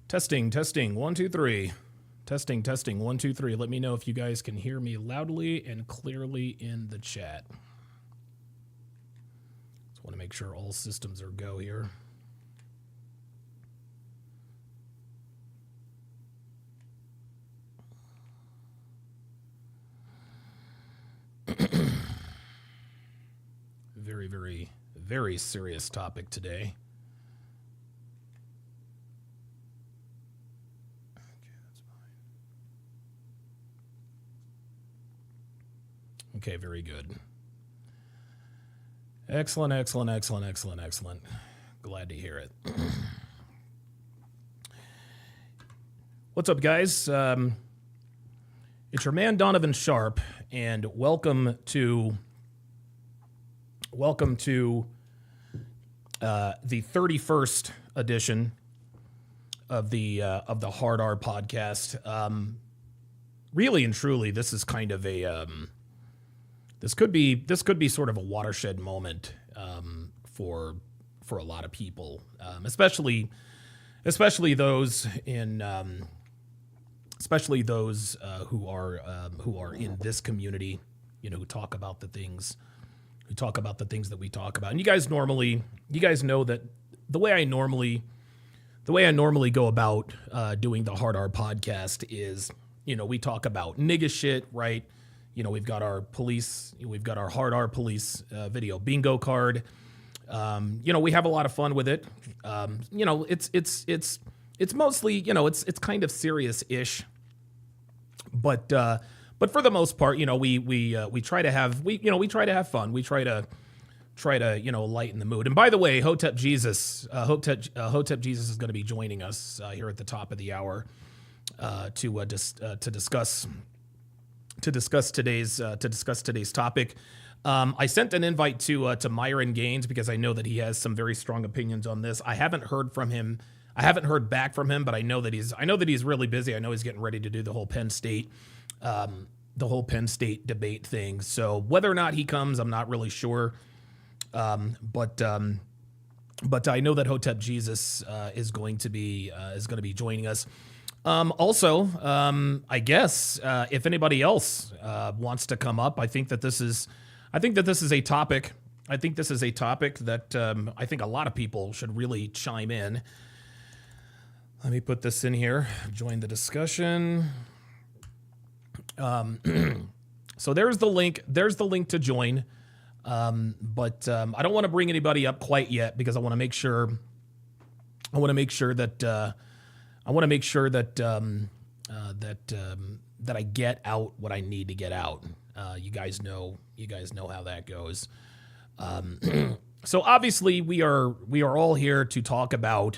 Testing, testing, 1, 2, 3. Testing, testing, 1, 2, 3. Let me know if you guys can hear me loudly and clearly in the chat. Just want to make sure all systems are go here. Very, very, very serious topic today. Okay, very good. Excellent, excellent, excellent, excellent, excellent. Glad to hear it. What's up, guys? It's your man, Donovan Sharp, and welcome to the 31st edition of the Hard R podcast. Really and truly, this is kind of a this could be sort of a watershed moment for a lot of people, especially those in who are in this community, you know, who talk about the things that we talk about. And you guys know that the way I normally go about doing the Hard R podcast is, you know, we talk about nigga shit, right? You know, we've got our Hard R police video bingo card. You know, we have a lot of fun with it. You know, it's mostly, you know, it's kind of serious-ish. But for the most part, you know, we try to have fun. We try to you know, lighten the mood. And by the way, Hotep Jesus is going to be joining us here at the top of the hour to discuss today's topic. I sent an invite to Myron Gaines because I know that he has some very strong opinions on this. I haven't heard from him. I haven't heard back from him, but I know that he's really busy. I know he's getting ready to do the whole Penn State debate thing. So whether or not he comes, I'm not really sure. But I know that Hotep Jesus is going to be joining us. Also, I guess if anybody else wants to come up, I think that this is a topic. I think this is a topic that I think a lot of people should really chime in. Let me put this in here. Join the discussion. So there's the link. There's the link to join. But I don't want to bring anybody up quite yet because I want to make sure that I get out what I need to get out. You guys know how that goes. So obviously we are all here to talk about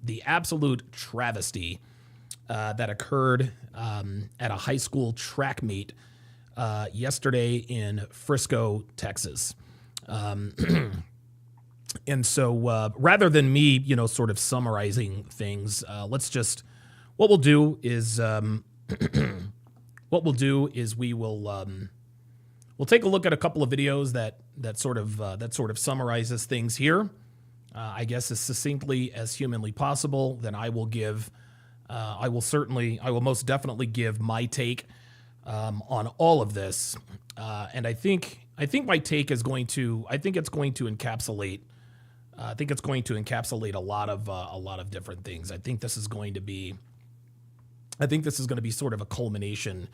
the absolute travesty that occurred at a high school track meet yesterday in Frisco, Texas. And so rather than me, you know, sort of summarizing things, what we'll do is we'll take a look at a couple of videos that sort of summarizes things here. I guess as succinctly as humanly possible. Then I will most definitely give my take on all of this. And I think my take is going to encapsulate a lot of different things. I think this is going to be sort of a culmination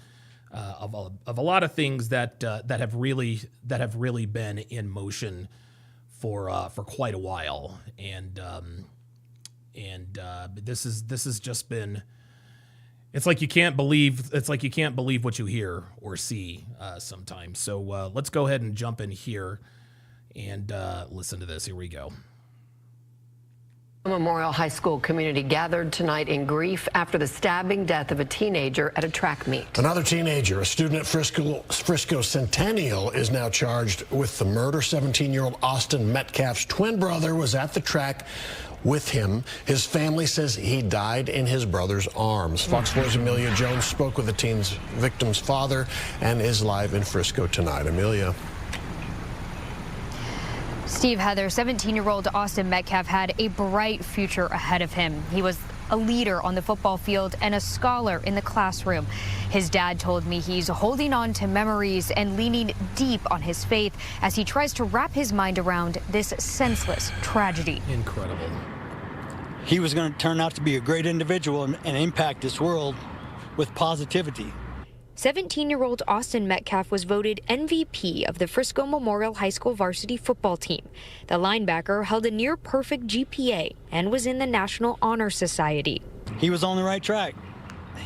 of a lot of things that have really been in motion for quite a while, and this has just been. It's like you can't believe what you hear or see sometimes. So let's go ahead and jump in here and listen to this. Here we go. Memorial High School community gathered tonight in grief after the stabbing death of a teenager at a track meet. Another teenager, a student at Frisco Centennial, is now charged with the murder. 17-year-old Austin Metcalf's twin brother was at the track with him. His family says he died in his brother's arms. Fox 4's Amelia Jones spoke with the teen's victim's father and is live in Frisco tonight. Amelia. Steve, Heather, 17-year-old Austin Metcalf had a bright future ahead of him. He was a leader on the football field, and a scholar in the classroom. His dad told me he's holding on to memories and leaning deep on his faith as he tries to wrap his mind around this senseless tragedy. Incredible. He was going to turn out to be a great individual and impact this world with positivity. 17-year-old Austin Metcalf was voted MVP of the Frisco Memorial High School varsity football team. The linebacker held a near-perfect GPA and was in the National Honor Society. He was on the right track.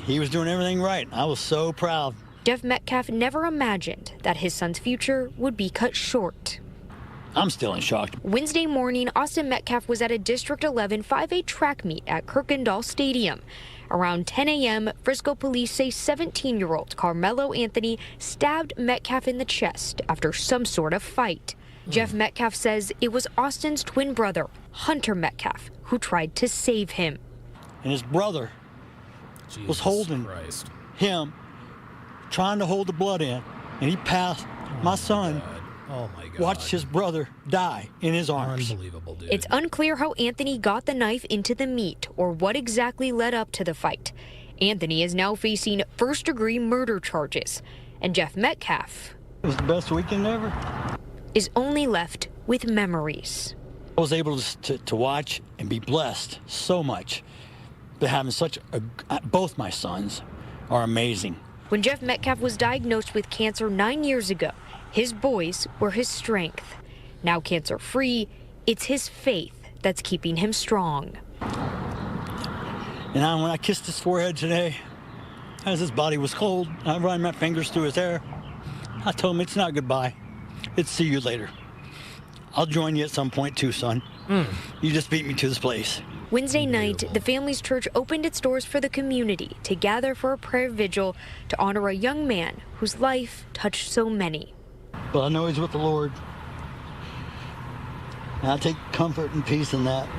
He was doing everything right. I was so proud. Jeff Metcalf never imagined that his son's future would be cut short. I'm still in shock. Wednesday morning, Austin Metcalf was at a District 11 5A track meet at Kirkendall Stadium. Around 10 a.m., Frisco police say 17-year-old Karmelo Anthony stabbed Metcalf in the chest after some sort of fight. Jeff Metcalf says it was Austin's twin brother, Hunter Metcalf, who tried to save him. And his brother was holding him, trying to hold the blood in, and he passed my son. Oh my God. Watched his brother die in his arms. Unbelievable, dude. It's unclear how Anthony got the knife into the meat or what exactly led up to the fight. Anthony is now facing first-degree murder charges, and Jeff Metcalf It was the best weekend ever. is only left with memories. I was able to watch and be blessed so much. But having both my sons are amazing. When Jeff Metcalf was diagnosed with cancer 9 years ago, his boys were his strength. Now cancer-free, it's his faith that's keeping him strong. And when I kissed his forehead today, as his body was cold, I ran my fingers through his hair. I told him, it's not goodbye. It's see you later. I'll join you at some point too, son. You just beat me to this place. Wednesday night, the family's church opened its doors for the community to gather for a prayer vigil to honor a young man whose life touched so many. But I know he's with the Lord. And I take comfort and peace in that.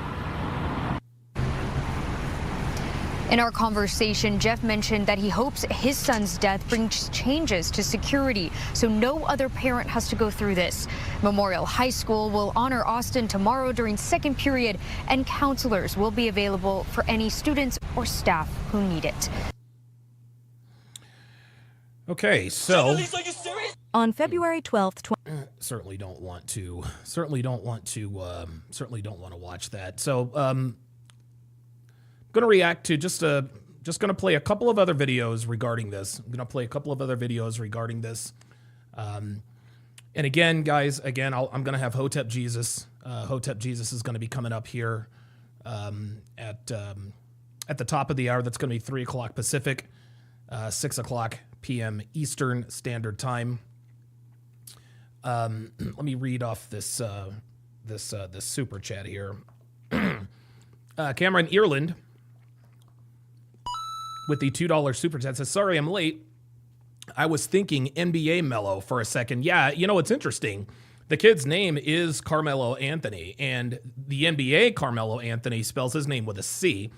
In our conversation, Jeff mentioned that he hopes his son's death brings changes to security so no other parent has to go through this. Memorial High School will honor Austin tomorrow during second period, and counselors will be available for any students or staff who need it. Okay, so on February 12th, certainly don't want to watch that. So going to react to just going to play a couple of other videos regarding this. I'm going to play a couple of other videos regarding this. And again, guys, I'm going to have Hotep Jesus. Hotep Jesus is going to be coming up here at the top of the hour. That's going to be 3 o'clock Pacific, 6 o'clock p.m. Eastern Standard Time. Let me read off this super chat here. Cameron Ireland with the $2 super chat says, sorry I'm late. I was thinking NBA Mello for a second. Yeah, you know, it's interesting. The kid's name is Karmelo Anthony, and the NBA Karmelo Anthony spells his name with a C.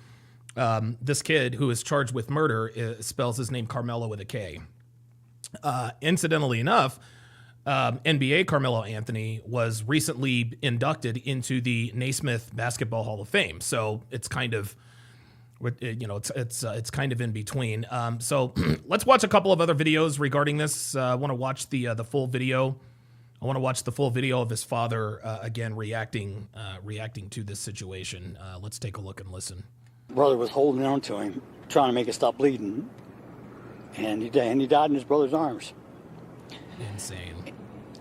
This kid who is charged with murder spells his name Karmelo with a K. Incidentally enough, NBA Karmelo Anthony was recently inducted into the Naismith Basketball Hall of Fame. So it's kind of, you know, it's kind of in between. So let's watch a couple of other videos regarding this. I want to watch the full video. I want to watch the full video of his father again reacting to this situation. Let's take a look and listen. Brother was holding on to him, trying to make it stop bleeding, and he died in his brother's arms. Insane.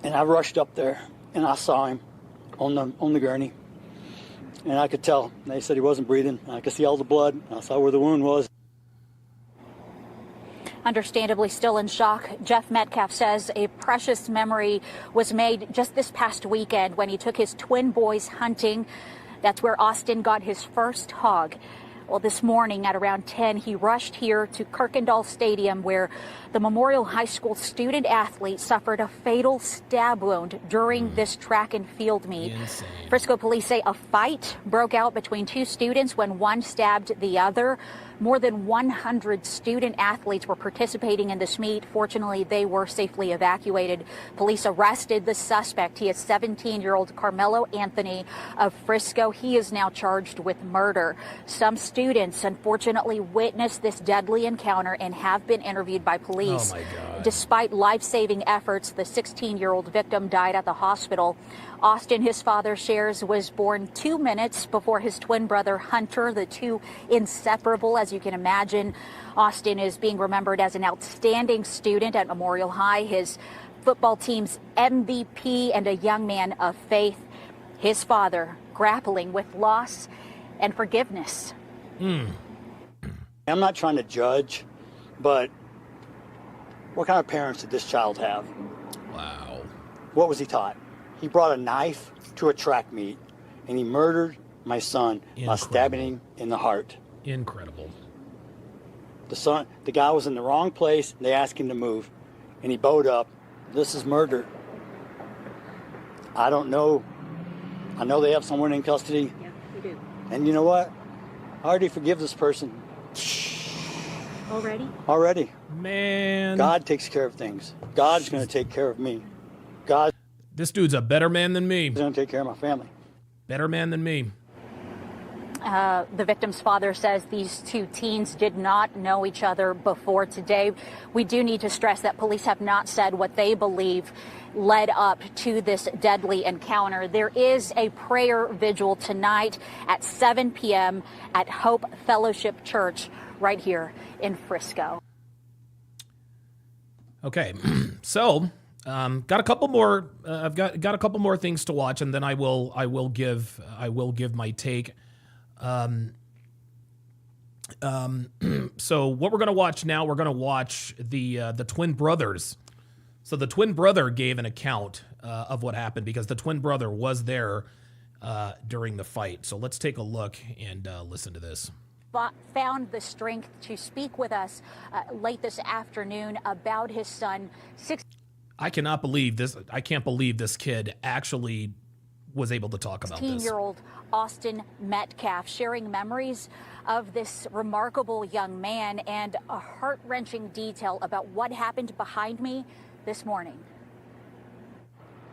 And I rushed up there, and I saw him on the gurney, and I could tell. They said he wasn't breathing. I could see all the blood. I saw where the wound was. Understandably still in shock, Jeff Metcalf says a precious memory was made just this past weekend when he took his twin boys hunting. That's where Austin got his first hog. Well, this morning at around 10, he rushed here to Kirkendall Stadium where the Memorial High School student athlete suffered a fatal stab wound during this track and field meet. Insane. Frisco police say a fight broke out between two students when one stabbed the other. More than 100 student athletes were participating in this meet. Fortunately, they were safely evacuated. Police arrested the suspect. He is 17-year-old Karmelo Anthony of Frisco. He is now charged with murder. Some students students unfortunately witnessed this deadly encounter and have been interviewed by police. Oh my God. Despite life-saving efforts, the 16-year-old victim died at the hospital. Austin, his father shares, was born 2 minutes before his twin brother Hunter, the two inseparable, as you can imagine. Austin is being remembered as an outstanding student at Memorial High, his football team's MVP, and a young man of faith. His father grappling with loss and forgiveness. I'm not trying to judge, but what kind of parents did this child have? Wow. What was he taught? He brought a knife to a track meet, and he murdered my son by stabbing him in the heart. Incredible. The guy was in the wrong place. They asked him to move, and he bowed up. This is murder. I don't know. I know they have someone in custody. Yeah, we do. And you know what? I already forgive this person. Already. Man. God takes care of things. God's going to take care of me. God's This dude's a better man than me. going to take care of my family. Better man than me. The victim's father says these two teens did not know each other before today. We do need to stress that police have not said what they believe led up to this deadly encounter. There is a prayer vigil tonight at 7 p.m. at Hope Fellowship Church right here in Frisco. Okay, so got a couple more. I've got a couple more things to watch, and then I will give my take. So what we're gonna watch now, we're gonna watch the twin brothers. So the twin brother gave an account of what happened because the twin brother was there during the fight. So let's take a look and listen to this. Found the strength to speak with us late this afternoon about his son. I cannot believe this. I can't believe this kid actually was able to talk about this. 16-year-old Austin Metcalf sharing memories of this remarkable young man and a heart-wrenching detail about what happened behind me this morning.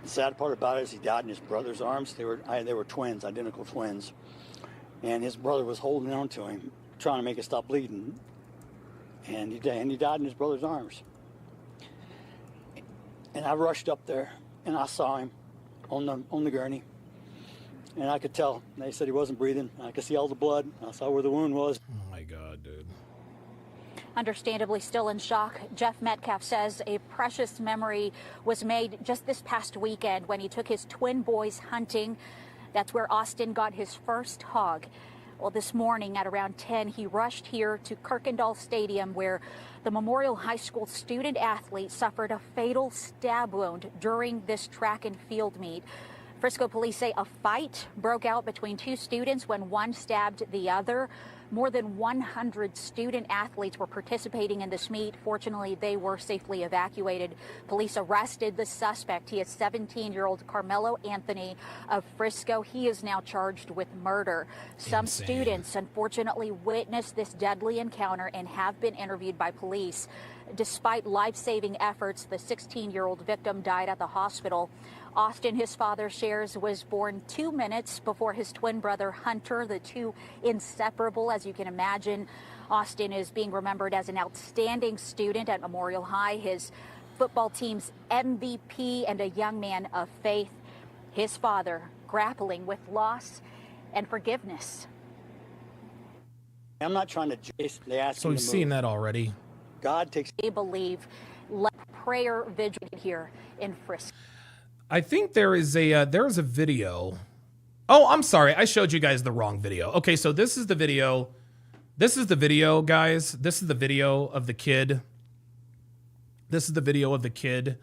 The sad part about it is he died in his brother's arms. They were twins, identical twins. And his brother was holding on to him, trying to make it stop bleeding. And he died in his brother's arms. And I rushed up there, and I saw him on the gurney. And I could tell. They said he wasn't breathing. I could see all the blood. I saw where the wound was. Oh, my God, dude. Understandably still in shock, Jeff Metcalf says a precious memory was made just this past weekend when he took his twin boys hunting. That's where Austin got his first hog. Well, this morning at around 10, he rushed here to Kirkendall Stadium where the Memorial High School student athlete suffered a fatal stab wound during this track and field meet. Frisco police say a fight broke out between two students when one stabbed the other. More than 100 student athletes were participating in this meet. Fortunately, they were safely evacuated. Police arrested the suspect. He is 17-year-old Karmelo Anthony of Frisco. He is now charged with murder. Some students unfortunately witnessed this deadly encounter and have been interviewed by police. Despite life-saving efforts, the 16-year-old victim died at the hospital. Austin, his father shares, was born 2 minutes before his twin brother Hunter, the two inseparable, as you can imagine. Austin is being remembered as an outstanding student at Memorial High, his football team's MVP, and a young man of faith. His father grappling with loss and forgiveness. I'm not trying to chase. They asked So him we've to seen move. that already. God takes. They believe prayer vigil here in Frisco. I think there is a video. Oh, I'm sorry. I showed you guys the wrong video. Okay, so this is the video. This is the video, guys. This is the video of the kid. This is the video of the kid.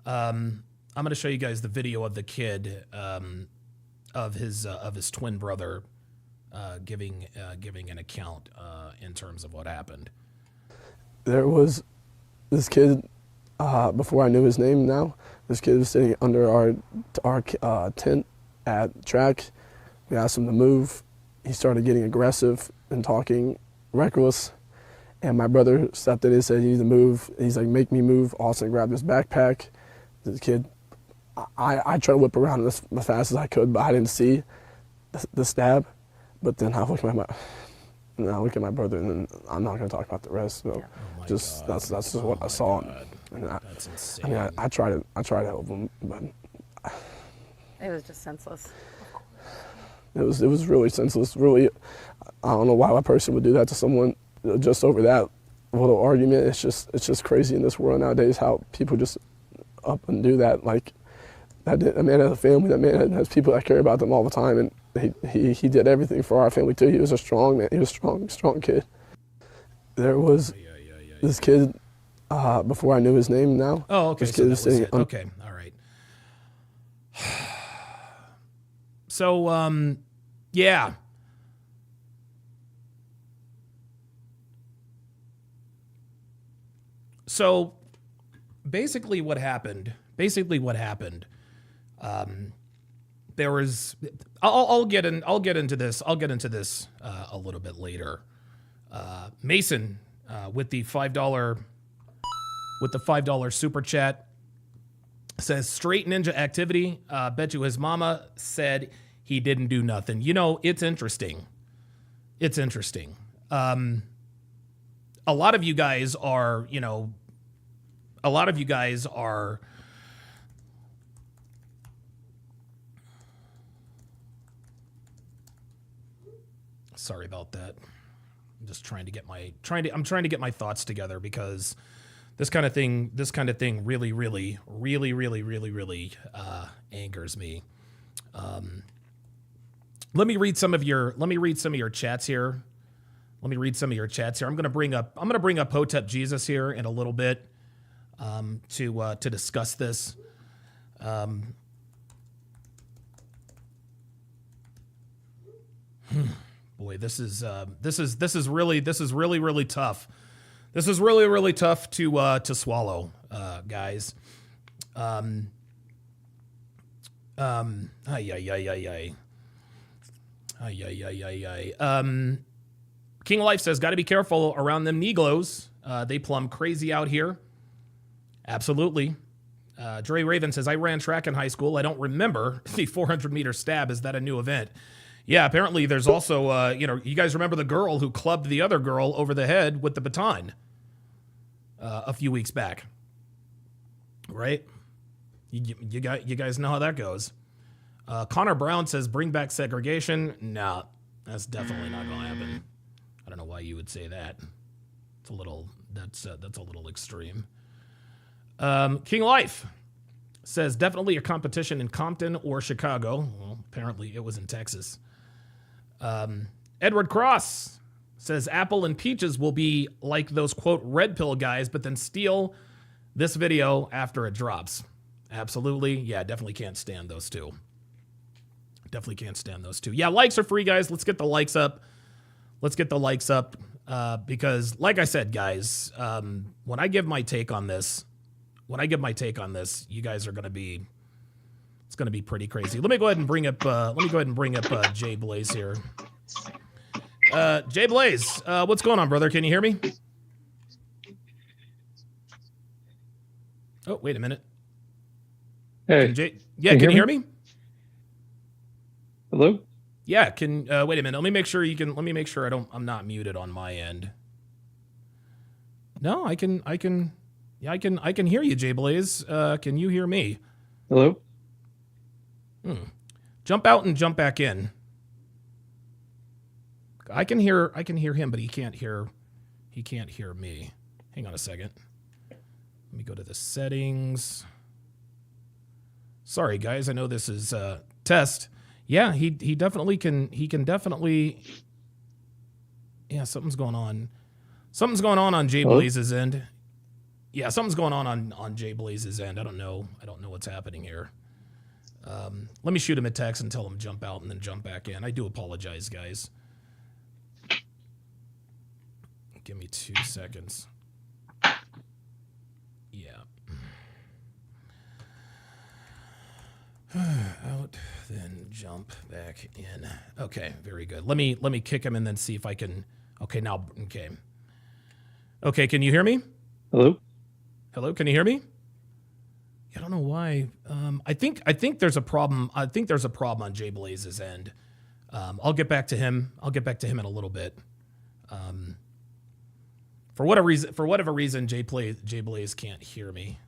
I'm going to show you guys the video of the kid of his twin brother giving an account in terms of what happened. There was this kid, before I knew his name now, this kid was sitting under our tent at track. We asked him to move. He started getting aggressive and talking reckless. And my brother stepped in and said, "You need to move." He's like, "Make me move." Austin grabbed his backpack. The kid, I tried to whip around as fast as I could, but I didn't see the stab. But then I looked at and I look at my brother, and then I'm not going to talk about the rest. So that's just what I saw. And That's insane. I mean, I try to help him, but It was just senseless. it was really senseless. Really, I don't know why a person would do that to someone just over that little argument. It's just crazy in this world nowadays how people just up and do that. Like that man has a family. That man has people that care about them all the time, and he did everything for our family too. He was a strong man. He was a strong kid. There was this kid before I knew his name. Now. Oh, okay. This So kid that is was sitting it. Okay. All right. So, yeah. So basically what happened, there was, I'll get into this a little bit later. Mason, with the $5 super chat, says straight ninja activity. Bet you his mama said he didn't do nothing. You know, it's interesting. A lot of you guys are, sorry about that. I'm just trying to get my thoughts together because this kind of thing really angers me. Let me read some of your chats here. I'm gonna bring up Hotep Jesus here in a little bit to discuss this. Boy, this is really tough. This is really tough to swallow, guys. King Life says, got to be careful around them Negros. They plumb crazy out here. Absolutely. Dre Raven says, I ran track in high school. I don't remember the 400-meter stab. Is that a new event? Yeah, apparently there's also, you guys remember the girl who clubbed the other girl over the head with the baton a few weeks back, right? You guys know how that goes. Connor Brown says, bring back segregation. No, that's definitely not going to happen. I don't know why you would say that. It's a little, that's a little extreme. King Life says, definitely a competition in Compton or Chicago. Well, apparently it was in Texas. Edward Cross says, Apple and Peaches will be like those, quote, red pill guys, but then steal this video after it drops. Absolutely. Yeah, definitely can't stand those two. Yeah, likes are free, guys. Let's get the likes up. Because, like I said, guys, when I give my take on this, you guys are going to be, it's going to be pretty crazy. Let me go ahead and bring up Jay Blaze here. Jay Blaze, what's going on, brother? Can you hear me? Oh, wait a minute. Hey. Can you hear me? Hello? Yeah, wait a minute. Let me make sure I'm not muted on my end. No, I can hear you, Jay Blaze. Can you hear me? Hello? Jump out and jump back in. I can hear him, but he can't hear me. Hang on a second. Let me go to the settings. Sorry, guys. I know this is test. Yeah, he definitely can. He can definitely. Yeah, something's going on. Something's going on Jay Blaze's end. Yeah, something's going on Jay Blaze's end. I don't know what's happening here. Let me shoot him a text and tell him jump out and then jump back in. I do apologize, guys. Give me 2 seconds. Yeah. Out, then jump back in. Okay, very good. Let me kick him and then see if I can. Okay, now. Okay, can you hear me? Hello? Hello, can you hear me? I don't know why. I think there's a problem. I think there's a problem on Jay Blaze's end. I'll get back to him. In a little bit. For whatever reason, Jay Blaze can't hear me.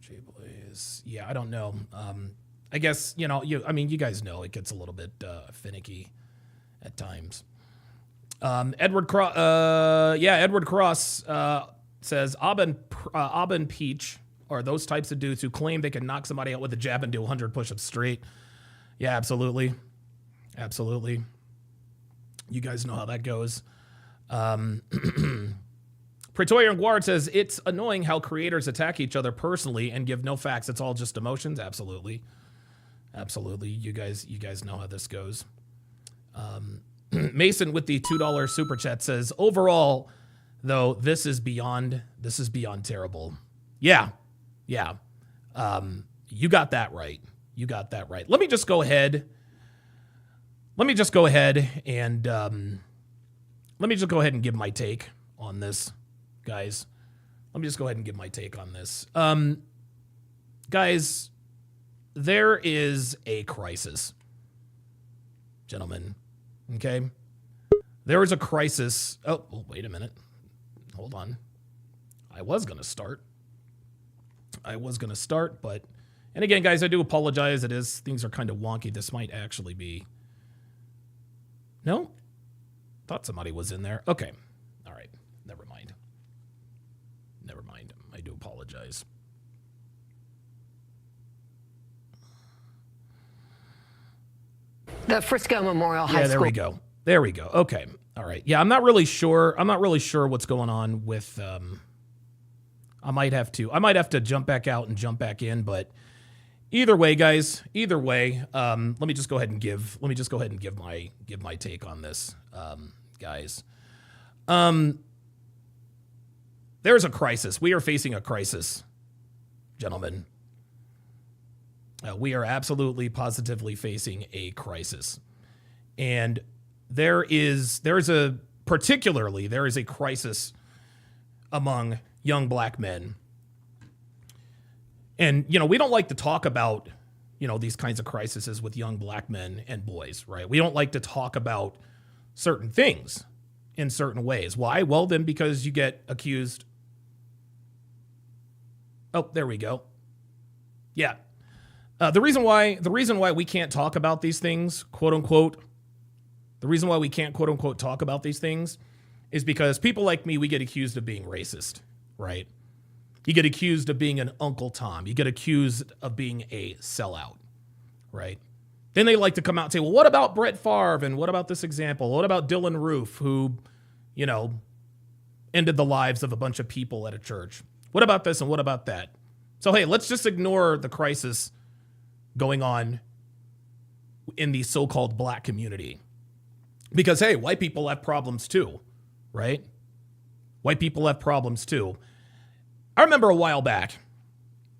Jay Blaze, yeah, I don't know. I guess you guys know it gets a little bit finicky at times. Edward Cross says Aubin Peach are those types of dudes who claim they can knock somebody out with a jab and do 100 push-ups straight. Yeah, absolutely. You guys know how that goes. Praetorian Guard says it's annoying how creators attack each other personally and give no facts. It's all just emotions. Absolutely. You guys know how this goes. Mason with the $2 super chat says, overall, though, this is beyond terrible. Yeah. You got that right. Let me just go ahead and give my take on this, guys. Guys, there is a crisis, gentlemen. Okay? There is a crisis. Oh, wait a minute. Hold on. I was going to start, but... And again, guys, I do apologize. Things are kind of wonky. This might actually be... No? Thought somebody was in there. Okay. All right. Never mind. I do apologize. The Frisco Memorial High School. There we go. Okay. All right. Yeah, I'm not really sure what's going on with I might have to jump back out and jump back in, but either way, guys, let me just go ahead and give my take on this, guys. There's a crisis. We are facing a crisis, gentlemen. We are absolutely, positively facing a crisis. And there is a crisis among young black men. And, we don't like to talk about, these kinds of crises with young black men and boys, right? We don't like to talk about certain things in certain ways. Why? Well, then because you get accused. Oh, there we go. Yeah. The reason why we can't talk about these things, quote unquote, talk about these things is because people like me, we get accused of being racist, right? You get accused of being an Uncle Tom. You get accused of being a sellout, right? Then they like to come out and say, well, what about Brett Favre? And what about this example? What about Dylan Roof, who, ended the lives of a bunch of people at a church? What about this and what about that? So, hey, let's just ignore the crisis going on in the so-called black community. Because, hey, white people have problems too, right? White people have problems too. I remember a while back,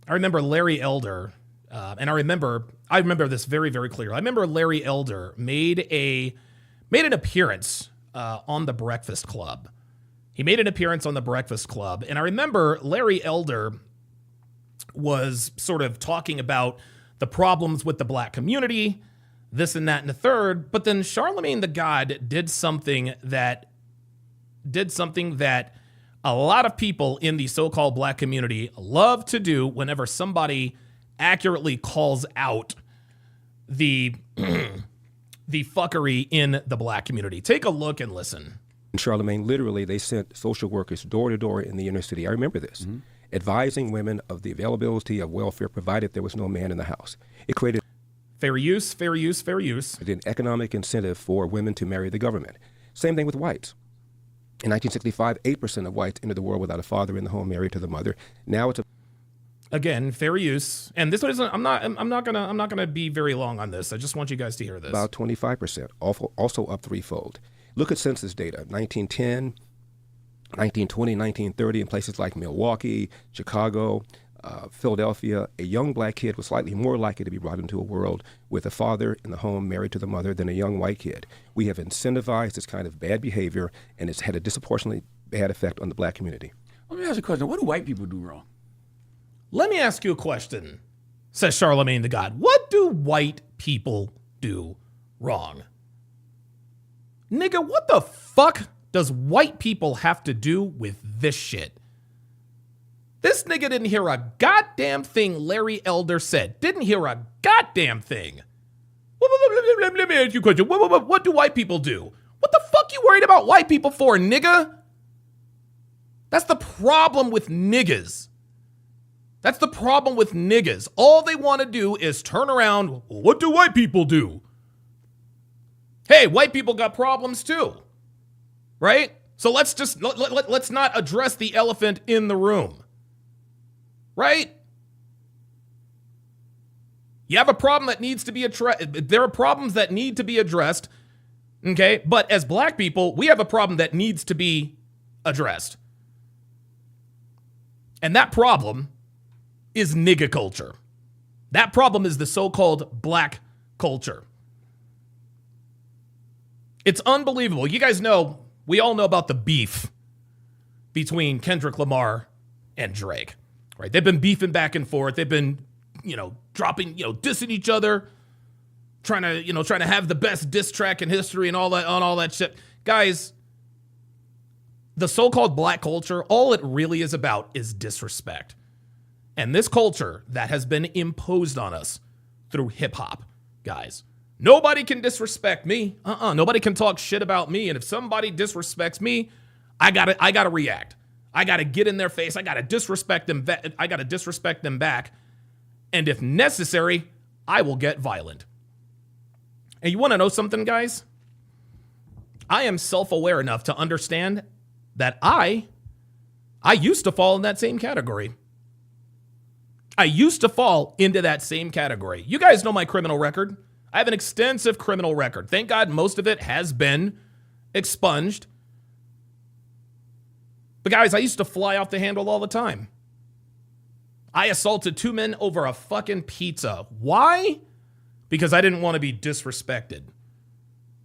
Larry Elder, and I remember this very, very clearly. I remember Larry Elder made an appearance on The Breakfast Club. He made an appearance on The Breakfast Club, and I remember Larry Elder was sort of talking about the problems with the black community, this and that and the third, but then Charlemagne the God did something that a lot of people in the so-called black community love to do whenever somebody accurately calls out the fuckery in the black community. Take a look and listen. In Charlemagne, literally, they sent social workers door to door in the inner city. I remember this, advising women of the availability of welfare provided there was no man in the house. It created fair use. An economic incentive for women to marry the government. Same thing with whites. In 1965, 8% of whites entered the world without a father in the home, married to the mother. Now it's again fair use, and this isn't. I'm not gonna be very long on this. I just want you guys to hear this. About 25%, also up threefold. Look at census data: 1910, 1920, 1930, in places like Milwaukee, Chicago, Philadelphia. A young black kid was slightly more likely to be brought into a world with a father in the home, married to the mother, than a young white kid. We have incentivized this kind of bad behavior, and it's had a disproportionately bad effect on the black community. Let me ask you a question. What do white people do wrong? Let me ask you a question, says Charlemagne the God. What do white people do wrong? Nigga, what the fuck does white people have to do with this shit? This nigga didn't hear a goddamn thing Larry Elder said. Didn't hear a goddamn thing. Let me ask you a question. What do white people do? What the fuck you worried about white people for, nigga? That's the problem with niggas. That's the problem with niggas. All they want to do is turn around. What do white people do? Hey, white people got problems too, right? So let's not address the elephant in the room, right? You have a problem that needs to be addressed. There are problems that need to be addressed, okay? But as black people, we have a problem that needs to be addressed. And that problem is nigga culture. That problem is the so-called black culture. It's unbelievable. You guys know, we all know about the beef between Kendrick Lamar and Drake, right? They've been beefing back and forth. They've been, dropping, dissing each other, trying to have the best diss track in history and all that shit. Guys, the so-called black culture, all it really is about is disrespect. And this culture that has been imposed on us through hip hop, guys. Nobody can disrespect me. Nobody can talk shit about me. And if somebody disrespects me, I gotta react. I gotta get in their face. I gotta disrespect them. I gotta disrespect them back. And if necessary, I will get violent. And you want to know something, guys? I am self-aware enough to understand that I used to fall in that same category. I used to fall into that same category. You guys know my criminal record. I have an extensive criminal record. Thank God most of it has been expunged. But guys, I used to fly off the handle all the time. I assaulted 2 men over a fucking pizza. Why? Because I didn't want to be disrespected.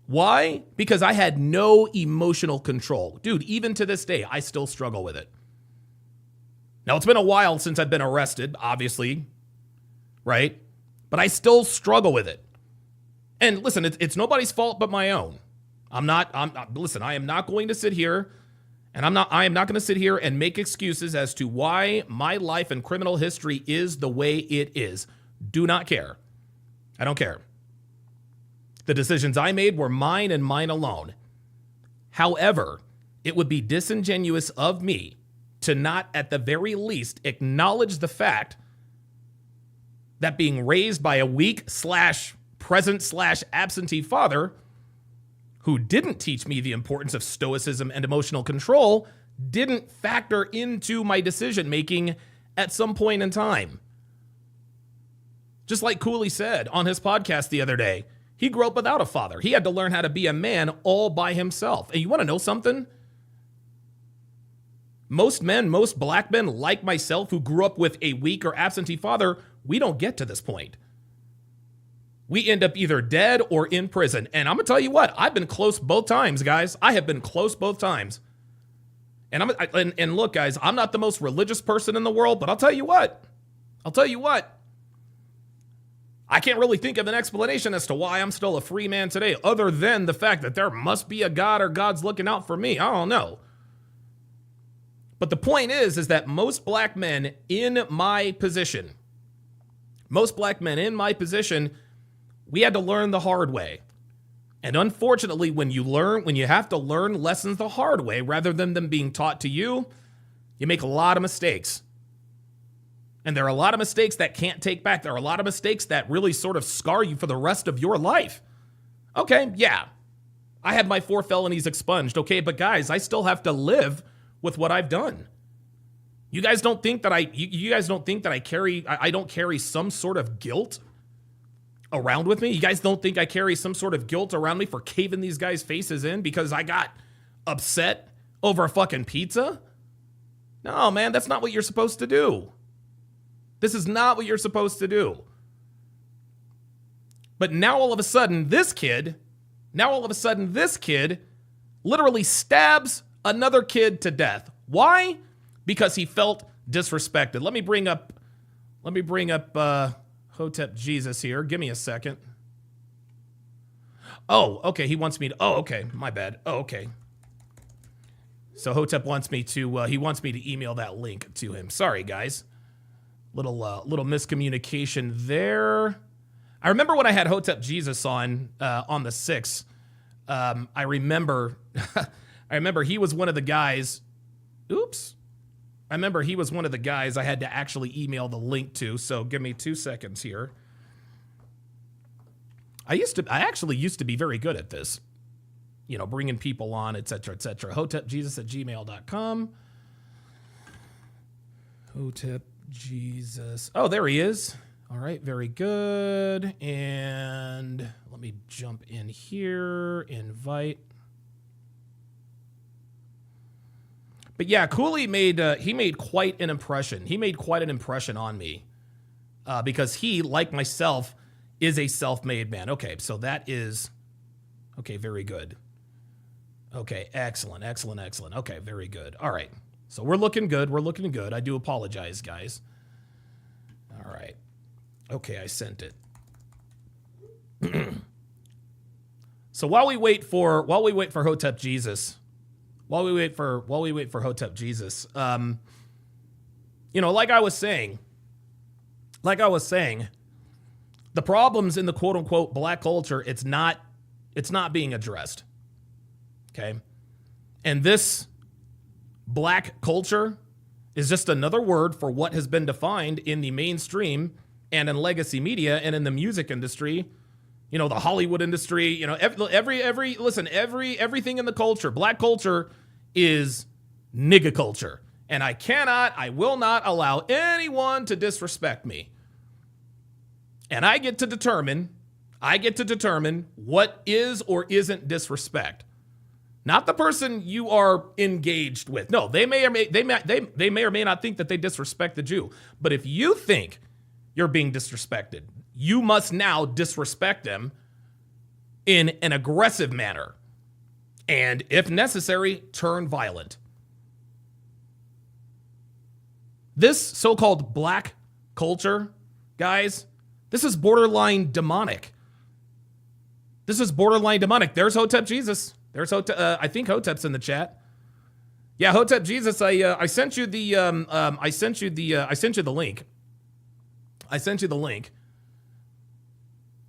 Why? Because I had no emotional control. Dude, even to this day, I still struggle with it. Now, it's been a while since I've been arrested, obviously, right? But I still struggle with it. And listen, it's nobody's fault but my own. Listen, I am not going to sit here and I am not going to sit here and make excuses as to why my life and criminal history is the way it is. Do not care. I don't care. The decisions I made were mine and mine alone. However, it would be disingenuous of me to not at the very least acknowledge the fact that being raised by a weak / present / absentee father who didn't teach me the importance of stoicism and emotional control didn't factor into my decision making at some point in time. Just like Cooley said on his podcast the other day, he grew up without a father. He had to learn how to be a man all by himself. And you want to know something? Most men, most black men like myself who grew up with a weak or absentee father, we don't get to this point. We end up either dead or in prison. And I'm going to tell you what, I've been close both times, guys. I have been close both times. And look, guys, I'm not the most religious person in the world, but I'll tell you what. I can't really think of an explanation as to why I'm still a free man today, other than the fact that there must be a God or God's looking out for me. I don't know. But the point is that most black men in my position, we had to learn the hard way. And unfortunately, when you have to learn lessons the hard way rather than them being taught to you, you make a lot of mistakes. And there are a lot of mistakes that can't take back. There are a lot of mistakes that really sort of scar you for the rest of your life. Okay, yeah. I had my 4 felonies expunged. Okay, but guys, I still have to live with what I've done. You guys don't think that I don't carry some sort of guilt around with me? You guys don't think I carry some sort of guilt around me for caving these guys' faces in because I got upset over a fucking pizza? No, man, that's not what you're supposed to do. This is not what you're supposed to do. But now all of a sudden, this kid literally stabs another kid to death. Why? Because he felt disrespected. Let me bring up Hotep Jesus here. Give me a second. Oh, okay. He wants me to. Oh, okay. My bad. Oh, okay. So Hotep wants me to. He wants me to email that link to him. Sorry, guys. Little miscommunication there. I remember when I had Hotep Jesus on the 6th. I remember. I remember he was one of the guys. Oops. I remember he was one of the guys I had to actually email the link to. So give me 2 seconds here. I actually used to be very good at this, you know, bringing people on, et cetera, et cetera. HotepJesus@gmail.com. Hotep Jesus. Oh, there he is. All right, very good. And let me jump in here, invite. But yeah, Cooley made quite an impression. He made quite an impression on me because he, like myself, is a self-made man. Okay, so that is, okay, very good. Okay, excellent. Okay, very good. All right, so we're looking good. I do apologize, guys. All right. Okay, I sent it. So while we wait for Hotep Jesus, you know, like I was saying, the problems in the quote unquote black culture, it's not being addressed. Okay. And this black culture is just another word for what has been defined in the mainstream and in legacy media and in the music industry, you know, the Hollywood industry, you know, everything in the culture, black culture is nigga culture. And I will not allow anyone to disrespect me. And I get to determine what is or isn't disrespect. Not the person you are engaged with. No, they may or may not think that they disrespected you. But if you think you're being disrespected, you must now disrespect them in an aggressive manner. And if necessary, turn violent. This so-called black culture, guys, this is borderline demonic. There's Hotep Jesus. I think Hotep's in the chat. Yeah, Hotep Jesus. I sent you the link. I sent you the link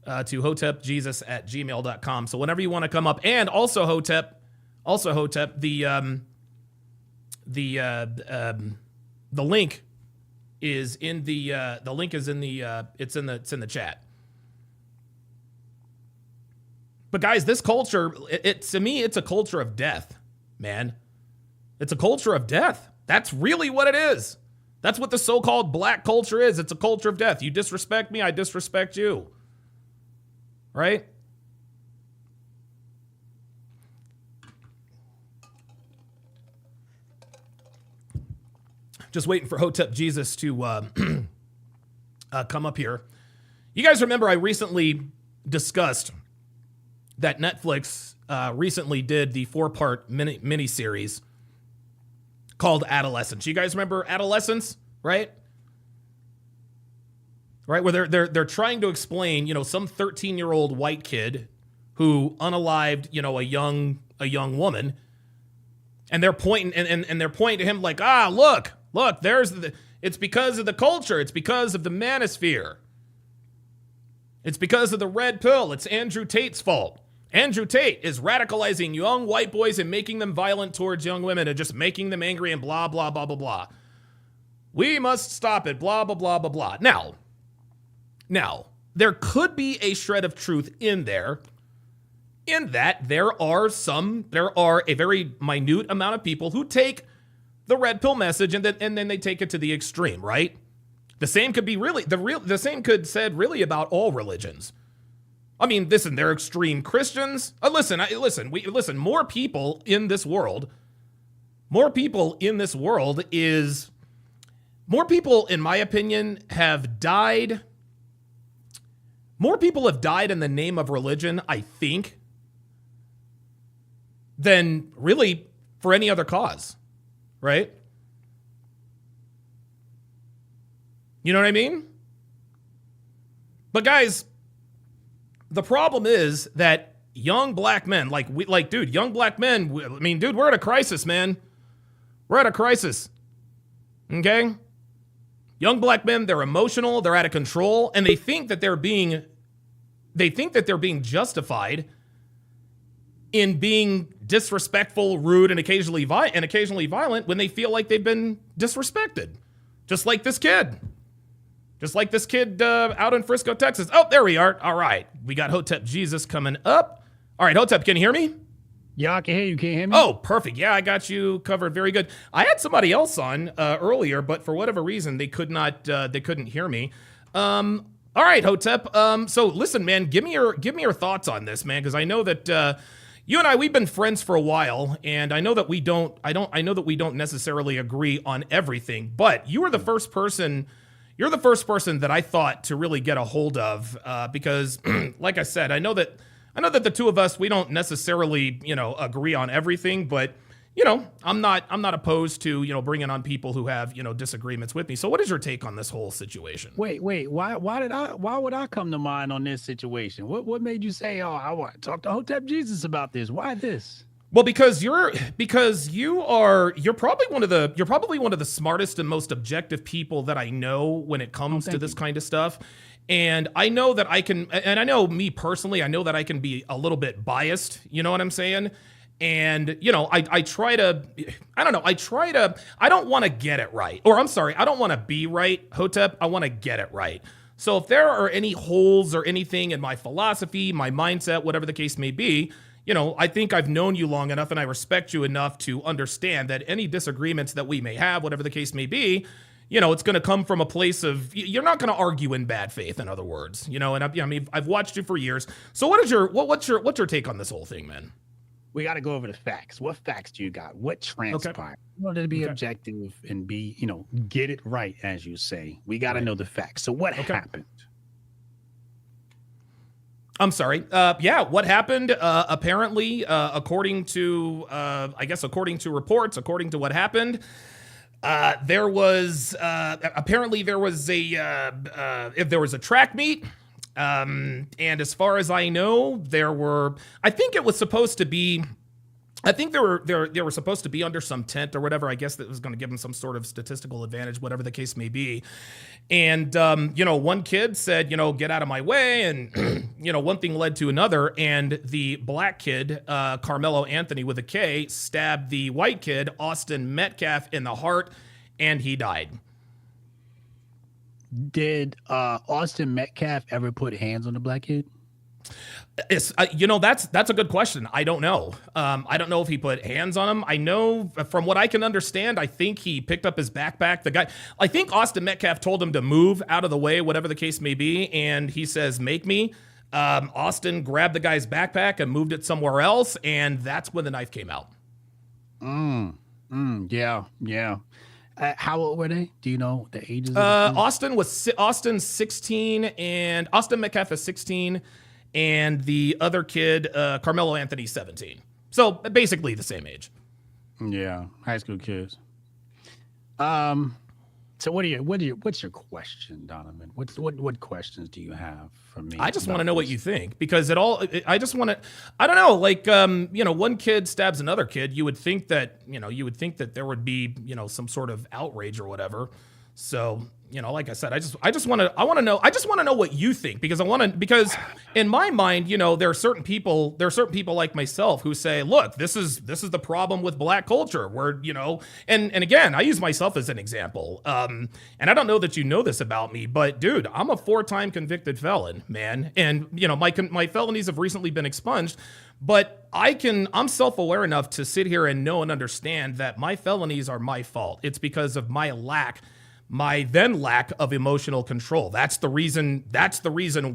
to hotepjesus@gmail.com. So whenever you want to come up, and also Hotep, the link is in the chat. But guys, this culture, to me, it's a culture of death, man. It's a culture of death. That's really what it is. That's what the so-called black culture is. It's a culture of death. You disrespect me, I disrespect you. Right? Just waiting for Hotep Jesus to come up here. You guys remember I recently discussed that Netflix recently did the 4-part mini-series called Adolescence. You guys remember Adolescence, right? Right, where they're trying to explain, you know, some 13-year-old white kid who unalived, you know, a young woman, and they're pointing and they're pointing to him like, look, it's because of the culture, it's because of the manosphere. It's because of the red pill. It's Andrew Tate's fault. Andrew Tate is radicalizing young white boys and making them violent towards young women and just making them angry and blah, blah, blah, blah, blah. We must stop it, blah, blah, blah, blah, blah. Now, there could be a shred of truth in there, in that there are a very minute amount of people who take the red pill message and then they take it to the extreme, right? The same could be the same could said really about all religions. I mean, listen, they're extreme Christians. Listen, more people in this world, in my opinion, have died. More people have died in the name of religion, I think, than really for any other cause, right? You know what I mean? But guys, the problem is that young black men, dude, young black men. I mean, dude, we're at a crisis, man. We're at a crisis. Okay? Young black men, they're emotional, they're out of control, and they think that they're being justified in being disrespectful, rude, and occasionally violent when they feel like they've been disrespected. Just like this kid. Out in Frisco, Texas. Oh, there we are. All right. We got Hotep Jesus coming up. All right, Hotep, can you hear me? Yeah, I can hear you. Can you hear me? Oh, perfect. Yeah, I got you covered. Very good. I had somebody else on earlier, but for whatever reason, they couldn't hear me. All right, Hotep. So listen, man, give me your thoughts on this, man, because I know that you and we've been friends for a while, and I know that we don't necessarily agree on everything, but you were the first person. You're the first person that I thought to really get a hold of because, like I said, I know that the two of us, we don't necessarily, agree on everything, but, I'm not opposed to, bringing on people who have, disagreements with me. So what is your take on this whole situation? Wait, why would I come to mind on this situation? What made you say, oh, I want to talk to Hotep Jesus about this? Why this? Well, because you're probably one of the smartest and most objective people that I know when it comes to this kind of stuff. And I know that I can, and I know me personally, I know that I can be a little bit biased, you know what I'm saying? And, I don't want to get it right. Or I'm sorry, I don't want to be right, Hotep. I want to get it right. So if there are any holes or anything in my philosophy, my mindset, whatever the case may be, I think I've known you long enough and I respect you enough to understand that any disagreements that we may have, whatever the case may be, it's going to come from a place of, you're not going to argue in bad faith, in other words, and I've watched you for years. So what's your take on this whole thing, man? We got to go over the facts. What facts do you got? What transpired? Okay. In order to be objective and be, get it right, as you say, we got to know the facts. So what happened? I'm sorry. What happened? Apparently, according to reports, according to what happened, there was a track meet. And as far as I know, they were supposed to be under some tent or whatever. I guess that was going to give them some sort of statistical advantage, whatever the case may be. And, one kid said, get out of my way. And, one thing led to another. And the black kid, Karmelo Anthony with a K, stabbed the white kid, Austin Metcalf, in the heart, and he died. Did Austin Metcalf ever put hands on the black kid? It's that's a good question. I don't know. I don't know if he put hands on him. I know from what I can understand, I think he picked up his backpack. I think Austin Metcalf told him to move out of the way, whatever the case may be, and he says, "Make me." Austin grabbed the guy's backpack and moved it somewhere else, and that's when the knife came out. Yeah. How old were they? Do you know the ages? Austin's 16, and Austin Metcalf is 16, and the other kid, Karmelo Anthony, 17. So basically the same age. Yeah, high school kids. So what's your question, Donovan? What questions do you have for me? I just want to know what you think, because I don't know, like, one kid stabs another kid. You would think that there would be, some sort of outrage or whatever. So, like I said, I just want to know what you think, because in my mind, there are certain people like myself who say, look, this is the problem with black culture, where, and again, I use myself as an example. And I don't know that you know this about me, but dude, I'm a 4-time convicted felon, man. And, my felonies have recently been expunged, but I'm self-aware enough to sit here and know and understand that my felonies are my fault. It's because of my lack of emotional control. That's the reason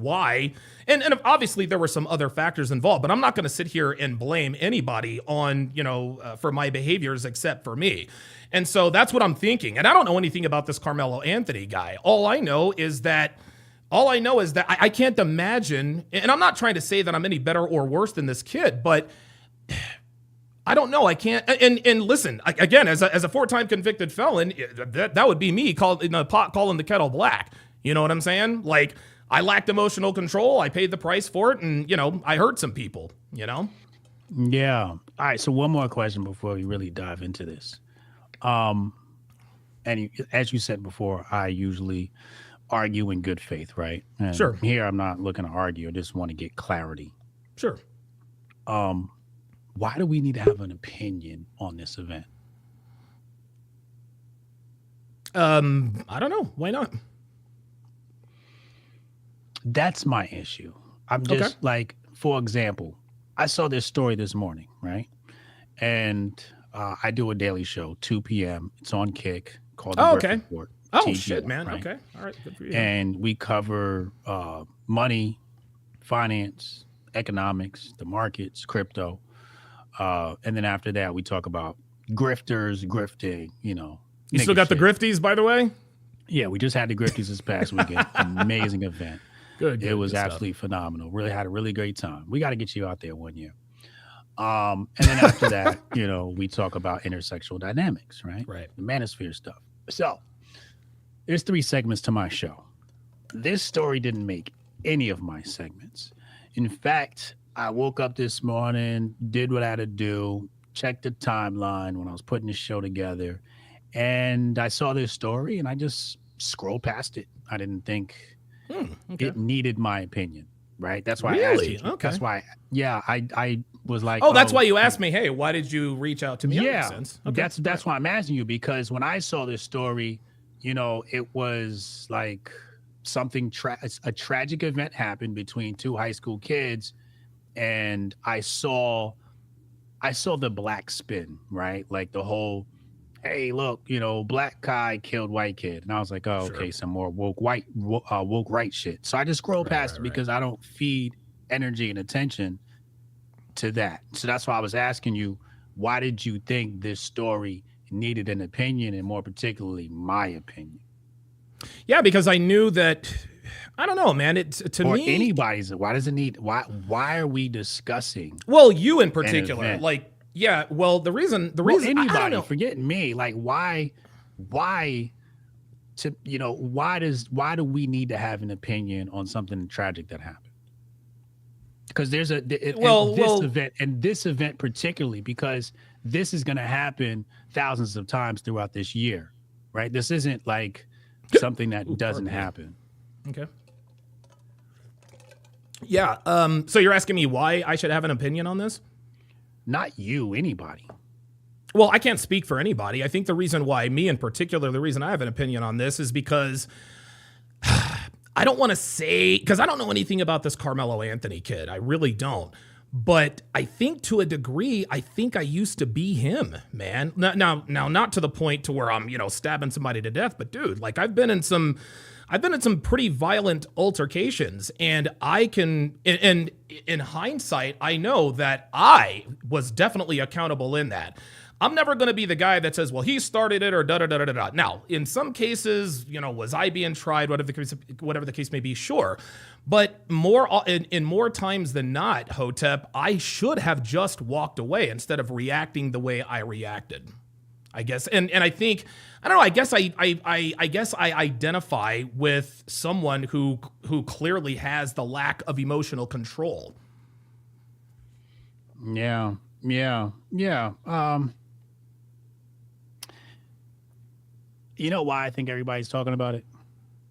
why. And obviously there were some other factors involved, but I'm not going to sit here and blame anybody on, for my behaviors except for me. And so that's what I'm thinking. And I don't know anything about this Karmelo Anthony guy. All I know is that I can't imagine, and I'm not trying to say that I'm any better or worse than this kid, but I don't know. I can't. And listen, again, as a 4-time convicted felon, that would be me calling the pot calling the kettle black. You know what I'm saying? Like, I lacked emotional control. I paid the price for it, and I hurt some people. Yeah. All right. So one more question before we really dive into this. And as you said before, I usually argue in good faith, right? And Sure. Here, I'm not looking to argue. I just want to get clarity. Sure. Why do we need to have an opinion on this event? I don't know. Why not? That's my issue. I'm just like, for example, I saw this story this morning, right? And I do a daily show, 2 p.m. It's on Kick called The Griff Report. Oh, TGR, shit, man. right? Okay. All right. Good for you. And we cover money, finance, economics, the markets, crypto. And then after that, we talk about grifters, grifting, You still got the grifties, by the way? Yeah, we just had the grifties this past weekend. Amazing event. Good. It was absolutely phenomenal. Really had a really great time. We got to get you out there one year. And then after that, we talk about intersexual dynamics, right? Right. The manosphere stuff. So there's 3 segments to my show. This story didn't make any of my segments. In fact, I woke up this morning, did what I had to do, checked the timeline when I was putting the show together, and I saw this story and I just scrolled past it. I didn't think it needed my opinion, right? That's why I asked you. Okay. That's why, I was like, oh, that's why you asked me, hey, why did you reach out to me? Yeah, That makes sense. Okay. that's why I'm asking you, because when I saw this story, it was like something, a tragic event happened between 2 high school kids, and I saw the black spin, right? Like the whole, hey, look, black guy killed white kid. And I was like, oh, Sure. okay, some more woke right shit. So I just scroll past it because I don't feed energy and attention to that. So that's why I was asking you, why did you think this story needed an opinion, and more particularly my opinion? Yeah, because I knew that, I don't know, man. It's to or me, anybody's. Why does it need? Why are we discussing? Well, you in particular, event? like, yeah. Well, the reason, Well, I don't anybody, know. forget me. Like, why to why do we need to have an opinion on something tragic that happened? Because there's this event particularly, because this is going to happen thousands of times throughout this year, right? This isn't like something that doesn't happen. Okay. Yeah. So you're asking me why I should have an opinion on this? Not you, anybody. Well, I can't speak for anybody. I think the reason why, me in particular, the reason I have an opinion on this is because I don't want to say, because I don't know anything about this Karmelo Anthony kid. I really don't. But I think to a degree, I think I used to be him, man. Now, not to the point to where I'm, stabbing somebody to death. But dude, like I've been in some pretty violent altercations, and I can, and in hindsight, I know that I was definitely accountable in that. I'm never going to be the guy that says, well, he started it or da-da-da-da-da. Now, in some cases, was I being tried, whatever the case may be, sure. But in more times than not, Hotep, I should have just walked away instead of reacting the way I reacted, I guess. And I think, I don't know, I guess I identify with someone who clearly has the lack of emotional control. Yeah. You know why I think everybody's talking about it?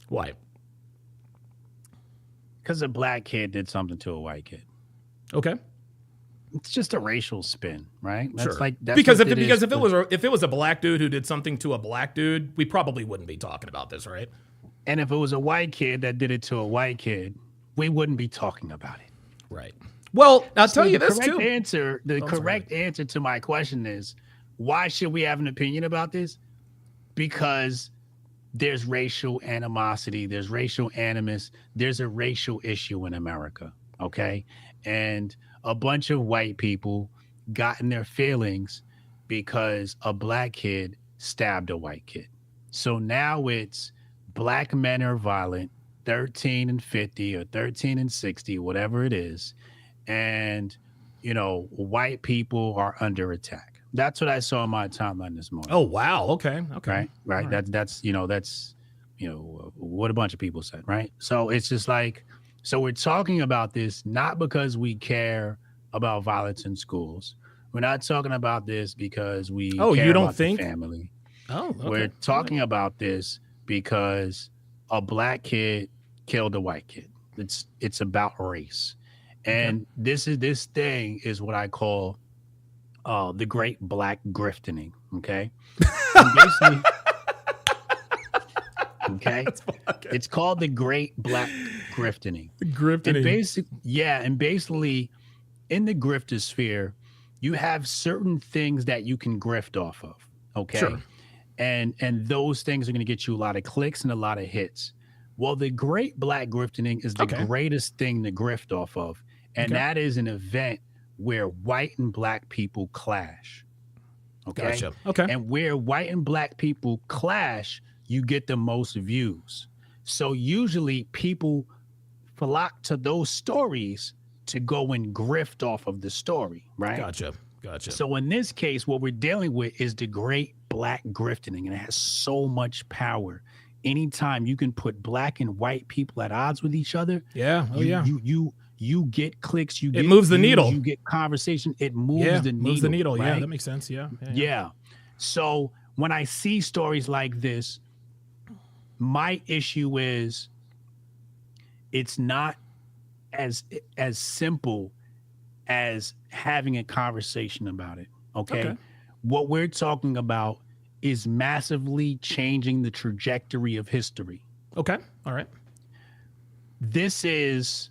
Why? Because a black kid did something to a white kid. Okay. It's just a racial spin, right? That's Sure. like that's because what if it was a black dude who did something to a black dude, we probably wouldn't be talking about this, right? And if it was a white kid that did it to a white kid, we wouldn't be talking about it. Right. Well, I'll tell you this too. The correct answer to my question is, why should we have an opinion about this? Because there's racial animosity, there's racial animus, there's a racial issue in America, okay? And a bunch of white people got in their feelings because a black kid stabbed a white kid. So now it's black men are violent, 13 and 50 or 13 and 60, whatever it is. And, white people are under attack. That's what I saw on my timeline this morning. Oh, wow. Okay. Right. That's what a bunch of people said, right? So it's just like, so we're talking about this not because we care about violence in schools. We're not talking about this because we care about the family. Oh, okay. We're talking about this because a black kid killed a white kid. It's about race. And this thing is what I call the great black grifting. Okay. And basically, okay. It's called the great black grifting. And basically in the grifter sphere, you have certain things that you can grift off of. Okay. Sure. And those things are going to get you a lot of clicks and a lot of hits. Well, the great black grifting is the greatest thing to grift off of. And that is an event where white and black people clash. Okay. Gotcha. Okay. And where white and black people clash, you get the most views. So usually people flock to those stories to go and grift off of the story, right? Gotcha. So in this case, what we're dealing with is the great black grifting, and it has so much power. Anytime you can put black and white people at odds with each other, you get clicks, it moves the needle. You get conversation, it moves the needle. Moves the needle. Right? Yeah, that makes sense. Yeah. So when I see stories like this, my issue is it's not as simple as having a conversation about it. Okay. What we're talking about is massively changing the trajectory of history. Okay. All right. This is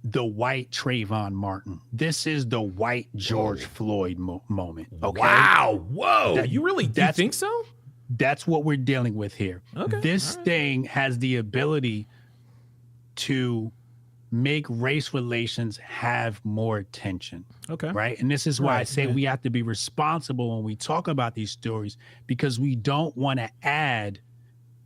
the white Trayvon Martin. This is the white George Floyd moment. Okay. Wow. Whoa. You really think so? That's what we're dealing with here. Okay. This thing has the ability to make race relations have more attention. Okay. Right. And this is why I say we have to be responsible when we talk about these stories, because we don't want to add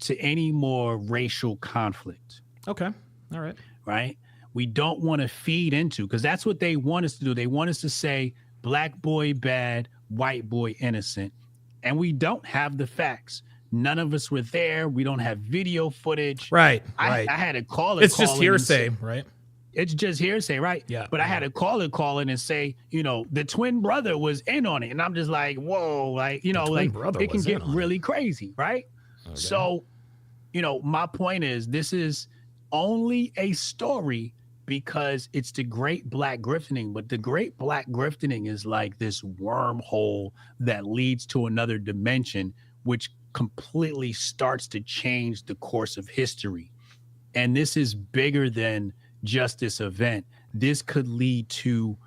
to any more racial conflict. Okay. All right. Right. We don't want to feed into, because that's what they want us to do. They want us to say black boy bad, white boy innocent. And we don't have the facts. None of us were there. We don't have video footage. Right. I had a caller. It's just hearsay, right? It's just hearsay, right? Yeah. But I had a caller call in and say, the twin brother was in on it. And I'm just like, whoa, like, it can get really crazy, right? Okay. So, my point is, this is only a story because it's the great black grifting, but the great black grifting is like this wormhole that leads to another dimension, which completely starts to change the course of history. And this is bigger than just this event. This could lead to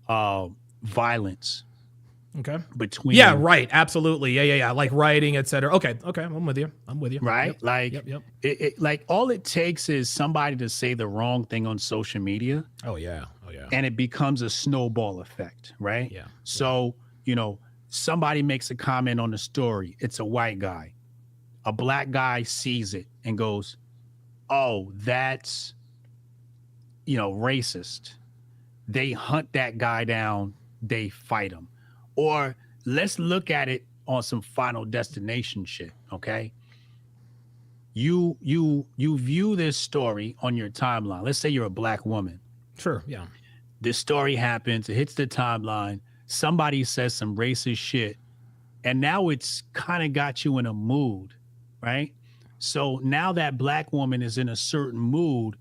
violence. Okay. Between. Yeah, right. Absolutely. Yeah. Like rioting, etc. Okay. I'm with you. Right. Yep. It like all it takes is somebody to say the wrong thing on social media. Oh yeah. And it becomes a snowball effect, right? Yeah. So, somebody makes a comment on the story. It's a white guy. A black guy sees it and goes, "Oh, that's, racist." They hunt that guy down. They fight him. Or let's look at it on some Final Destination shit, okay? You view this story on your timeline. Let's say you're a black woman. Sure, yeah. This story happens, it hits the timeline, somebody says some racist shit, and now it's kind of got you in a mood, right? So now that black woman is in a certain mood,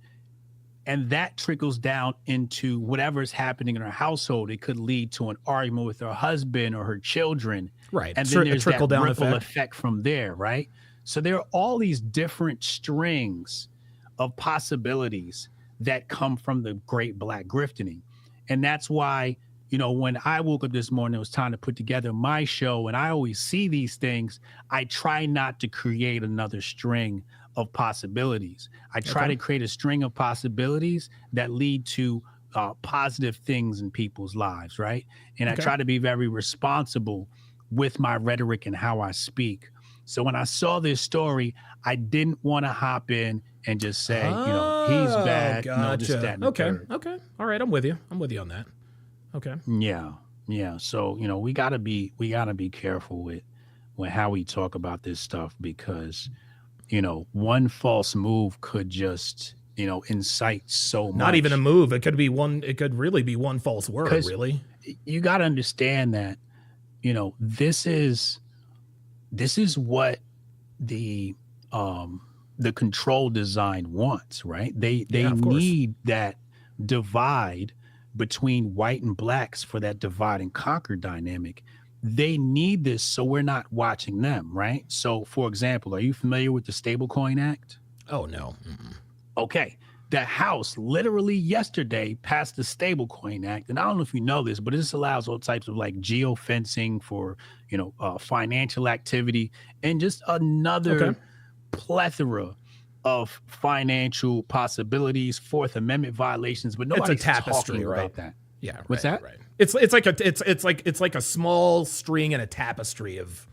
and that trickles down into whatever's happening in her household. It could lead to an argument with her husband or her children. Right. And then there's trickle that down ripple effect from there, right? So there are all these different strings of possibilities that come from the great black grifting. And that's why, when I woke up this morning, it was time to put together my show. And I always see these things. I try not to create another string of possibilities. I try to create a string of possibilities that lead to positive things in people's lives, right? And I try to be very responsible with my rhetoric and how I speak. So when I saw this story, I didn't want to hop in and just say, he's bad. Gotcha. This, that, and the third. Okay. All right, I'm with you on that. Okay. Yeah. So, we gotta be careful with how we talk about this stuff, because one false move could just, incite so much. Not even a move. It could really be one false word, really. You got to understand that, this is what the control design wants, right? They need that divide between white and blacks for that divide and conquer dynamic. They need this so we're not watching them, right? So, for example, are you familiar with the Stablecoin Act? Oh, no. Okay. The House literally yesterday passed the Stablecoin Act. And I don't know if you know this, but this allows all types of like geofencing for, financial activity and just another plethora of financial possibilities, Fourth Amendment violations, but nobody's it's a tapestry, talking right? About that. Yeah. What's that? Right. It's like a small string and a tapestry of.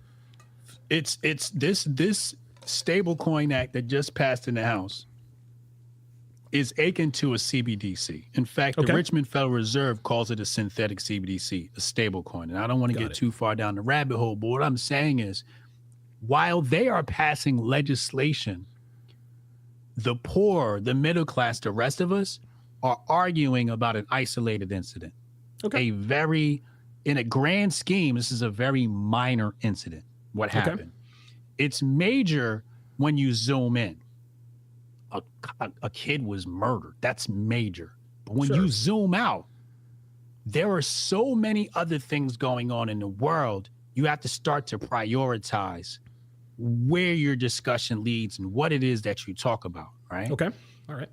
It's this Stablecoin Act that just passed in the House is akin to a CBDC. In fact, the Richmond Federal Reserve calls it a synthetic CBDC, a stablecoin. And I don't want to get too far down the rabbit hole, but what I'm saying is, while they are passing legislation, the poor, the middle class, the rest of us are arguing about an isolated incident. In a grand scheme, this is a very minor incident. What happened? It's major when you zoom in. A kid was murdered. That's major. But when you zoom out, there are so many other things going on in the world. You have to start to prioritize where your discussion leads and what it is that you talk about, right? Okay. All right.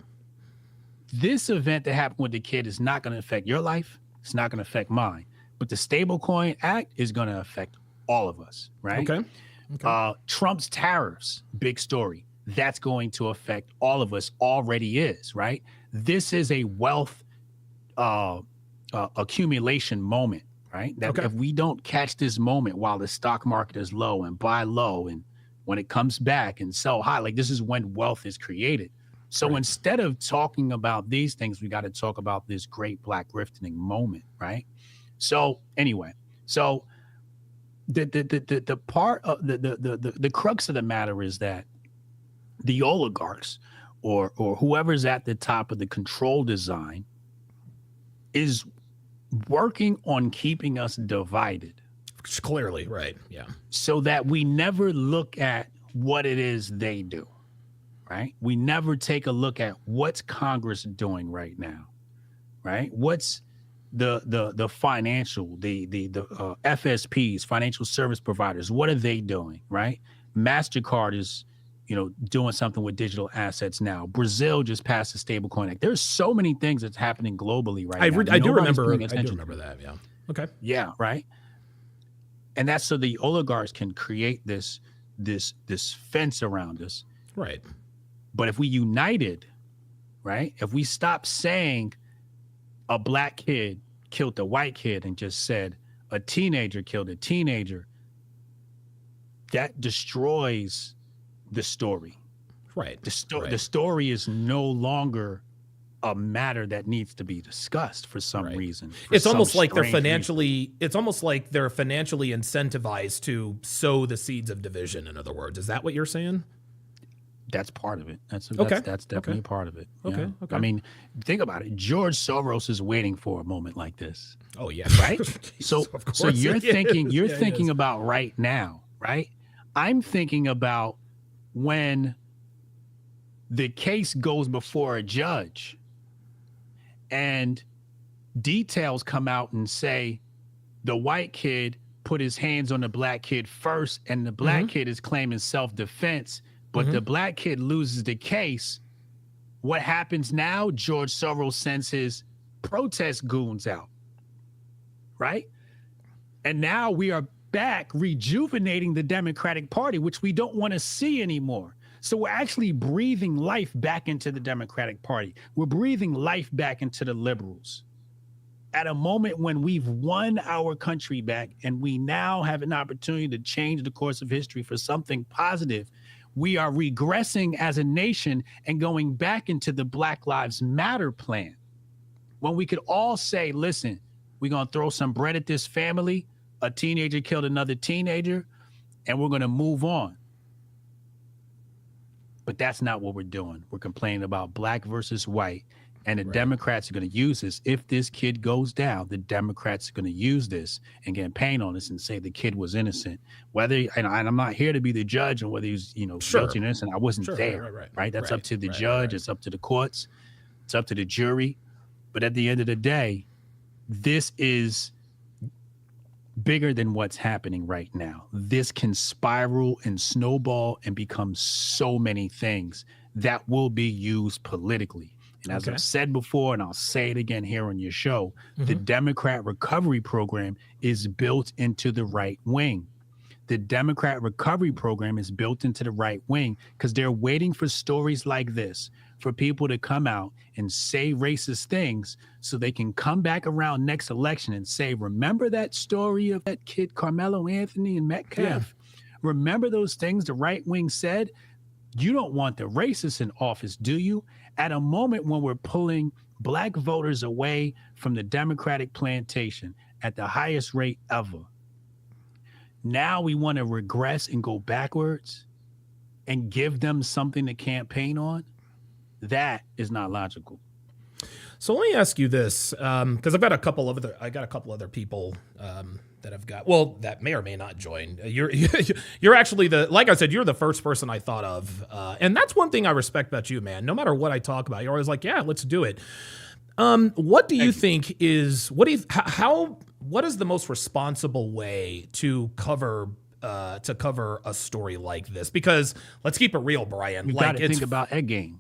This event that happened with the kid is not going to affect your life. It's not going to affect mine. But the Stablecoin Act is going to affect all of us, right? Trump's tariffs, big story. That's going to affect all of us, already is, right? This is a wealth accumulation moment, right? That if we don't catch this moment while the stock market is low and buy low, and when it comes back and sell high, like this is when wealth is created. So instead of talking about these things, we got to talk about this great black rifting moment, right? So anyway, so the part of the crux of the matter is that the oligarchs or whoever's at the top of the control design is working on keeping us divided. Clearly, right. Yeah. So that we never look at what it is they do, right? We never take a look at what's Congress doing right now, right? What's the financial, the FSPs, financial service providers, what are they doing, right? MasterCard is, doing something with digital assets now. Brazil just passed the Stablecoin Act. There's so many things that's happening globally right now. I do remember that. Yeah. Okay. Yeah. Right. And that's so the oligarchs can create this fence around us. Right. But if we united, right? If we stop saying a black kid killed a white kid and just said a teenager killed a teenager, that destroys the story. Right. The story is no longer a matter that needs to be discussed for some reason. It's almost like they're financially incentivized to sow the seeds of division, in other words. Is that what you're saying? That's part of it. That's definitely part of it. Okay. I mean, think about it. George Soros is waiting for a moment like this. Oh yeah. Right? So you're thinking about right now, right? I'm thinking about when the case goes before a judge and details come out and say the white kid put his hands on the black kid first and the black kid is claiming self-defense, but the black kid loses the case. What happens now? George Soros sends his protest goons out, right? And now we are back rejuvenating the Democratic Party, which we don't want to see anymore. So we're actually breathing life back into the Democratic Party. We're breathing life back into the liberals at a moment when we've won our country back and we now have an opportunity to change the course of history for something positive. We are regressing as a nation and going back into the Black Lives Matter plan. When we could all say, listen, we're going to throw some bread at this family. A teenager killed another teenager, and we're going to move on. But that's not what we're doing. We're complaining about black versus white. And the Democrats are going to use this. If this kid goes down, the Democrats are going to use this and campaign on this and say the kid was innocent. Whether, and I'm not here to be the judge on whether he's, guilty or innocent. I wasn't there, right? That's up to the judge. It's up to the courts. It's up to the jury. But at the end of the day, this is bigger than what's happening right now. This can spiral and snowball and become so many things that will be used politically. And as I've said before, and I'll say it again here on your show, the Democrat recovery program is built into the right wing. The Democrat recovery program is built into the right wing because they're waiting for stories like this, for people to come out and say racist things so they can come back around next election and say, remember that story of that kid, Karmelo Anthony and Metcalf? Yeah. Remember those things the right wing said? You don't want the racists in office, do you? At a moment when we're pulling black voters away from the Democratic plantation at the highest rate ever. Now we want to regress and go backwards and give them something to campaign on. That is not logical. So let me ask you this, because I got a couple other people that have got, that may or may not join. You're actually like I said, you're the first person I thought of, and that's one thing I respect about you, man. No matter what I talk about, you're always like, yeah, let's do it. What do you think is what is the most responsible way to cover a story like this? Because let's keep it real, Brian. You got to think about end game.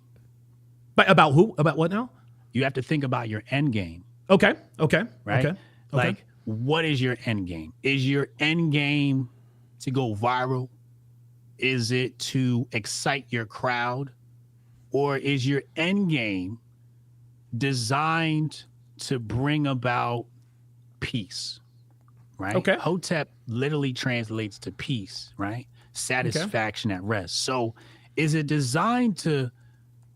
But about who? About what now? You have to think about your end game. Okay. Right? Okay. Like, what is your end game? Is your end game to go viral? Is it to excite your crowd? Or is your end game designed to bring about peace? Right? Okay. Hotep literally translates to peace, right? Satisfaction at rest. So is it designed to,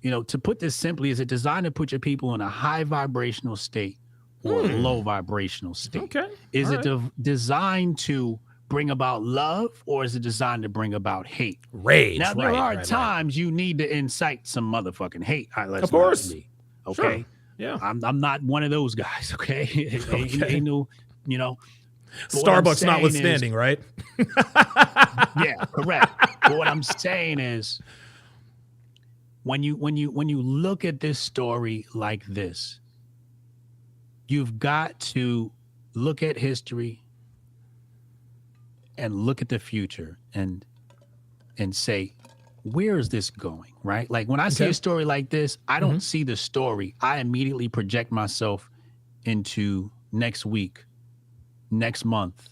to put this simply, is it designed to put your people in a high vibrational state or a low vibrational state? Okay. Is it designed to bring about love, or is it designed to bring about hate? Rage. Now, there are times you need to incite some motherfucking hate. Of course. Okay. Sure. Yeah. I'm not one of those guys. Okay. Ain't no, Starbucks notwithstanding, right? Yeah, correct. But what I'm saying is, when you look at this story like this, you've got to look at history and look at the future and say, where is this going, right? Like when I see a story like this, I don't see the story. I immediately project myself into next week, next month,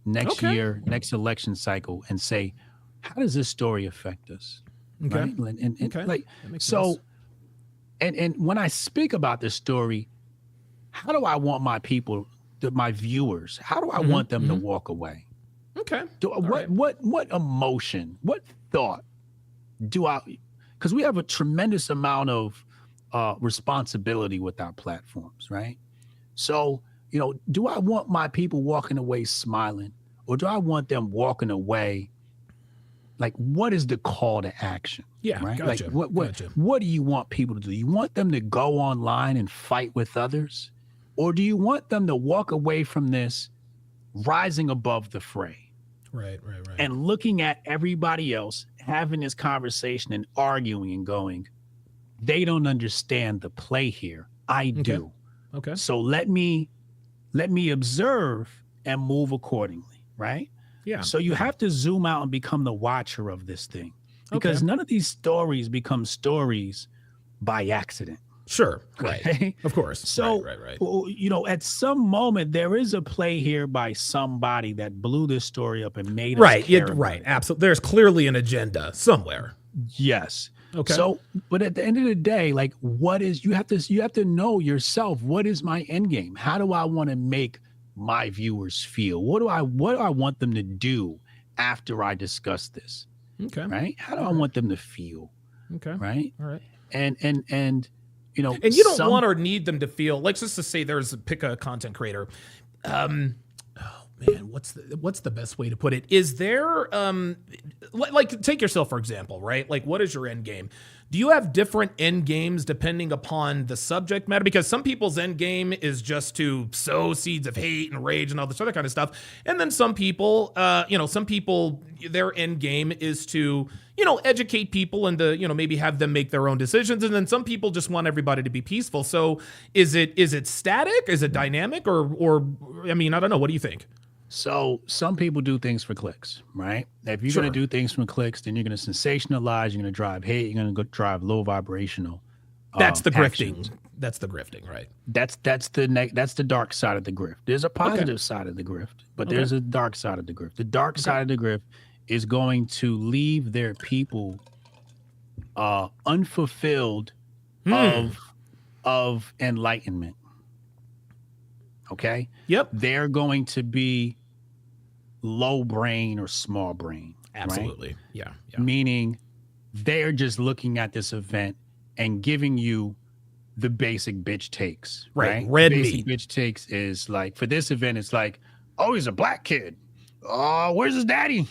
next year, next election cycle, and say, how does this story affect us? Okay. Right? And like, so, and when I speak about this story, how do I want my people, my viewers, how do I want them to walk away? Okay. What emotion, what thought do I, because we have a tremendous amount of responsibility with our platforms, right? So, do I want my people walking away smiling, or do I want them walking away like, what is the call to action? Yeah, right. Gotcha. Like, what do you want people to do? You want them to go online and fight with others, or do you want them to walk away from this rising above the fray? Right. And looking at everybody else having this conversation and arguing and going, they don't understand the play here. I do. Okay. So let me observe and move accordingly, right? Yeah. So you have to zoom out and become the watcher of this thing, because none of these stories become stories by accident. Sure. Right. Okay? Of course. So, right. At some moment, there is a play here by somebody that blew this story up and made us care about right. it. Absolutely. There's clearly an agenda somewhere. Yes. Okay. So, but at the end of the day, like, you have to know yourself. What is my end game? How do I want to make my viewers feel? What do I want them to do after I discuss this? Okay. Right? How do I want them to feel? Okay. Right? All right. And you don't want or need them to feel, like, just to say pick a content creator. man, what's the best way to put it? Is there like take yourself for example, right? Like, what is your end game? Do you have different end games depending upon the subject matter? Because some people's end game is just to sow seeds of hate and rage and all this other kind of stuff, and then some people, their end game is to educate people and to maybe have them make their own decisions, and then some people just want everybody to be peaceful. So is it static? Is it dynamic? Or I mean, I don't know. What do you think? So some people do things for clicks, right? If you're going to do things for clicks, then you're going to sensationalize, you're going to drive hate, you're going to drive low vibrational. That's the actions. grifting. That's the grifting, right? That's the dark side of the grift. There's a positive side of the grift, but there's a dark side of the grift. The dark side of the grift is going to leave their people unfulfilled of enlightenment. Okay. Yep. They're going to be low brain or small brain. Absolutely. Right? Yeah. Meaning they're just looking at this event and giving you the basic bitch takes. Right. Red basic meat. Bitch takes is like, for this event, it's like, oh, he's a black kid. Oh, where's his daddy?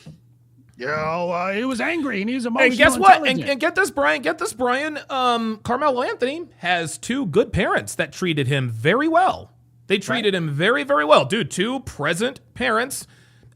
He was angry and he's emotional. And guess what? And get this, Brian. Carmelo Anthony has two good parents that treated him very well. They treated him very, very well. Dude, two present parents.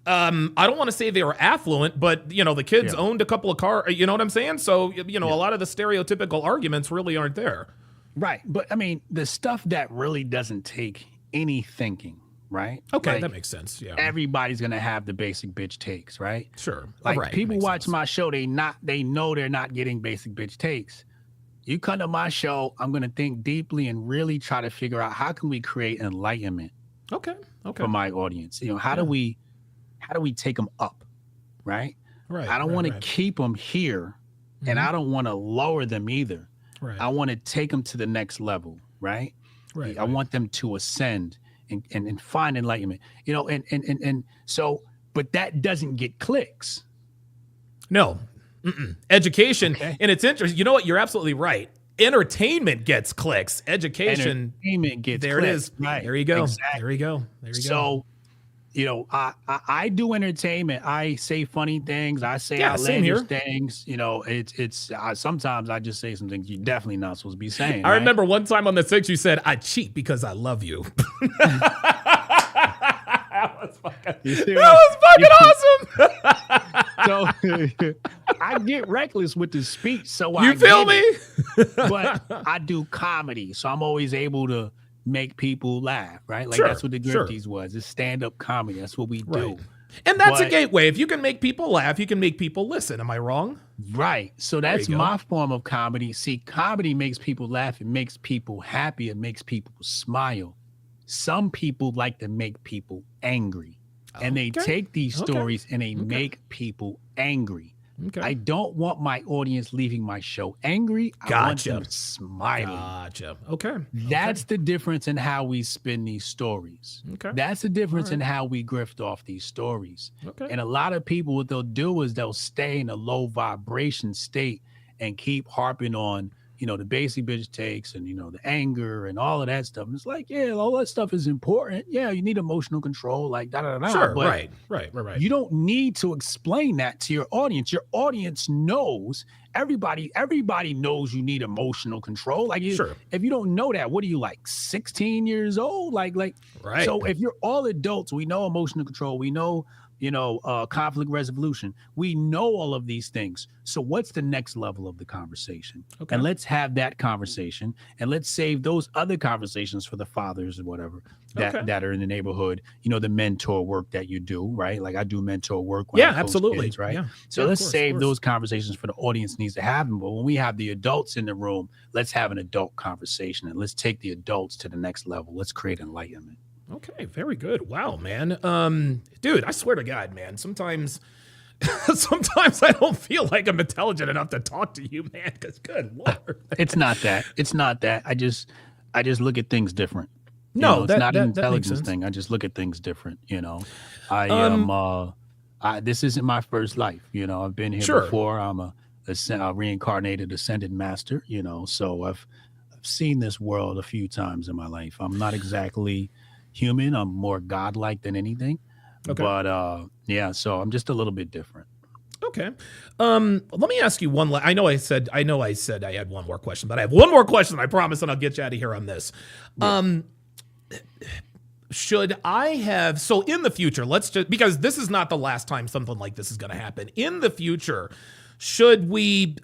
I don't want to say they were affluent, but, the kids owned a couple of cars. You know what I'm saying? So, a lot of the stereotypical arguments really aren't there. Right. But, I mean, the stuff that really doesn't take any thinking, right? Okay, that makes sense. Yeah. Everybody's going to have the basic bitch takes, right? Sure. Like, people watch my show, they know they're not getting basic bitch takes. You come to my show, I'm going to think deeply and really try to figure out how can we create enlightenment for my audience. How do we take them up, right? Right. I don't want to keep them here, and I don't want to lower them either. Right. I want to take them to the next level, right? Right. I want them to ascend and find enlightenment. And so, but that doesn't get clicks. No. Education, and it's interesting. You know what? You're absolutely right. Entertainment gets clicks. Education, entertainment gets there. Clicks. It is. Right. There you go. Exactly. There you go. So, I do entertainment. I say funny things. I say outlandish things. It's sometimes I just say some things you're definitely not supposed to be saying. I remember one time on the 6 you said, "I cheat because I love you." That was fucking awesome. So I get reckless with the speech. So you feel me? But I do comedy, so I'm always able to make people laugh, right? Like that's what the Grifties was. It's stand-up comedy. That's what we do. And that's a gateway. If you can make people laugh, you can make people listen. Am I wrong? Right. So that's my form of comedy. See, comedy makes people laugh. It makes people happy. It makes people smile. Some people like to make people angry. And they take these stories and they make people angry. Okay. I don't want my audience leaving my show angry. I want them smiling. Gotcha. Okay. That's the difference in how we spin these stories. Okay. That's the difference in how we grift off these stories. Okay. And a lot of people, what they'll do is they'll stay in a low vibration state and keep harping on, the basic bitch takes and, the anger and all of that stuff. And it's like, yeah, all that stuff is important. Yeah, you need emotional control, like da-da-da-da. Sure, but right. You don't need to explain that to your audience. Your audience knows, everybody knows you need emotional control. Like, if you don't know that, what are you, like 16 years old? Like, right. So if you're all adults, we know emotional control. We know, conflict resolution. We know all of these things. So what's the next level of the conversation? Okay. And let's have that conversation, and let's save those other conversations for the fathers or whatever that are in the neighborhood. The mentor work that you do, right? Like I do mentor work. When I coach absolutely. kids, right? Yeah. So let's save those conversations for the audience needs to have them. But when we have the adults in the room, let's have an adult conversation, and let's take the adults to the next level. Let's create enlightenment. Okay, very good. Wow, man. Dude, I swear to God, man, sometimes I don't feel like I'm intelligent enough to talk to you, man, because good Lord. It's not that. I just look at things different. No, it's not an intelligence thing. I just look at things different, I am this isn't my first life, I've been here before. I'm a reincarnated ascended master, so I've seen this world a few times in my life. I'm not exactly human. I'm more godlike than anything. Okay. But yeah, so I'm just a little bit different. Okay. Let me ask you one. I know I said I had one more question, but I have one more question. I promise, and I'll get you out of here on this. Yeah. Should I have, so in the future, because this is not the last time something like this is going to happen. In the future, should we,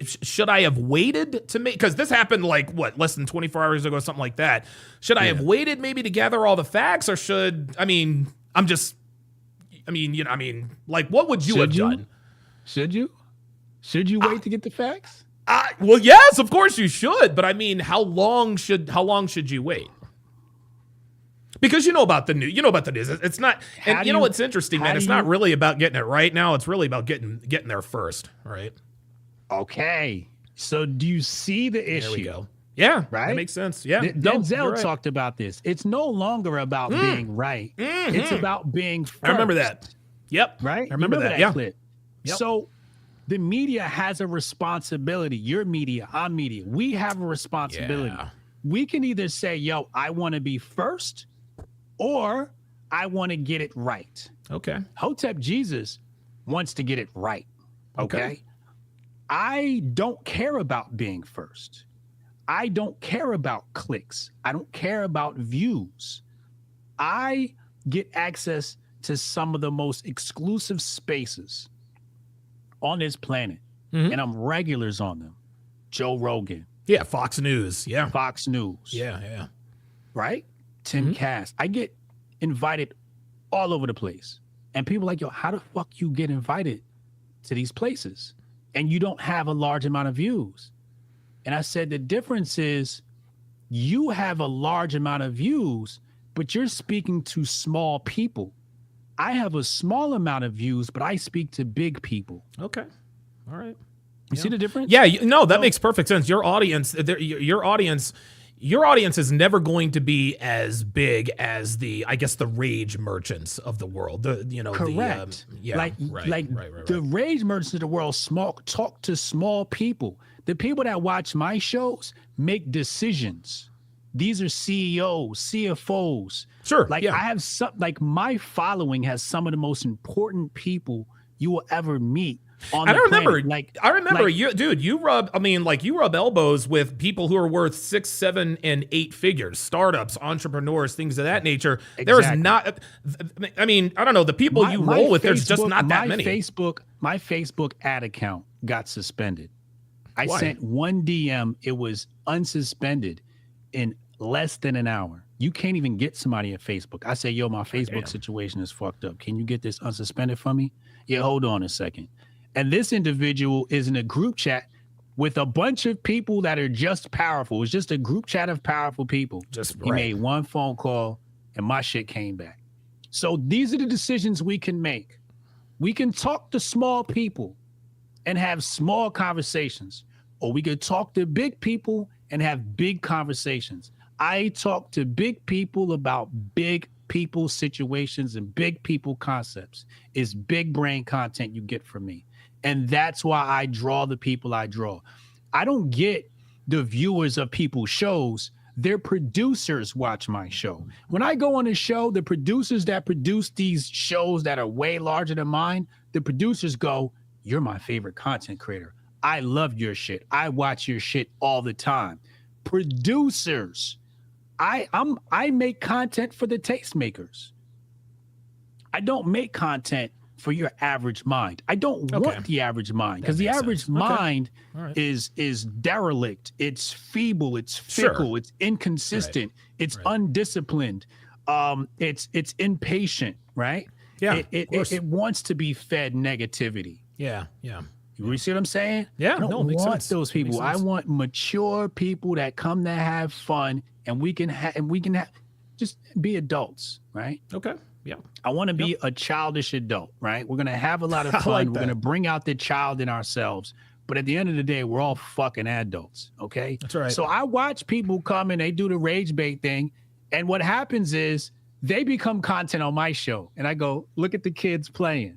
should I have waited to make, because this happened like, less than 24 hours ago, something like that. Should I have waited maybe to gather all the facts, or like, what would you have done? Should you wait to get the facts? Well, yes, of course you should, but I mean, how long should you wait? Because you know about the news. It's not, and you know what's interesting, man. It's not really about getting it right now. It's really about getting there first, right? Okay. So do you see the issue? There we go. Yeah, right. That makes sense. Yeah, Denzel talked about this. It's no longer about being right. Mm-hmm. It's about being first. I remember that. Yep. Right. I remember that. Clip. Yep. So the media has a responsibility. Your media, our media. We have a responsibility. Yeah. We can either say, yo, I want to be first, or I want to get it right. Okay. Hotep Jesus wants to get it right. Okay. I don't care about being first. I don't care about clicks. I don't care about views. I get access to some of the most exclusive spaces on this planet, and I'm regulars on them. Joe Rogan. Yeah, Fox News. Yeah. Fox News. Yeah. Right? Tim Cass. I get invited all over the place. And people are like, yo, how the fuck you get invited to these places? And you don't have a large amount of views. And I said, the difference is you have a large amount of views, but you're speaking to small people. I have a small amount of views, but I speak to big people. Okay. All right. You see the difference? Yeah. That makes perfect sense. Your audience is never going to be as big as the rage merchants of the world. Correct. The rage merchants of the world talk to small people. The people that watch my shows make decisions. These are CEOs, CFOs. Sure. I have my following has some of the most important people you will ever meet on the planet. I remember you, dude, you rub elbows with people who are worth 6, 7, and 8 figures, startups, entrepreneurs, things of that nature. Exactly. There is not, I don't know, the people you roll with, there's just not that many. My Facebook ad account got suspended. I sent one DM, it was unsuspended in less than an hour. You can't even get somebody at Facebook. I say, yo, my Facebook situation is fucked up. Can you get this unsuspended for me? Yeah, hold on a second. And this individual is in a group chat with a bunch of people that are just powerful. It's just a group chat of powerful people. He made one phone call and my shit came back. So these are the decisions we can make. We can talk to small people and have small conversations, or we could talk to big people and have big conversations. I talk to big people about big people situations and big people concepts. It's big brain content you get from me. And that's why I draw the people I draw. I don't get the viewers of people's shows. Their producers watch my show. When I go on a show, the producers that produce these shows that are way larger than mine, the producers go, you're my favorite content creator. I love your shit. I watch your shit all the time. Producers, I make content for the tastemakers. I don't make content for your average mind. I don't want the average mind, because the average mind is derelict. It's feeble. It's fickle. It's inconsistent. It's undisciplined. It's impatient. Right? Yeah. It wants to be fed negativity. Yeah. You see what I'm saying? Yeah. I don't want those people. I want mature people that come to have fun, and we can just be adults, right? Okay. Yeah. I want to be a childish adult, right? We're going to have a lot of fun. We're going to bring out the child in ourselves. But at the end of the day, we're all fucking adults, okay? That's right. So I watch people come and they do the rage bait thing. And what happens is they become content on my show. And I go, look at the kids playing.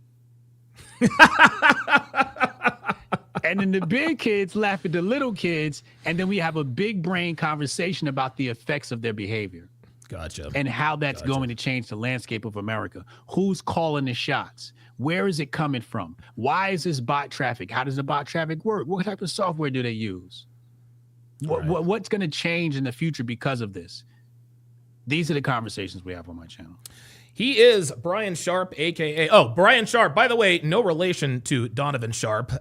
And then the big kids laugh at the little kids. And then we have a big brain conversation about the effects of their behavior. Gotcha. And how that's going to change the landscape of America. Who's calling the shots? Where is it coming from? Why is this bot traffic? How does the bot traffic work? What type of software do they use? What's going to change in the future because of this? These are the conversations we have on my channel. He is Brian Sharp, a.k.a. Brian Sharp. By the way, no relation to Donovan Sharp.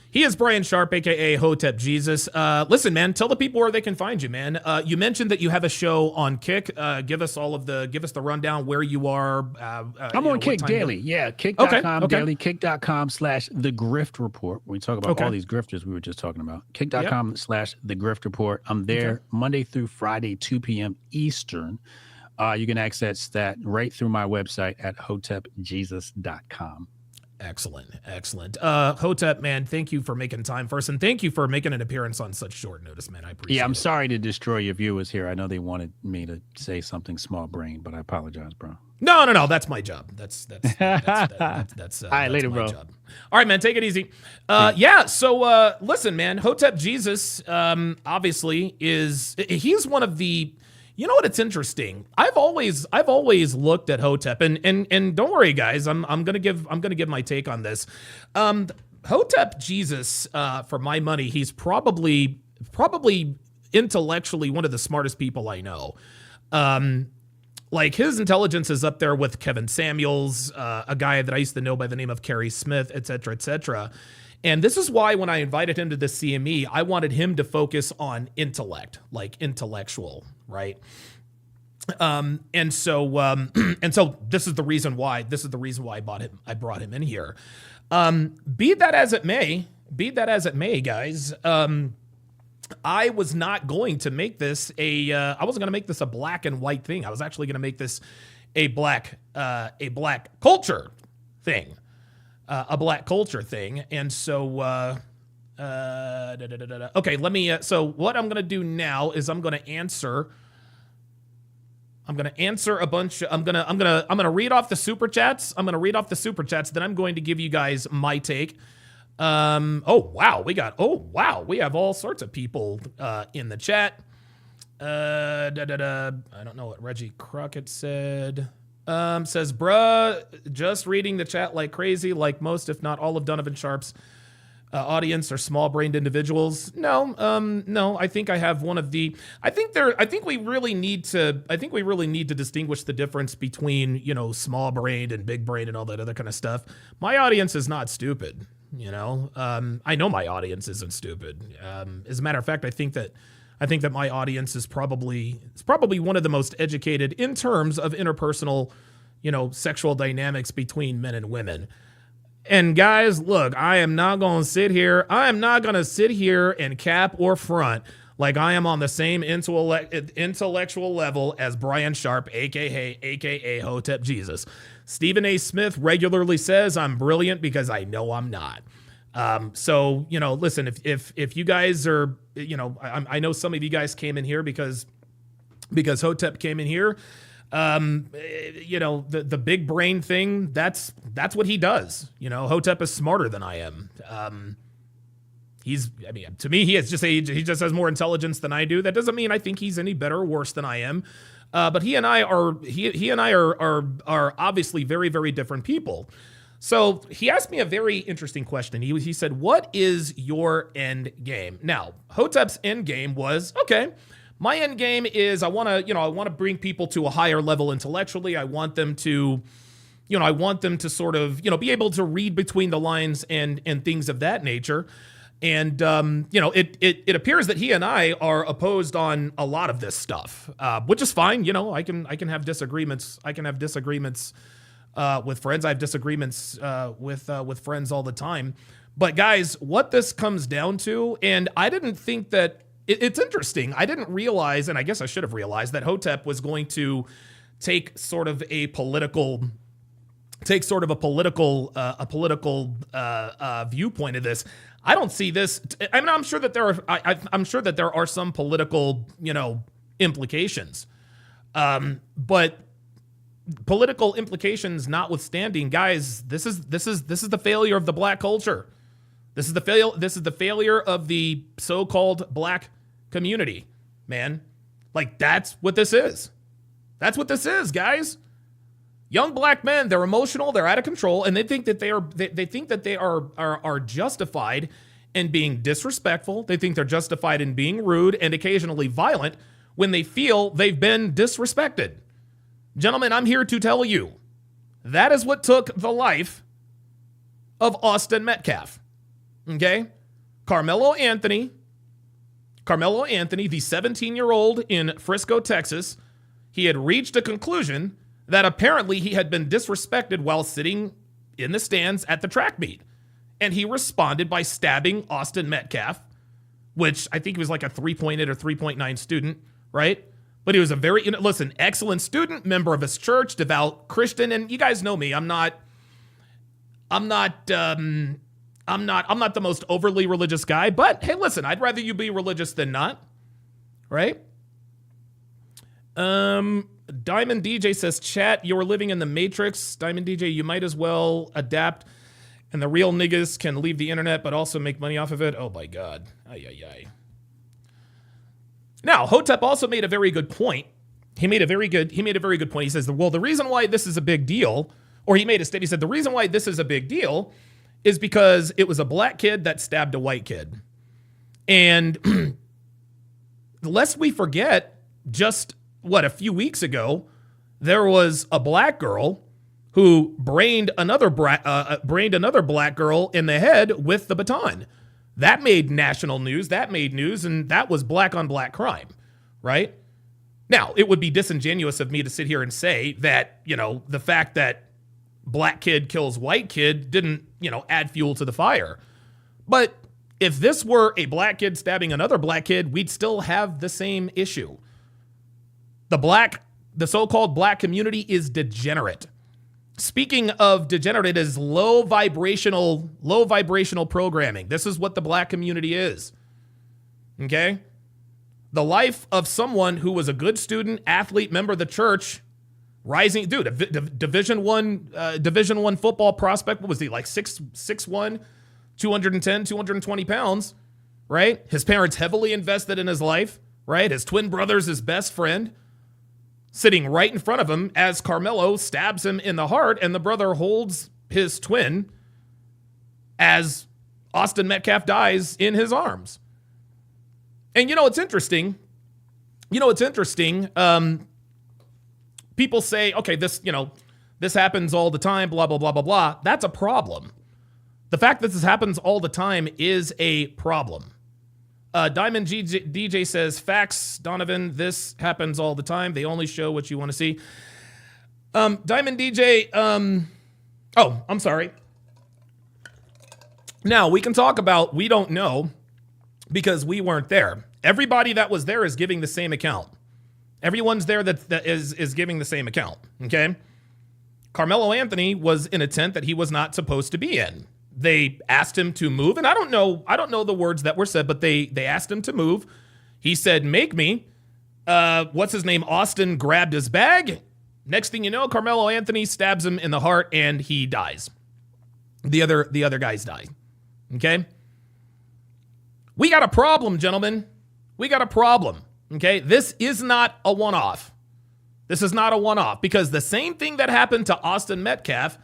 He is Brian Sharp, a.k.a. Hotep Jesus. Listen, man, tell the people where they can find you, man. You mentioned that you have a show on Kick. Give us the rundown where you are. I'm on Kick daily. Yeah, kick.com daily, kick.com/The Grift Report. We talk about all these grifters we were just talking about. Kick.com/The Grift Report. I'm there Monday through Friday, 2 p.m. Eastern. You can access that right through my website at hotepjesus.com. Excellent. Hotep, man, thank you for making time for us, and thank you for making an appearance on such short notice, man. I appreciate it. Yeah, I'm sorry to destroy your viewers here. I know they wanted me to say something small brain, but I apologize, bro. No. That's my job. That's all right, later, bro. Job. All right, man. Take it easy. So listen, man. Hotep Jesus, obviously he's one of the. You know what? It's interesting. I've always looked at Hotep, and don't worry, guys. I'm gonna give my take on this. Hotep Jesus, for my money, he's probably intellectually one of the smartest people I know. Like his intelligence is up there with Kevin Samuels, a guy that I used to know by the name of Kerry Smith, et cetera, et cetera. And this is why when I invited him to the CME, I wanted him to focus on intellect, like intellectual, right? And so this is the reason why I brought him in here. Be that as it may, guys. I was not going to make this I wasn't going to make this a black and white thing. I was actually going to make this a black culture thing. A black culture thing. And so, okay, let me, so what I'm going to do now is I'm going to answer a bunch. I'm going to read off the super chats. Then I'm going to give you guys my take. We have all sorts of people, in the chat. I don't know what Reggie Crockett said. Says, bruh, just reading the chat like crazy, like most, if not all of Donovan Sharp's audience are small-brained individuals. No, I think I have one of the, I think we really need to distinguish the difference between, small-brained and big-brained and all that other kind of stuff. My audience is not stupid, I know my audience isn't stupid. As a matter of fact, I think that my audience is probably one of the most educated in terms of interpersonal, sexual dynamics between men and women. And guys, look, I am not going to sit here and cap or front like I am on the same intellectual level as Brian Sharp, aka Hotep Jesus. Stephen A. Smith regularly says I'm brilliant because I know I'm not. So, listen, if you guys are, I know some of you guys came in here because Hotep came in here. The big brain thing, that's what he does. Hotep is smarter than I am. To me, he just has more intelligence than I do. That doesn't mean I think he's any better or worse than I am. But he and I are obviously very, very different people. So he asked me a very interesting question. He said, what is your end game? Now, Hotep's end game was, okay, my end game is I want to bring people to a higher level intellectually. I want them to sort of, be able to read between the lines and things of that nature. And, it appears that he and I are opposed on a lot of this stuff, which is fine. I can have disagreements. With friends. I have disagreements with friends all the time. But guys, what this comes down to, and I didn't think that, it's interesting. I didn't realize, and I guess I should have realized, that Hotep was going to take sort of a political viewpoint of this. I don't see this. I mean, I'm sure that there are some political, implications. But political implications notwithstanding, guys, this is the failure of the black culture. This is the failure of the so-called black community, man. Like, that's what this is. That's what this is, guys. Young black men, they're emotional, they're out of control, and they think that they are justified in being disrespectful. They think they're justified in being rude and occasionally violent when they feel they've been disrespected. Gentlemen, I'm here to tell you that is what took the life of Austin Metcalf. Okay? Karmelo Anthony, the 17-year-old in Frisco, Texas, he had reached a conclusion that apparently he had been disrespected while sitting in the stands at the track meet. And he responded by stabbing Austin Metcalf, which I think he was like a 3.8 or 3.9 student, right? But he was a very, excellent student, member of his church, devout Christian. And you guys know me. I'm not the most overly religious guy, but hey, listen, I'd rather you be religious than not, right? Diamond DJ says, chat, you're living in the Matrix. Diamond DJ, you might as well adapt, and the real niggas can leave the internet but also make money off of it. Oh my God. Ay, ay, ay. Now, Hotep also made a very good point. He made a very good point. He says, well, the reason why this is a big deal, or he made a statement, he said, the reason why this is a big deal is because it was a black kid that stabbed a white kid. And lest we forget, just a few weeks ago, there was a black girl who brained another black girl in the head with the baton. That made national news. That made news, and that was black on black crime, right? Now, it would be disingenuous of me to sit here and say that, the fact that black kid kills white kid didn't, add fuel to the fire. But if this were a black kid stabbing another black kid, we'd still have the same issue. The so-called black community is degenerate. Speaking of degenerate, it is low vibrational programming. This is what the black community is. Okay? The life of someone who was a good student, athlete, member of the church, rising, dude, a Division I football prospect. What was he, like 6'1", 210, 220 pounds, right? His parents heavily invested in his life, right? His twin brother's his best friend, sitting right in front of him as Karmelo stabs him in the heart, and the brother holds his twin as Austin Metcalf dies in his arms. And it's interesting. People say, okay, this happens all the time, blah, blah, blah, blah, blah. That's a problem. The fact that this happens all the time is a problem. Diamond DJ says, facts, Donovan, this happens all the time. They only show what you want to see. Diamond DJ, I'm sorry. Now, we can talk about we don't know because we weren't there. Everybody that was there is giving the same account. Everyone's there that is giving the same account, okay? Karmelo Anthony was in a tent that he was not supposed to be in. They asked him to move, and I don't know the words that were said, but they asked him to move. He said, make me. What's his name? Austin grabbed his bag. Next thing you know, Karmelo Anthony stabs him in the heart, and he dies. The other guys die, okay? We got a problem, gentlemen. We got a problem. Okay, this is not a one-off. This is not a one-off because the same thing that happened to Austin Metcalf,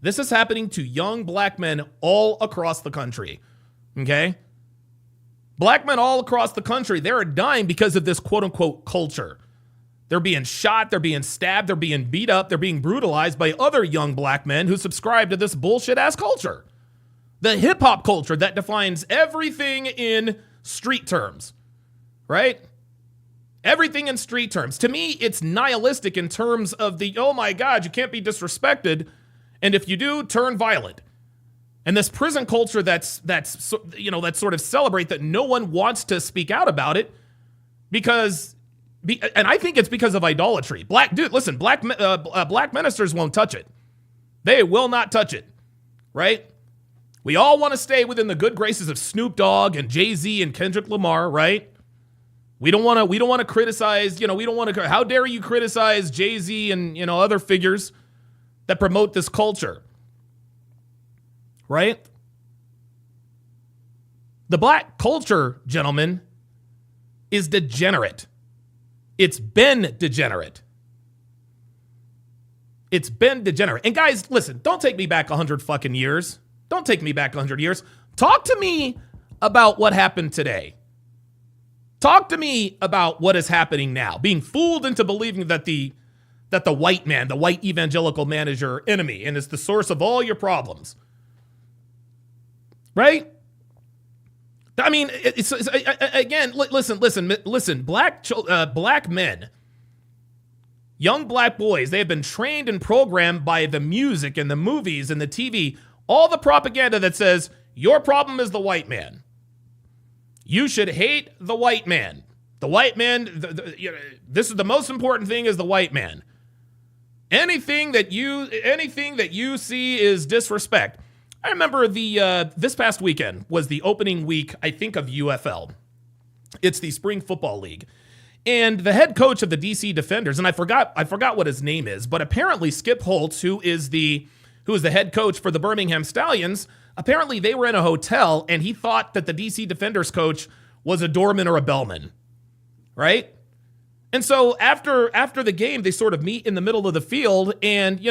this is happening to young black men all across the country. Okay? Black men all across the country, they're dying because of this quote-unquote culture. They're being shot, they're being stabbed, they're being beat up, they're being brutalized by other young black men who subscribe to this bullshit-ass culture. The hip-hop culture that defines everything in street terms. Right? Everything in street terms. To me, it's nihilistic in terms of the, oh my God, you can't be disrespected. And if you do, turn violent. And this prison culture that's sort of celebrate that no one wants to speak out about it and I think it's because of idolatry. Black ministers won't touch it. They will not touch it. Right? We all want to stay within the good graces of Snoop Dogg and Jay-Z and Kendrick Lamar, right? We don't want to criticize, how dare you criticize Jay-Z and, other figures that promote this culture, right? The black culture, gentlemen, is degenerate. It's been degenerate. It's been degenerate. And guys, listen, don't take me back 100 fucking years. Don't take me back 100 years. Talk to me about what happened today. Talk to me about what is happening now. Being fooled into believing that the white man, the white evangelical man, is your enemy and is the source of all your problems. Right? I mean, again, listen. Black men, young black boys, they have been trained and programmed by the music and the movies and the TV, all the propaganda that says your problem is the white man. You should hate the white man. The white man, this is the most important thing, is the white man. Anything that you see is disrespect. I remember this past weekend was the opening week, I think, of UFL. It's the Spring Football League. And the head coach of the DC Defenders, and I forgot what his name is, but apparently Skip Holtz, who is the head coach for the Birmingham Stallions, apparently they were in a hotel and he thought that the DC Defenders coach was a doorman or a bellman, right? And so after the game, they sort of meet in the middle of the field, and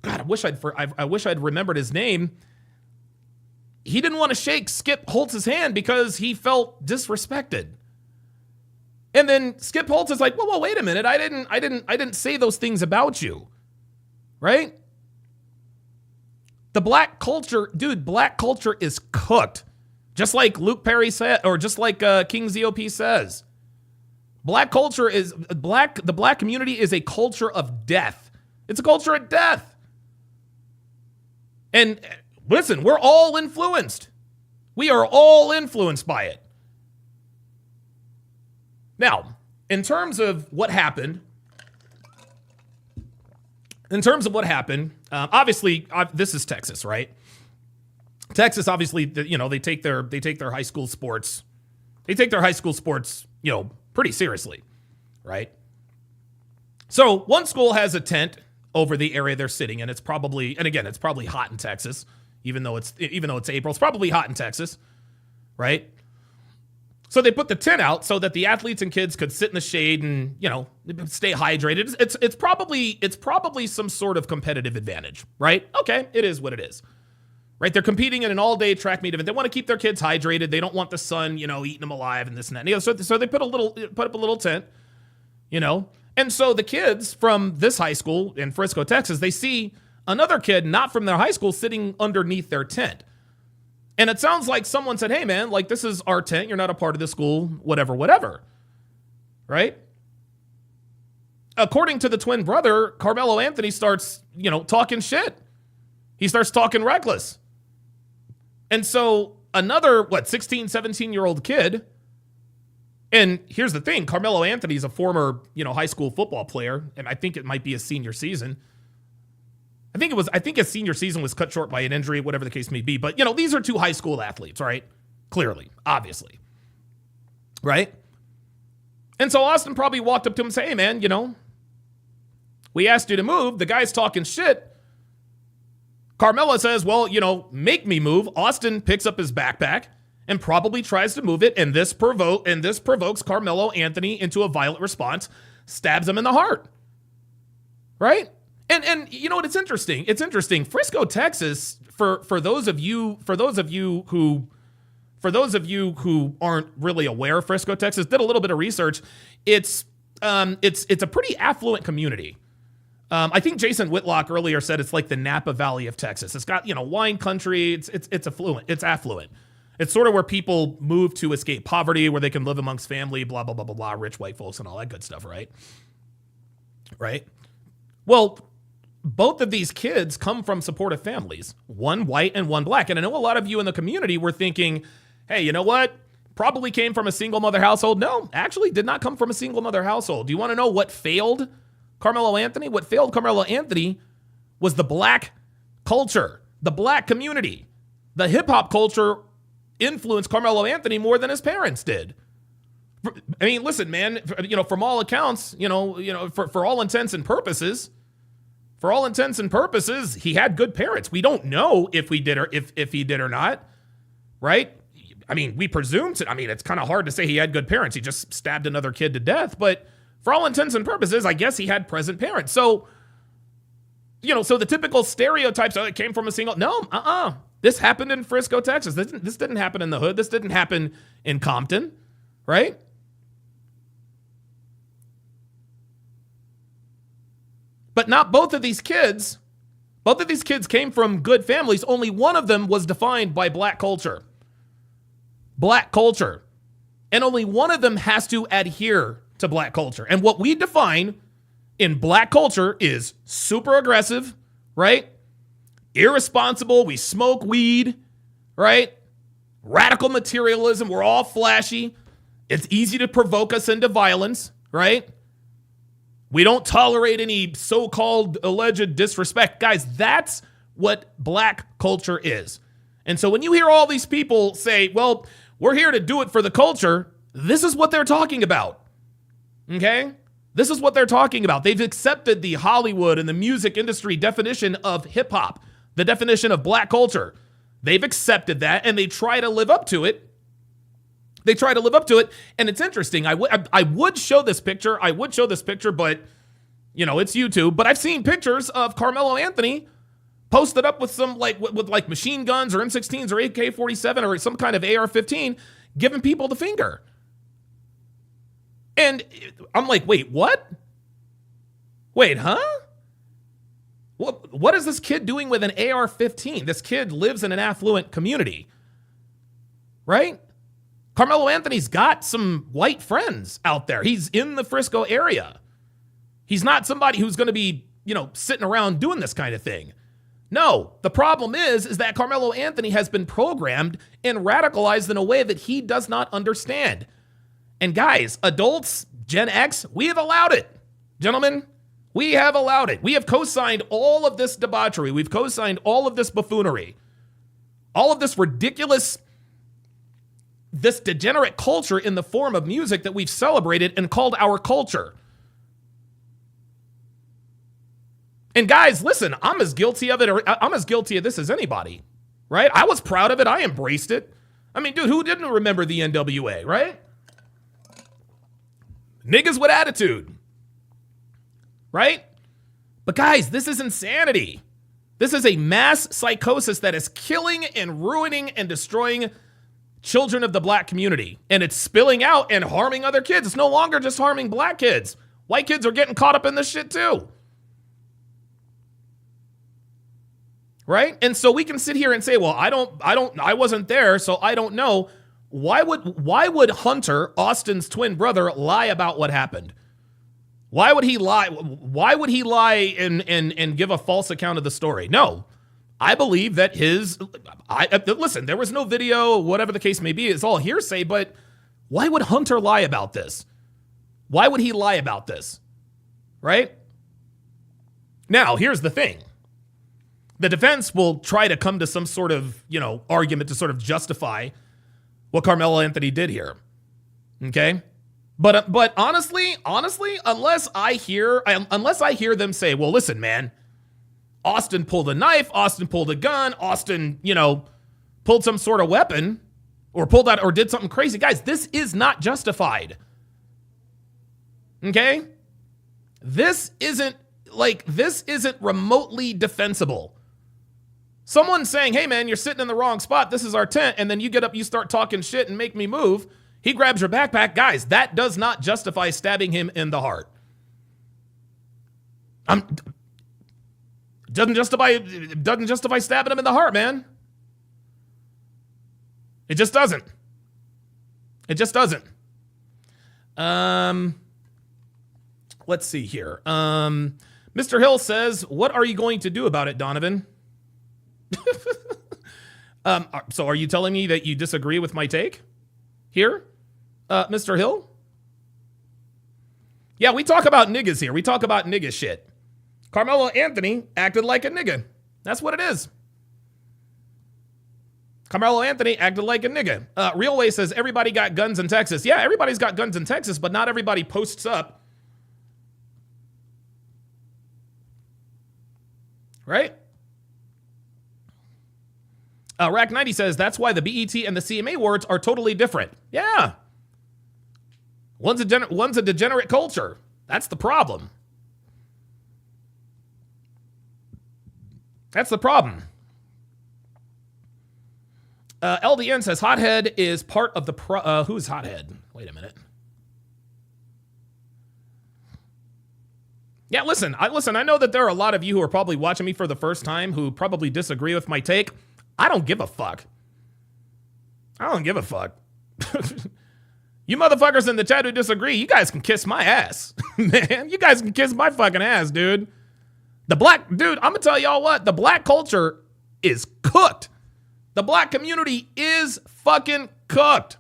God, I wish I'd remembered his name. He didn't want to shake Skip Holtz's hand because he felt disrespected. And then Skip Holtz is like, well, wait a minute, I didn't say those things about you, right? The black culture is cooked. Just like Luke Perry said, or just like King ZOP says. The black community is a culture of death. It's a culture of death. And listen, we're all influenced. We are all influenced by it. Now, in terms of what happened, obviously, this is Texas, right? Texas, obviously, they take their high school sports, pretty seriously, right? So one school has a tent over the area they're sitting in. It's probably hot in Texas, even though it's April. It's probably hot in Texas, right? So they put the tent out so that the athletes and kids could sit in the shade and, stay hydrated. It's probably some sort of competitive advantage, right? Okay, it is what it is. Right? They're competing in an all-day track meet event. They want to keep their kids hydrated. They don't want the sun, eating them alive and this and that. And so they put up a little tent, And so the kids from this high school in Frisco, Texas, they see another kid not from their high school sitting underneath their tent. And it sounds like someone said, hey, man, like, this is our tent. You're not a part of the school, whatever. Right? According to the twin brother, Karmelo Anthony starts, talking shit. He starts talking reckless. And so another, 16, 17-year-old kid, and here's the thing, Karmelo Anthony is a former, high school football player, and I think it might be his senior season. I think his senior season was cut short by an injury, whatever the case may be. But, these are two high school athletes, right? Clearly, obviously. Right? And so Austin probably walked up to him and said, hey, man, we asked you to move. The guy's talking shit. Karmelo says, well, make me move. Austin picks up his backpack and probably tries to move it, and this provokes Karmelo Anthony into a violent response, stabs him in the heart. Right? And you know what? It's interesting. Frisco, Texas, for those of you who aren't really aware of Frisco, Texas, did a little bit of research. It's a pretty affluent community. I think Jason Whitlock earlier said it's like the Napa Valley of Texas. It's got, wine country. It's affluent. It's affluent. It's sort of where people move to escape poverty, where they can live amongst family, blah, blah, blah, blah, blah, rich white folks and all that good stuff, right? Right? Well, both of these kids come from supportive families, one white and one black. And I know a lot of you in the community were thinking, hey, you know what? Probably came from a single mother household. No, actually did not come from a single mother household. Do you want to know what failed Karmelo Anthony? What failed Karmelo Anthony was the black culture, the black community. The hip hop culture influenced Karmelo Anthony more than his parents did. I mean, listen, man, from all accounts, for all intents and purposes, he had good parents. We don't know if he did or not, right? I mean, we presume it's kind of hard to say he had good parents. He just stabbed another kid to death, but for all intents and purposes, I guess he had present parents. So so the typical stereotypes, it came from a single, no, This happened in Frisco, Texas. This didn't happen in the hood. This didn't happen in Compton, right? But not both of these kids. Both of these kids came from good families. Only one of them was defined by black culture. Black culture. And only one of them has to adhere to black culture. And what we define in black culture is super aggressive, right? Irresponsible. We smoke weed, right? Radical materialism. We're all flashy. It's easy to provoke us into violence, right? We don't tolerate any so-called alleged disrespect. Guys, that's what black culture is. And so when you hear all these people say, well, we're here to do it for the culture, this is what they're talking about. Okay? This is what they're talking about. They've accepted the Hollywood and the music industry definition of hip hop, the definition of black culture. They've accepted that and they try to live up to it. They try to live up to it. And it's interesting. I would show this picture. But, it's YouTube. But I've seen pictures of Karmelo Anthony posted up with some with machine guns or M16s or AK-47 or some kind of AR-15 giving people the finger. And I'm like, wait, what? Wait, huh? What is this kid doing with an AR-15? This kid lives in an affluent community, right? Karmelo Anthony's got some white friends out there. He's in the Frisco area. He's not somebody who's going to be, sitting around doing this kind of thing. No, the problem is that Karmelo Anthony has been programmed and radicalized in a way that he does not understand. And guys, adults, Gen X, we have allowed it. Gentlemen, we have allowed it. We have co-signed all of this debauchery. We've co-signed all of this buffoonery. All of this ridiculous, this degenerate culture in the form of music that we've celebrated and called our culture. And guys, listen, I'm as guilty of it, or I'm as guilty of this as anybody, right? I was proud of it. I embraced it. I mean, dude, who didn't remember the NWA, right? Niggas with attitude, right? But guys, this is insanity. This is a mass psychosis that is killing and ruining and destroying children of the black community. And it's spilling out and harming other kids. It's no longer just harming black kids. White kids are getting caught up in this shit too. Right? And so we can sit here and say, well, I wasn't there, so I don't know. Why would Hunter, Austin's twin brother, lie about what happened? Why would he lie? Why would he lie and give a false account of the story? No. I believe that listen, there was no video, whatever the case may be, it's all hearsay, but why would Hunter lie about this? Why would he lie about this? Right? Now, here's the thing. The defense will try to come to some sort of, argument to sort of justify what Karmelo Anthony did here. Okay? But honestly, unless I hear them say, well, listen, man, Austin pulled a knife, Austin pulled a gun, Austin, pulled some sort of weapon or pulled out or did something crazy. Guys, this is not justified. Okay? This isn't remotely defensible. Someone saying, hey man, you're sitting in the wrong spot, this is our tent, and then you get up, you start talking shit and make me move. He grabs your backpack. Guys, that does not justify stabbing him in the heart. Doesn't justify stabbing him in the heart, man. It just doesn't. It just doesn't. Let's see here. Mr. Hill says, what are you going to do about it, Donovan? So are you telling me that you disagree with my take here, Mr. Hill? Yeah, we talk about niggas here. We talk about nigga shit. Karmelo Anthony acted like a nigga. That's what it is. Karmelo Anthony acted like a nigga. Realway says everybody got guns in Texas. Yeah, everybody's got guns in Texas, but not everybody posts up. Right? Rack 90 says that's why the BET and the CMA awards are totally different. Yeah. One's a degenerate culture. That's the problem. That's the problem. LDN says Hothead is part of the who's Hothead? Wait a minute. Yeah, listen, I know that there are a lot of you who are probably watching me for the first time who probably disagree with my take. I don't give a fuck. I don't give a fuck. You motherfuckers in the chat who disagree, you guys can kiss my ass. Man, you guys can kiss my fucking ass, dude. Dude, I'm gonna tell y'all what, the black culture is cooked. The black community is fucking cooked.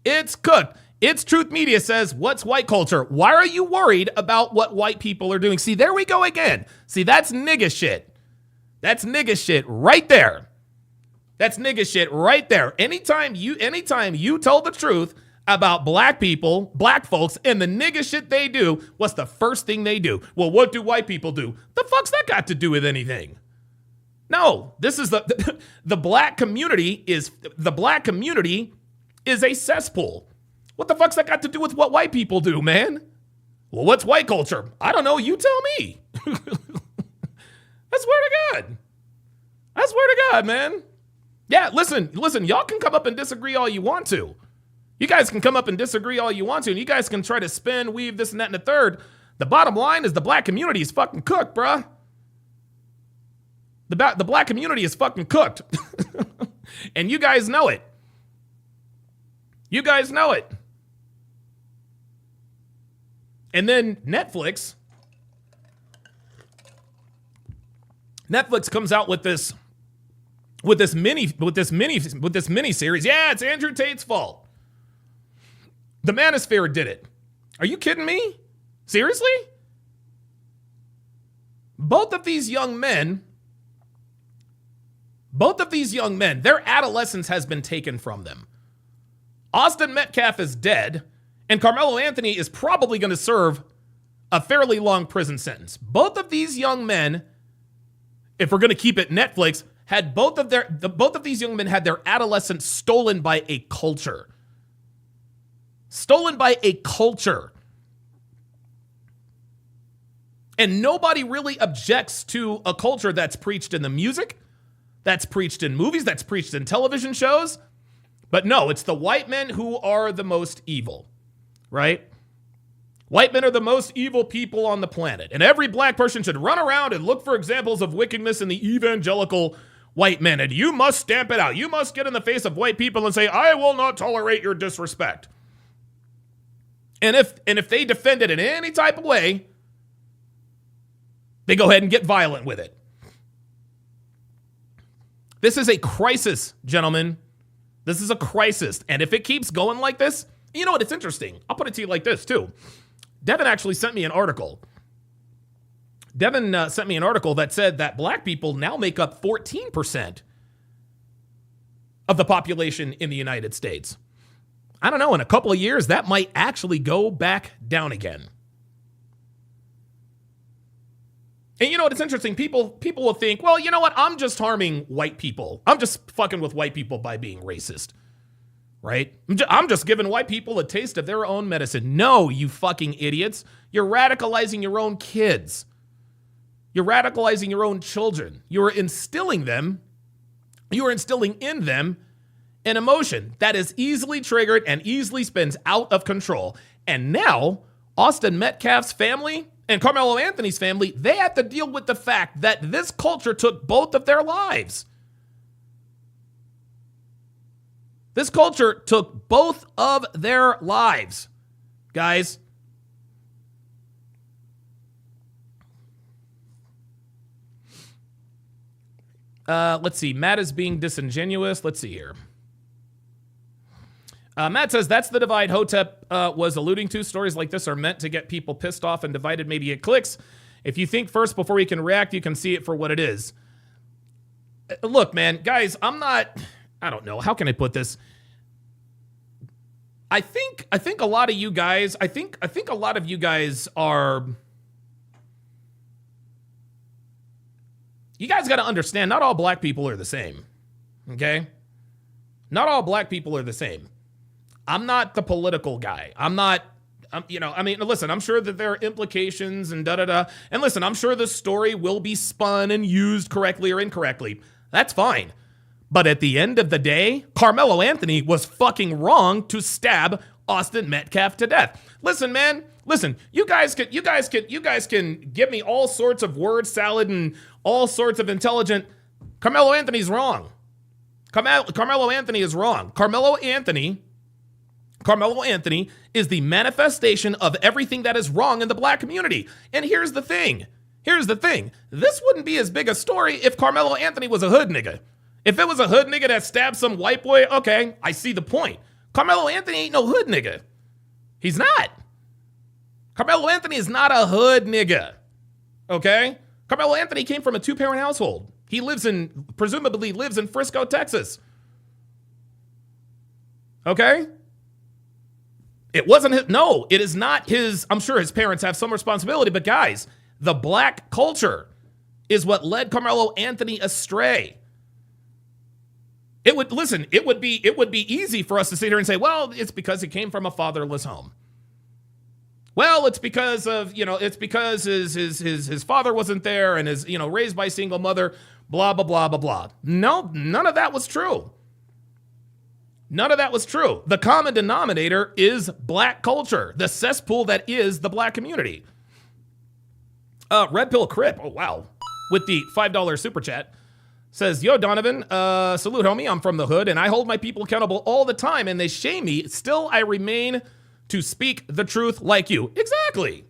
It's cooked. It's Truth Media says, what's white culture? Why are you worried about what white people are doing? See, there we go again. See, that's nigga shit. That's nigga shit right there. That's nigga shit right there. Anytime you tell the truth about black people, black folks, and the nigga shit they do, what's the first thing they do? Well, what do white people do? The fuck's that got to do with anything? No, this is the black community is a cesspool. What the fuck's that got to do with what white people do, man? Well, what's white culture? I don't know. You tell me. I swear to God. I swear to God, man. Yeah, listen, y'all can come up and disagree all you want to. You guys can come up and disagree all you want to, and you guys can try to spin, weave this and that and the third. The bottom line is the black community is fucking cooked, bruh. The black community is fucking cooked. And you guys know it. You guys know it. And then Netflix comes out with this mini series. Yeah, it's Andrew Tate's fault. The Manosphere did it. Are you kidding me? Seriously? Both of these young men, their adolescence has been taken from them. Austin Metcalf is dead, and Karmelo Anthony is probably going to serve a fairly long prison sentence. Both of these young men, if we're going to keep it Netflix, had both of these young men had their adolescence stolen by a culture. Stolen by a culture. And nobody really objects to a culture that's preached in the music, that's preached in movies, that's preached in television shows. But no, it's the white men who are the most evil, right? White men are the most evil people on the planet. And every black person should run around and look for examples of wickedness in the evangelical white men. And you must stamp it out. You must get in the face of white people and say, I will not tolerate your disrespect. And if they defend it in any type of way, they go ahead and get violent with it. This is a crisis, gentlemen. This is a crisis. And if it keeps going like this, you know what? It's interesting. I'll put it to you like this, too. Devin actually sent me an article. Devin sent me an article that said that black people now make up 14% of the population in the United States. I don't know. In a couple of years, that might actually go back down again. And you know what? It's interesting. People will think, well, you know what? I'm just harming white people. I'm just fucking with white people by being racist, right? I'm just giving white people a taste of their own medicine. No, you fucking idiots. You're radicalizing your own kids. You're radicalizing your own children. You're instilling in them an emotion that is easily triggered and easily spins out of control. And now, Austin Metcalf's family and Karmelo Anthony's family, they have to deal with the fact that this culture took both of their lives. This culture took both of their lives, guys. Let's see. Matt is being disingenuous. Let's see here. Matt says that's the divide Hotep was alluding to. Stories like this are meant to get people pissed off and divided. Maybe it clicks. If you think first before you can react, you can see it for what it is. Look, man, guys, I don't know. How can I put this? I think a lot of you guys, I think a lot of you guys are, you guys got to understand, not all black people are the same. Okay? Not all black people are the same. I'm not the political guy. I'm not Listen, I'm sure that there are implications and da-da-da. And listen, I'm sure the story will be spun and used correctly or incorrectly. That's fine. But at the end of the day, Karmelo Anthony was fucking wrong to stab Austin Metcalf to death. Listen, man. Listen, you guys can give me all sorts of word salad and all sorts of intelligent. Carmelo Anthony's wrong. Carmelo Anthony is wrong. Carmelo Anthony is the manifestation of everything that is wrong in the black community. And here's the thing. This wouldn't be as big a story if Carmelo Anthony was a hood nigga. If it was a hood nigga that stabbed some white boy, okay, I see the point. Carmelo Anthony ain't no hood nigga. He's not. Carmelo Anthony is not a hood nigga. Okay? Carmelo Anthony came from a 2-parent household. He presumably lives in Frisco, Texas. Okay? It is not his. I'm sure his parents have some responsibility, but guys, the black culture is what led Carmelo Anthony astray. It would be easy for us to sit here and say, well, it's because he came from a fatherless home. Well, it's because his father wasn't there and is, raised by a single mother, blah, blah, blah, blah, blah. No, none of that was true. None of that was true. The common denominator is black culture, the cesspool that is the black community. Red Pill Crip, oh wow, with the $5 super chat, says, yo, Donovan, salute, homie. I'm from the hood, and I hold my people accountable all the time, and they shame me. Still, I remain to speak the truth like you. Exactly.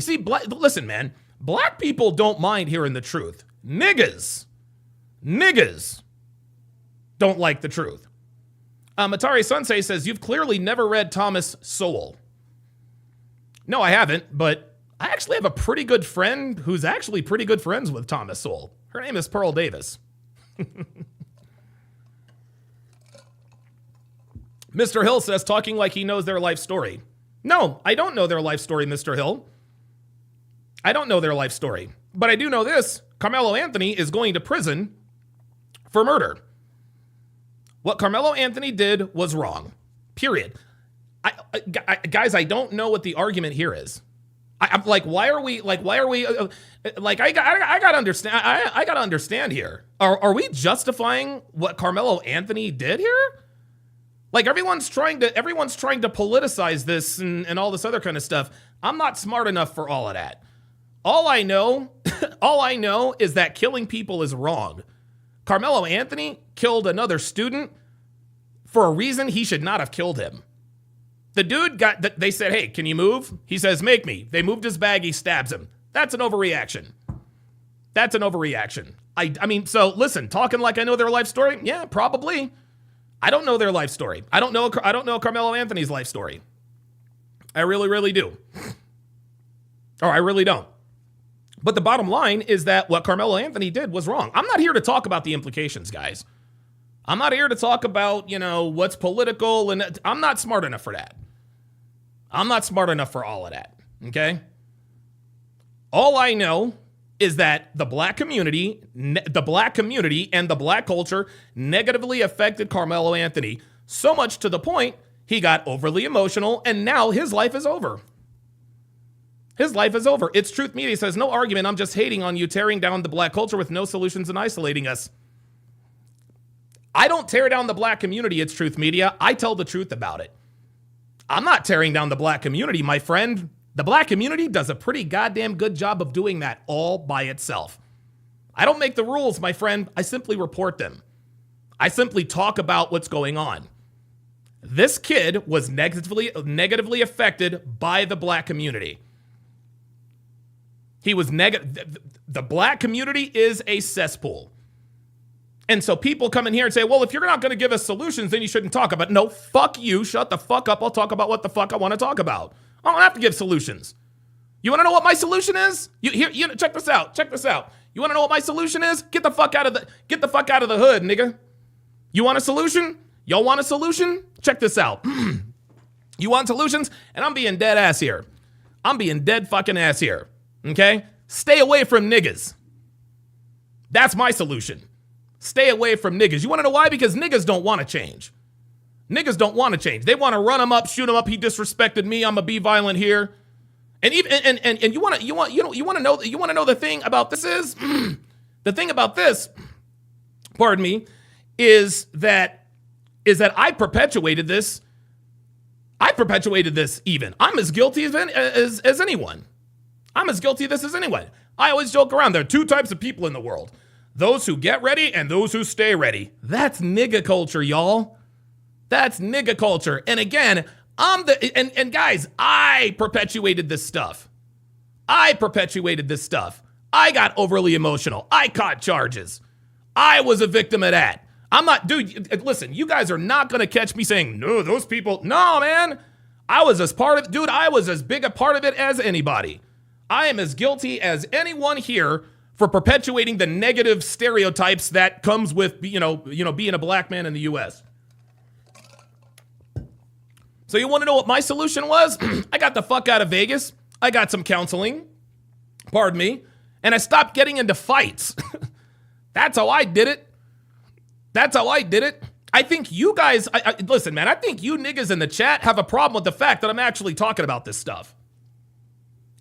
See, listen, man. Black people don't mind hearing the truth. Niggas don't like the truth. Matari Sunsei says, you've clearly never read Thomas Sowell. No, I haven't, but I actually have a pretty good friend who's actually pretty good friends with Thomas Sowell. Her name is Pearl Davis. Mr. Hill says, talking like he knows their life story. No, I don't know their life story, Mr. Hill. I don't know their life story. But I do know this. Carmelo Anthony is going to prison for murder. What Carmelo Anthony did was wrong. Period. Guys, I don't know what the argument here is. I'm like, why are we I gotta understand. I gotta understand here. Are we justifying what Carmelo Anthony did here? Like everyone's trying to politicize this and all this other kind of stuff. I'm not smart enough for all of that. All I know is that killing people is wrong. Carmelo Anthony killed another student for a reason he should not have killed him. The dude they said, hey, can you move? He says, make me. They moved his bag, he stabs him. That's an overreaction. I mean, so listen, talking like I know their life story? Yeah, probably. I don't know their life story. I don't know Carmelo Anthony's life story. I really, really do. Or I really don't. But the bottom line is that what Carmelo Anthony did was wrong. I'm not here to talk about the implications, guys. I'm not here to talk about, what's political, and I'm not smart enough for that. I'm not smart enough for all of that, okay? All I know is that the black community and the black culture negatively affected Carmelo Anthony, so much to the point he got overly emotional, and now his life is over. His life is over. It's Truth Media says, no argument. I'm just hating on you, tearing down the black culture with no solutions and isolating us. I don't tear down the black community, it's Truth Media. I tell the truth about it. I'm not tearing down the black community, my friend. The black community does a pretty goddamn good job of doing that all by itself. I don't make the rules, my friend. I simply report them. I simply talk about what's going on. This kid was negatively affected by the black community. He was the black community is a cesspool. And so people come in here and say, well, if you're not going to give us solutions, then you shouldn't talk about it. No, fuck you. Shut the fuck up. I'll talk about what the fuck I want to talk about. I don't have to give solutions. You want to know what my solution is? Check this out. You want to know what my solution is? Get the fuck out of the hood, nigga. You want a solution? Y'all want a solution? Check this out. You want solutions? And I'm being dead ass here. I'm being dead fucking ass here. Okay? Stay away from niggas. That's my solution. Stay away from niggas. You want to know why? Because niggas don't want to change. Niggas don't want to change. They want to run him up, shoot him up. He disrespected me. I'm gonna be violent here. And even and you want to know the thing about this is the thing about this, pardon me, is that I perpetuated this. I perpetuated this even. I'm as guilty as anyone. I'm as guilty of this as anyone. I always joke around. There are two types of people in the world. Those who get ready and those who stay ready. That's nigga culture, y'all. That's nigga culture. And again, and guys, I perpetuated this stuff. I got overly emotional. I caught charges. I was a victim of that. I'm not, dude, listen, you guys are not going to catch me saying, no, those people. No, man. I was as big a part of it as anybody. I am as guilty as anyone here for perpetuating the negative stereotypes that comes with, being a black man in the U.S. So you want to know what my solution was? I got the fuck out of Vegas. I got some counseling. Pardon me. And I stopped getting into fights. That's how I did it. I think you guys, listen, man, I think you niggas in the chat have a problem with the fact that I'm actually talking about this stuff.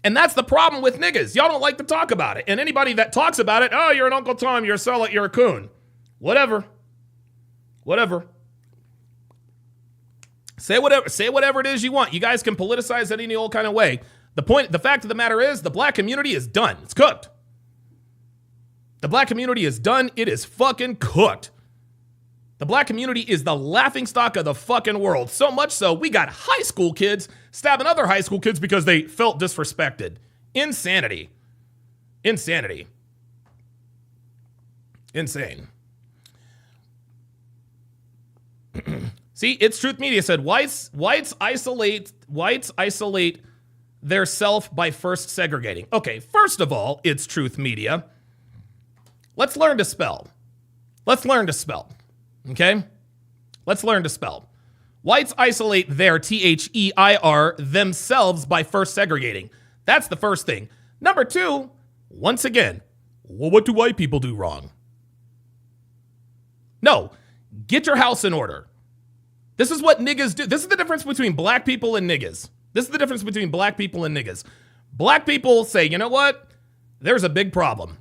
And that's the problem with niggas. Y'all don't like to talk about it. And anybody that talks about it, oh, you're an Uncle Tom, you're a sellout, you're a coon. Whatever. Say whatever it is you want. You guys can politicize it any old kind of way. The fact of the matter is, the black community is done. It's cooked. The black community is done. It is fucking cooked. The black community is the laughingstock of the fucking world. So much so, we got high school kids stabbing other high school kids because they felt disrespected. Insanity. Insane. See, It's Truth Media said whites isolate their self by first segregating. Okay, first of all, It's Truth Media. Let's learn to spell. Okay? Let's learn to spell. Whites isolate their, THEIR, themselves by first segregating. That's the first thing. Number two, once again, well, what do white people do wrong? No, get your house in order. This is what niggas do. This is the difference between black people and niggas. Black people say, you know what? There's a big problem.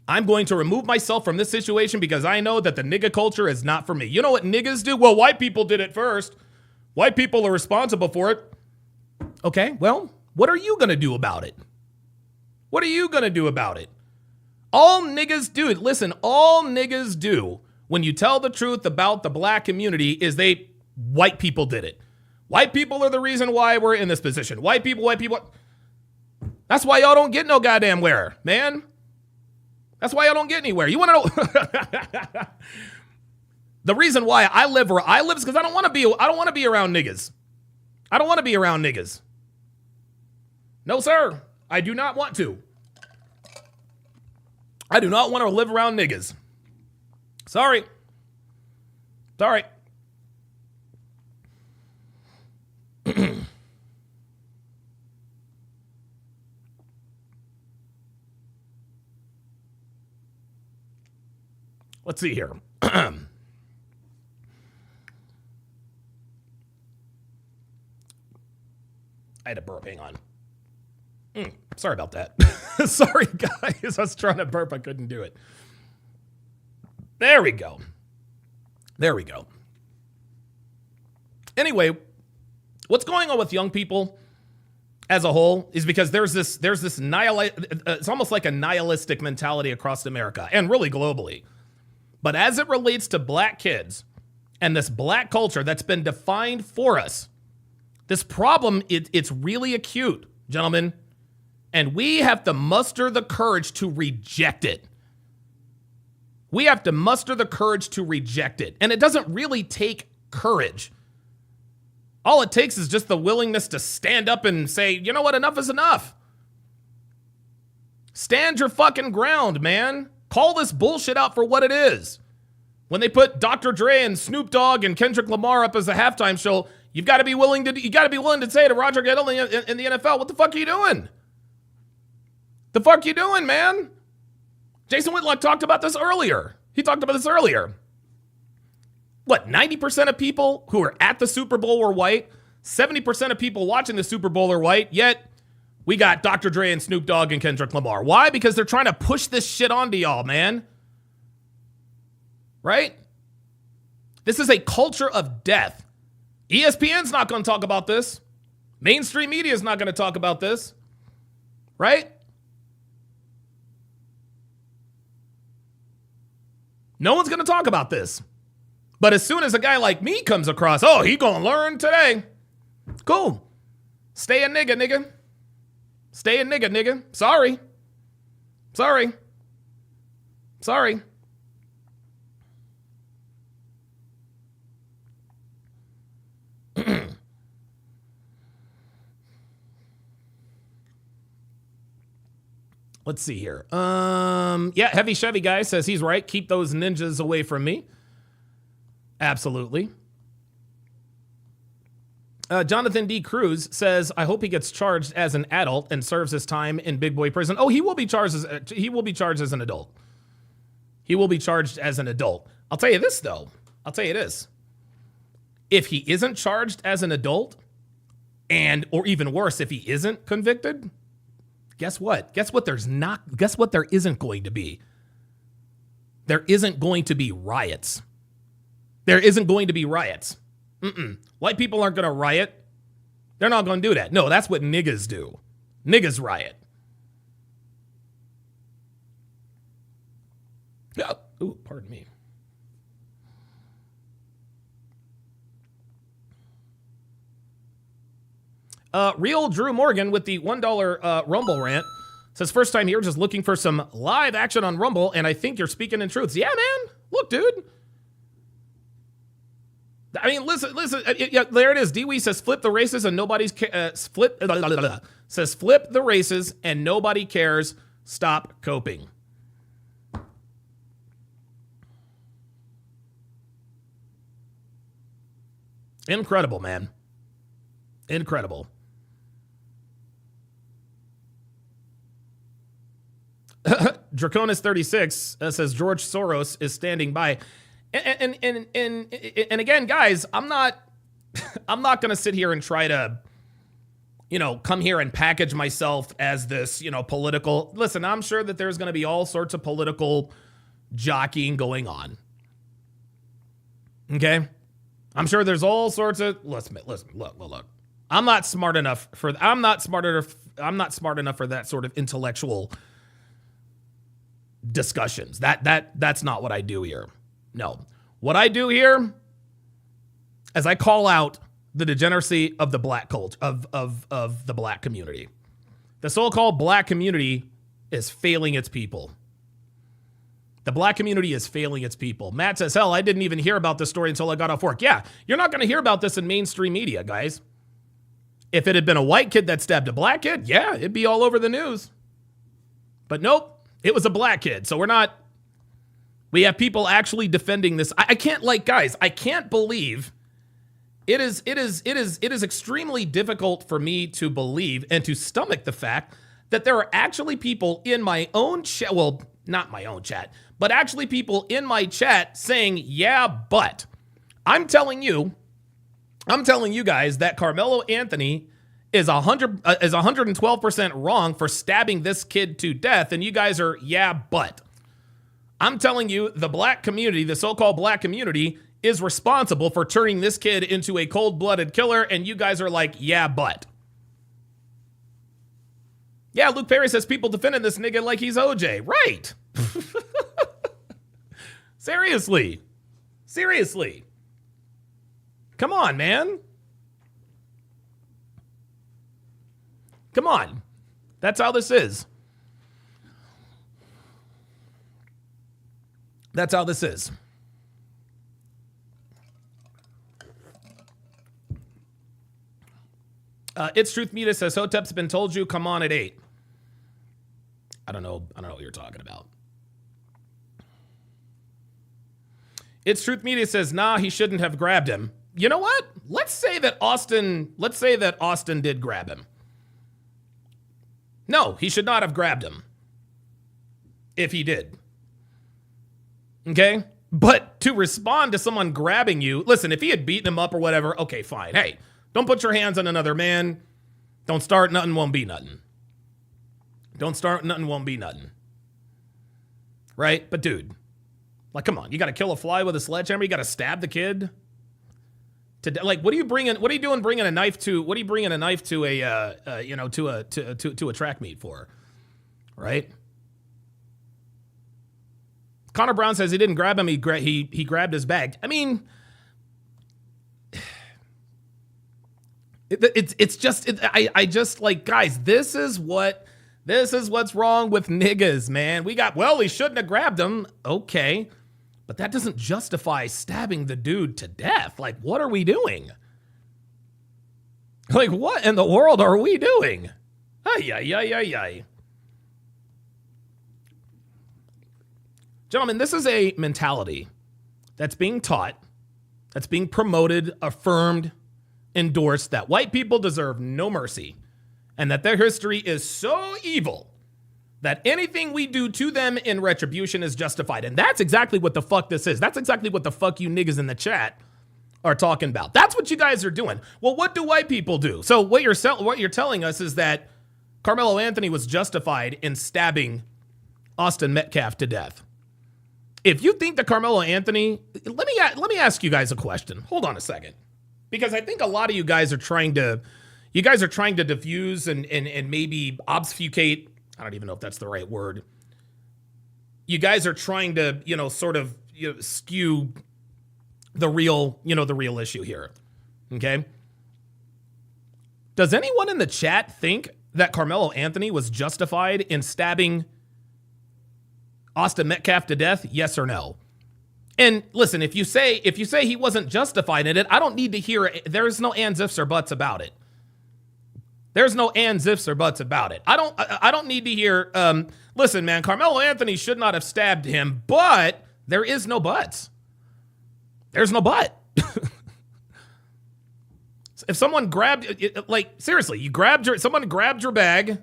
I'm going to remove myself from this situation because I know that the nigga culture is not for me. You know what niggas do? Well, white people did it first. White people are responsible for it. Okay, well, what are you going to do about it? All niggas do when you tell the truth about the black community is white people did it. White people are the reason why we're in this position. White people. That's why y'all don't get no goddamn where, man. That's why y'all don't get anywhere. You want to know? The reason why I live where I live is because I don't want to be around niggas. No, sir. I do not want to. I do not want to live around niggas. Sorry. Let's see here. I had a burp. Hang on. Sorry about that. Sorry, guys. I was trying to burp. I couldn't do it. There we go. Anyway, what's going on with young people as a whole is because there's this it's almost like a nihilistic mentality across America and really globally. But as it relates to black kids and this black culture that's been defined for us, this problem, it's really acute, gentlemen. And we have to muster the courage to reject it. And it doesn't really take courage. All it takes is just the willingness to stand up and say, you know what, enough is enough. Stand your fucking ground, man. Call this bullshit out for what it is. When they put Dr. Dre and Snoop Dogg and Kendrick Lamar up as a halftime show, you've got to be willing to say to Roger Goodell in the NFL, what the fuck are you doing? Man? Jason Whitlock talked about this earlier. What, 90% of people who are at the Super Bowl were white? 70% of people watching the Super Bowl are white, yet we got Dr. Dre and Snoop Dogg and Kendrick Lamar. Why? Because they're trying to push this shit onto y'all, man. Right? This is a culture of death. ESPN's not going to talk about this. Mainstream media is not going to talk about this. Right? No one's going to talk about this. But as soon as a guy like me comes across, oh, he going to learn today. Cool. Stay a nigga, nigga. Stay a nigga, nigga. Sorry. Sorry. Sorry. Let's see here. Yeah, Heavy Chevy guy says he's right. Keep those ninjas away from me. Absolutely. Jonathan D. Cruz says, I hope he gets charged as an adult and serves his time in big boy prison. Oh, he will be charged as an adult. He will be charged as an adult. I'll tell you this, though. I'll tell you this. If he isn't charged as an adult, or even worse, if he isn't convicted, guess what? Guess what there isn't going to be? There isn't going to be riots. There isn't going to be riots. White people aren't going to riot. They're not going to do that. No, that's what niggas do. Niggas riot. Oh, ooh, pardon me. Real Drew Morgan with the $1 Rumble rant says, first time here, just looking for some live action on Rumble, and I think you're speaking in truths. Yeah, man. Look, dude. I mean, listen. Yeah, there it is. Dewey says, flip the races and nobody's flip the races and nobody cares. Stop coping. Incredible, man. Incredible. Draconis 36 says George Soros is standing by. And again, guys, I'm not going to sit here and try to, come here and package myself as this, political. Listen, I'm sure that there's going to be all sorts of political jockeying going on. Okay? I'm sure there's all sorts of listen, look. I'm not smart enough for that sort of intellectual discussions. That's not what I do here. No. What I do here is I call out the degeneracy of the black culture, of the black community. The so-called black community is failing its people. The black community is failing its people. Matt says, hell, I didn't even hear about this story until I got off work. Yeah, you're not going to hear about this in mainstream media, guys. If it had been a white kid that stabbed a black kid, yeah, it'd be all over the news. But nope, it was a black kid. So we have people actually defending this. I can't believe it is extremely difficult for me to believe and to stomach the fact that there are actually people in my own chat, well, not my own chat, but actually people in my chat saying, yeah, but I'm telling you guys that Karmelo Anthony is 112% wrong for stabbing this kid to death. And you guys are, yeah, but I'm telling you, the black community, the so-called black community, is responsible for turning this kid into a cold-blooded killer, and you guys are like, yeah, but. Yeah, Luke Perry says people defending this nigga like he's OJ. Right. Seriously. Come on, man. Come on. That's how this is. That's how this is. It's Truth Media says Hotep's been told you come on at 8. I don't know what you're talking about. It's Truth Media says, nah, he shouldn't have grabbed him. You know what? Let's say that Austin did grab him. No, he should not have grabbed him. If he did. Okay? But to respond to someone grabbing you, listen, if he had beaten him up or whatever, okay, fine. Hey, don't put your hands on another man. Don't start, nothing won't be nothing. Don't start, nothing won't be nothing. Right? But dude, like, come on, you got to kill a fly with a sledgehammer? You got to stab the kid? Like, what are you doing bringing a knife to, what are you bringing a knife to to a track meet for? Right? Connor Brown says he didn't grab him, he grabbed his bag. I mean, it's just I just like, guys, this is what's wrong with niggas, man. He shouldn't have grabbed him. Okay. But that doesn't justify stabbing the dude to death. Like, what are we doing? Like, what in the world are we doing? Ay. Gentlemen, this is a mentality that's being taught, that's being promoted, affirmed, endorsed, that white people deserve no mercy and that their history is so evil that anything we do to them in retribution is justified. And that's exactly what the fuck this is. That's exactly what the fuck you niggas in the chat are talking about. That's what you guys are doing. Well, what do white people do? So what you're telling us is that Karmelo Anthony was justified in stabbing Austin Metcalf to death. If you think that Karmelo Anthony, let me ask you guys a question. Hold on a second. Because I think a lot of you guys are trying to diffuse and maybe obfuscate. I don't even know if that's the right word. You guys are trying to, skew the real issue here. Okay? Does anyone in the chat think that Karmelo Anthony was justified in stabbing Austin Metcalf to death? Yes or no? And listen, if you say he wasn't justified in it, I don't need to hear it. There's no ands, ifs, or buts about it. There's no ands, ifs, or buts about it. I don't need to hear, listen, man, Karmelo Anthony should not have stabbed him, but there is no buts. There's no but. If someone grabbed, like, seriously, someone grabbed your bag,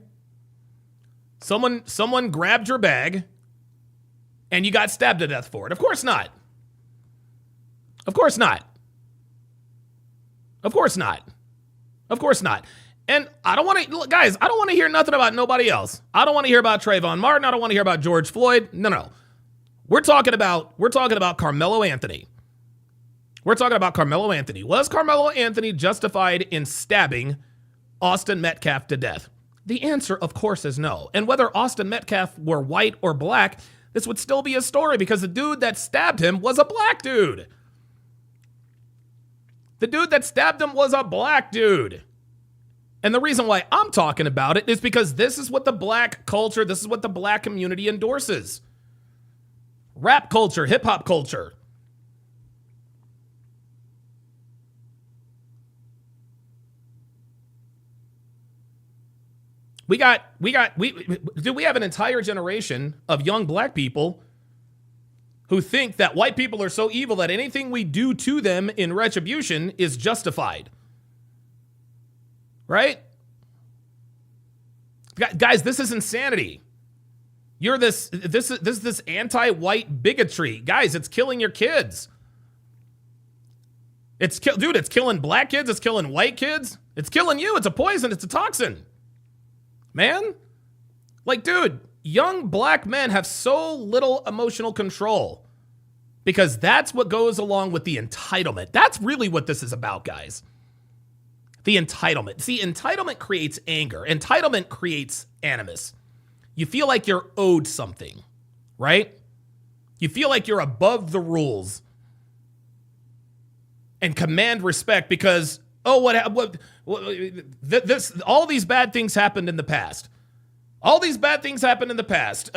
someone grabbed your bag, and you got stabbed to death for it. Of course not. Of course not. Of course not. Of course not. And I don't want to hear nothing about nobody else. I don't want to hear about Trayvon Martin. I don't want to hear about George Floyd. No. We're talking about Karmelo Anthony. We're talking about Karmelo Anthony. Was Karmelo Anthony justified in stabbing Austin Metcalf to death? The answer, of course, is no. And whether Austin Metcalf were white or black, this would still be a story because the dude that stabbed him was a black dude. The dude that stabbed him was a black dude. And the reason why I'm talking about it is because this is what the black culture, this is what the black community endorses. Rap culture, hip hop culture. We have an entire generation of young black people who think that white people are so evil that anything we do to them in retribution is justified. Right? Guys, this is insanity. You're this anti-white bigotry. Guys, it's killing your kids. It's killing black kids, it's killing white kids. It's killing you. It's a poison, it's a toxin. Man? Like, dude, young black men have so little emotional control because that's what goes along with the entitlement. That's really what this is about, guys. The entitlement. See, entitlement creates anger. Entitlement creates animus. You feel like you're owed something, right? You feel like you're above the rules and command respect because, all these bad things happened in the past. All these bad things happened in the past.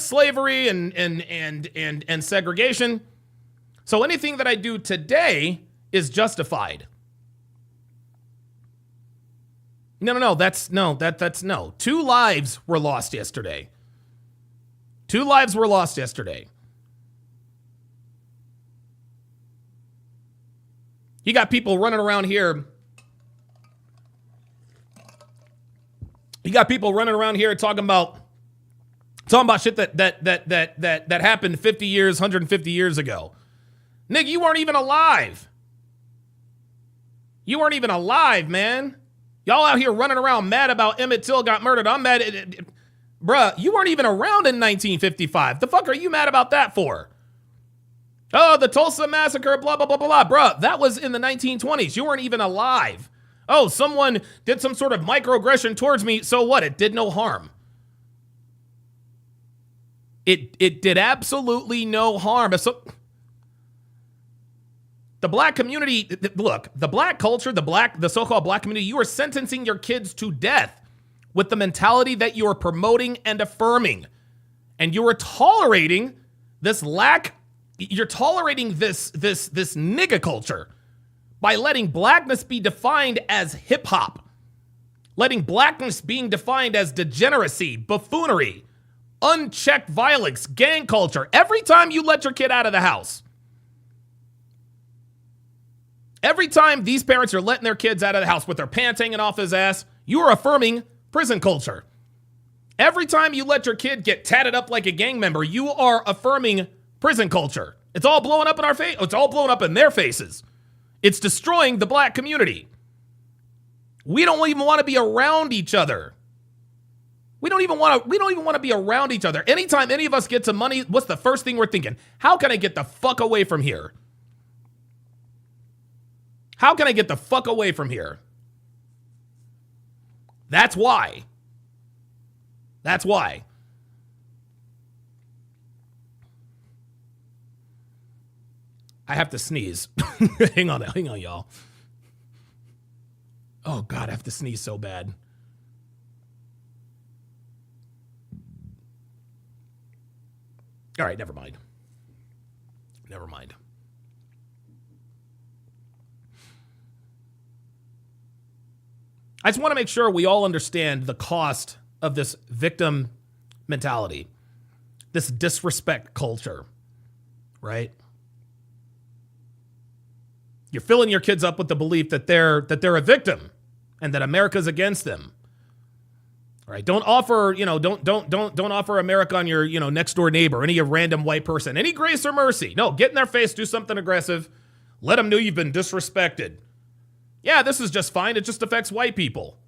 Slavery and segregation. So anything that I do today is justified. No. That's no. 2 lives were lost yesterday. 2 lives were lost yesterday. You got people running around here. You got people running around here talking about Talking about shit that happened 50 years, 150 years ago. Nigga, you weren't even alive. You weren't even alive, man. Y'all out here running around mad about Emmett Till got murdered. I'm mad. Bruh, you weren't even around in 1955. The fuck are you mad about that for? Oh, the Tulsa Massacre, blah, blah, blah, blah, blah. Bruh, that was in the 1920s. You weren't even alive. Oh, someone did some sort of microaggression towards me. So what? It did no harm. It did absolutely no harm. So, the black community, look, the black culture, the so-called black community, you are sentencing your kids to death with the mentality that you are promoting and affirming. And you are tolerating this you're tolerating this nigga culture by letting blackness be defined as hip hop, letting blackness being defined as degeneracy, buffoonery, unchecked violence, gang culture. Every time you let your kid out of the house, every time these parents are letting their kids out of the house with their pants hanging off his ass, you are affirming prison culture. Every time you let your kid get tatted up like a gang member, you are affirming prison culture. It's all blowing up in our face. It's all blowing up in their faces. It's destroying the black community. We don't even want to be around each other. We don't even want to be around each other. Anytime any of us get some money, what's the first thing we're thinking? How can I get the fuck away from here? How can I get the fuck away from here? That's why. That's why. I have to sneeze. hang on, y'all. Oh, God, I have to sneeze so bad. All right, never mind. Never mind. I just want to make sure we all understand the cost of this victim mentality, this disrespect culture, right? You're filling your kids up with the belief that they're a victim and that America's against them. All right, don't offer America on your, next door neighbor, any random white person, any grace or mercy. No, get in their face, do something aggressive, let them know you've been disrespected. Yeah, this is just fine. It just affects white people.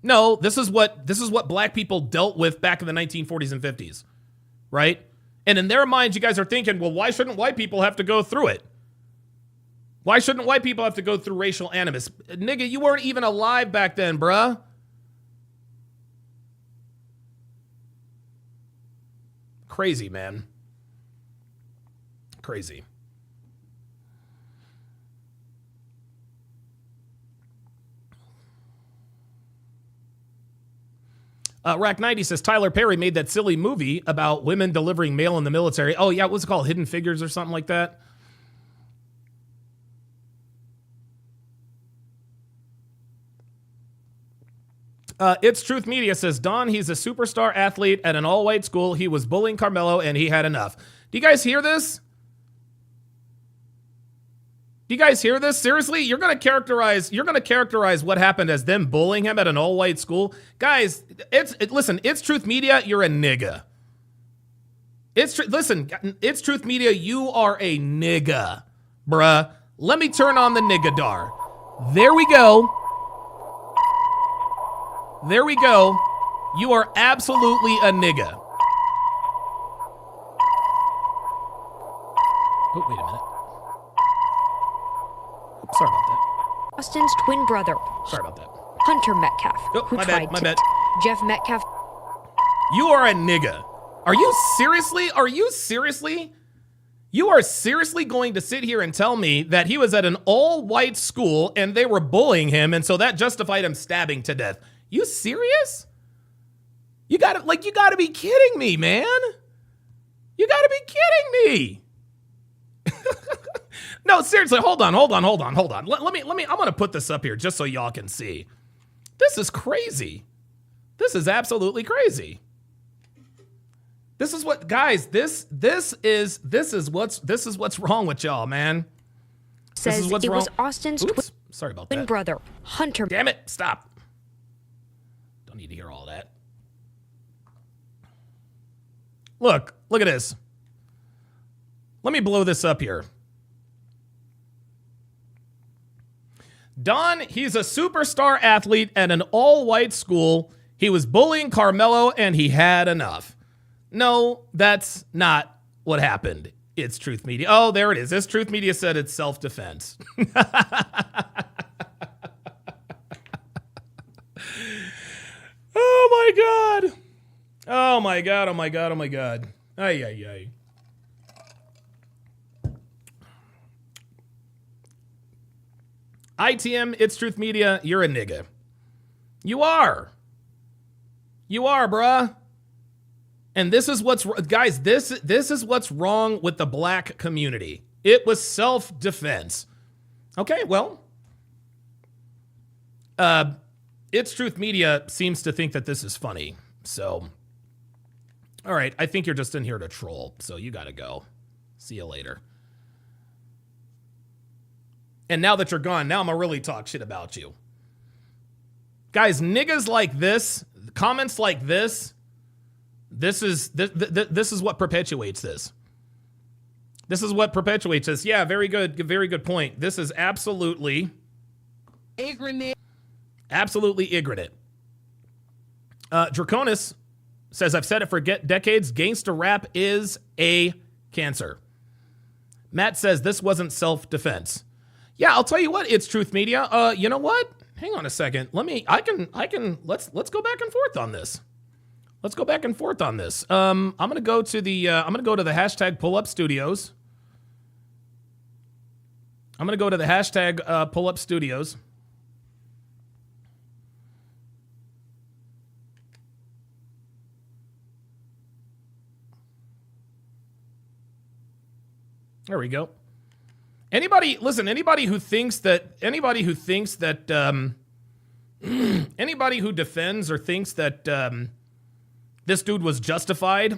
No, this is what black people dealt with back in the 1940s and 50s, right? And in their minds, you guys are thinking, well, why shouldn't white people have to go through it? Why shouldn't white people have to go through racial animus? Nigga, you weren't even alive back then, bruh. Crazy, man. Crazy. Rack 90 says Tyler Perry made that silly movie about women delivering mail in the military. Oh, yeah, what's it called? Hidden Figures or something like that? It's Truth Media says, Don, he's a superstar athlete at an all-white school. He was bullying Karmelo, and he had enough. Do you guys hear this? Do you guys hear this? Seriously? You're going to characterize what happened as them bullying him at an all-white school? Guys, listen, it's Truth Media, you're a nigga. It's Truth Media, you are a nigga, bruh. Let me turn on the niggadar. There we go. There we go. You are absolutely a nigga. Oh, wait a minute. Oops, sorry about that. Austin's twin brother. Sorry about that. Hunter Metcalf, who my tried bad. Jeff Metcalf. You are a nigga. Are you seriously? You are seriously going to sit here and tell me that he was at an all-white school and they were bullying him, and so that justified him stabbing to death? You serious? You gotta be kidding me, man. You gotta be kidding me. No, seriously, hold on. Let me, I'm gonna put this up here just so y'all can see. This is crazy. This is absolutely crazy. This is what, guys, this is what's wrong with y'all, man. Says it was Austin's sorry about twin that. brother, Hunter. Damn it, stop. Don't need to hear all that. Look at this. Let me blow this up here. Don, he's a superstar athlete at an all-white school. He was bullying Karmelo and he had enough. No, that's not what happened. It's Truth Media. Oh, there it is. This Truth Media said it's self-defense. Oh my God. Oh my God. Oh my God. Oh my God. Ay, ay, ay. ITM, it's Truth Media. You're a nigga. You are. You are, bruh. And this is what's, guys, this is what's wrong with the black community. It was self-defense. Okay, well, it's Truth Media seems to think that this is funny. So, all right, I think you're just in here to troll. So you got to go. See you later. And now that you're gone, now I'm going to really talk shit about you. Guys, niggas like this, comments like this, this is what perpetuates this. This is what perpetuates this. Yeah, very good point. This is absolutely ignorant. Absolutely ignorant. Draconis says, I've said it for decades, gangster rap is a cancer. Matt says this wasn't self-defense. Yeah, I'll tell you what, it's Truth Media. You know what? Hang on a second. Let's go back and forth on this. Let's go back and forth on this. I'm gonna go to the hashtag pull up studios. I'm gonna go to the hashtag pull up studios. There we go. Anybody who thinks that anybody who defends or thinks that this dude was justified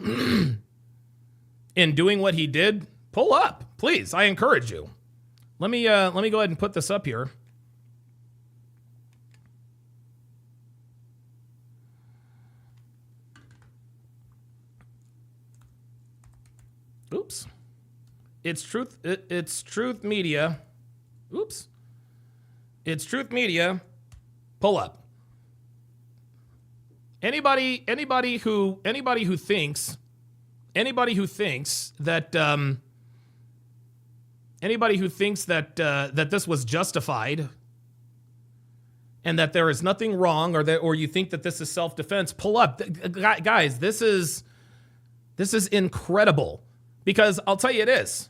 in doing what he did, pull up, please. I encourage you. Let me go ahead and put this up here. Oops. It's Truth Media. Oops. It's Truth Media. Pull up. Anybody who thinks that that this was justified and that there is nothing wrong, or you think that this is self-defense, pull up. Guys, this is incredible. Because I'll tell you this.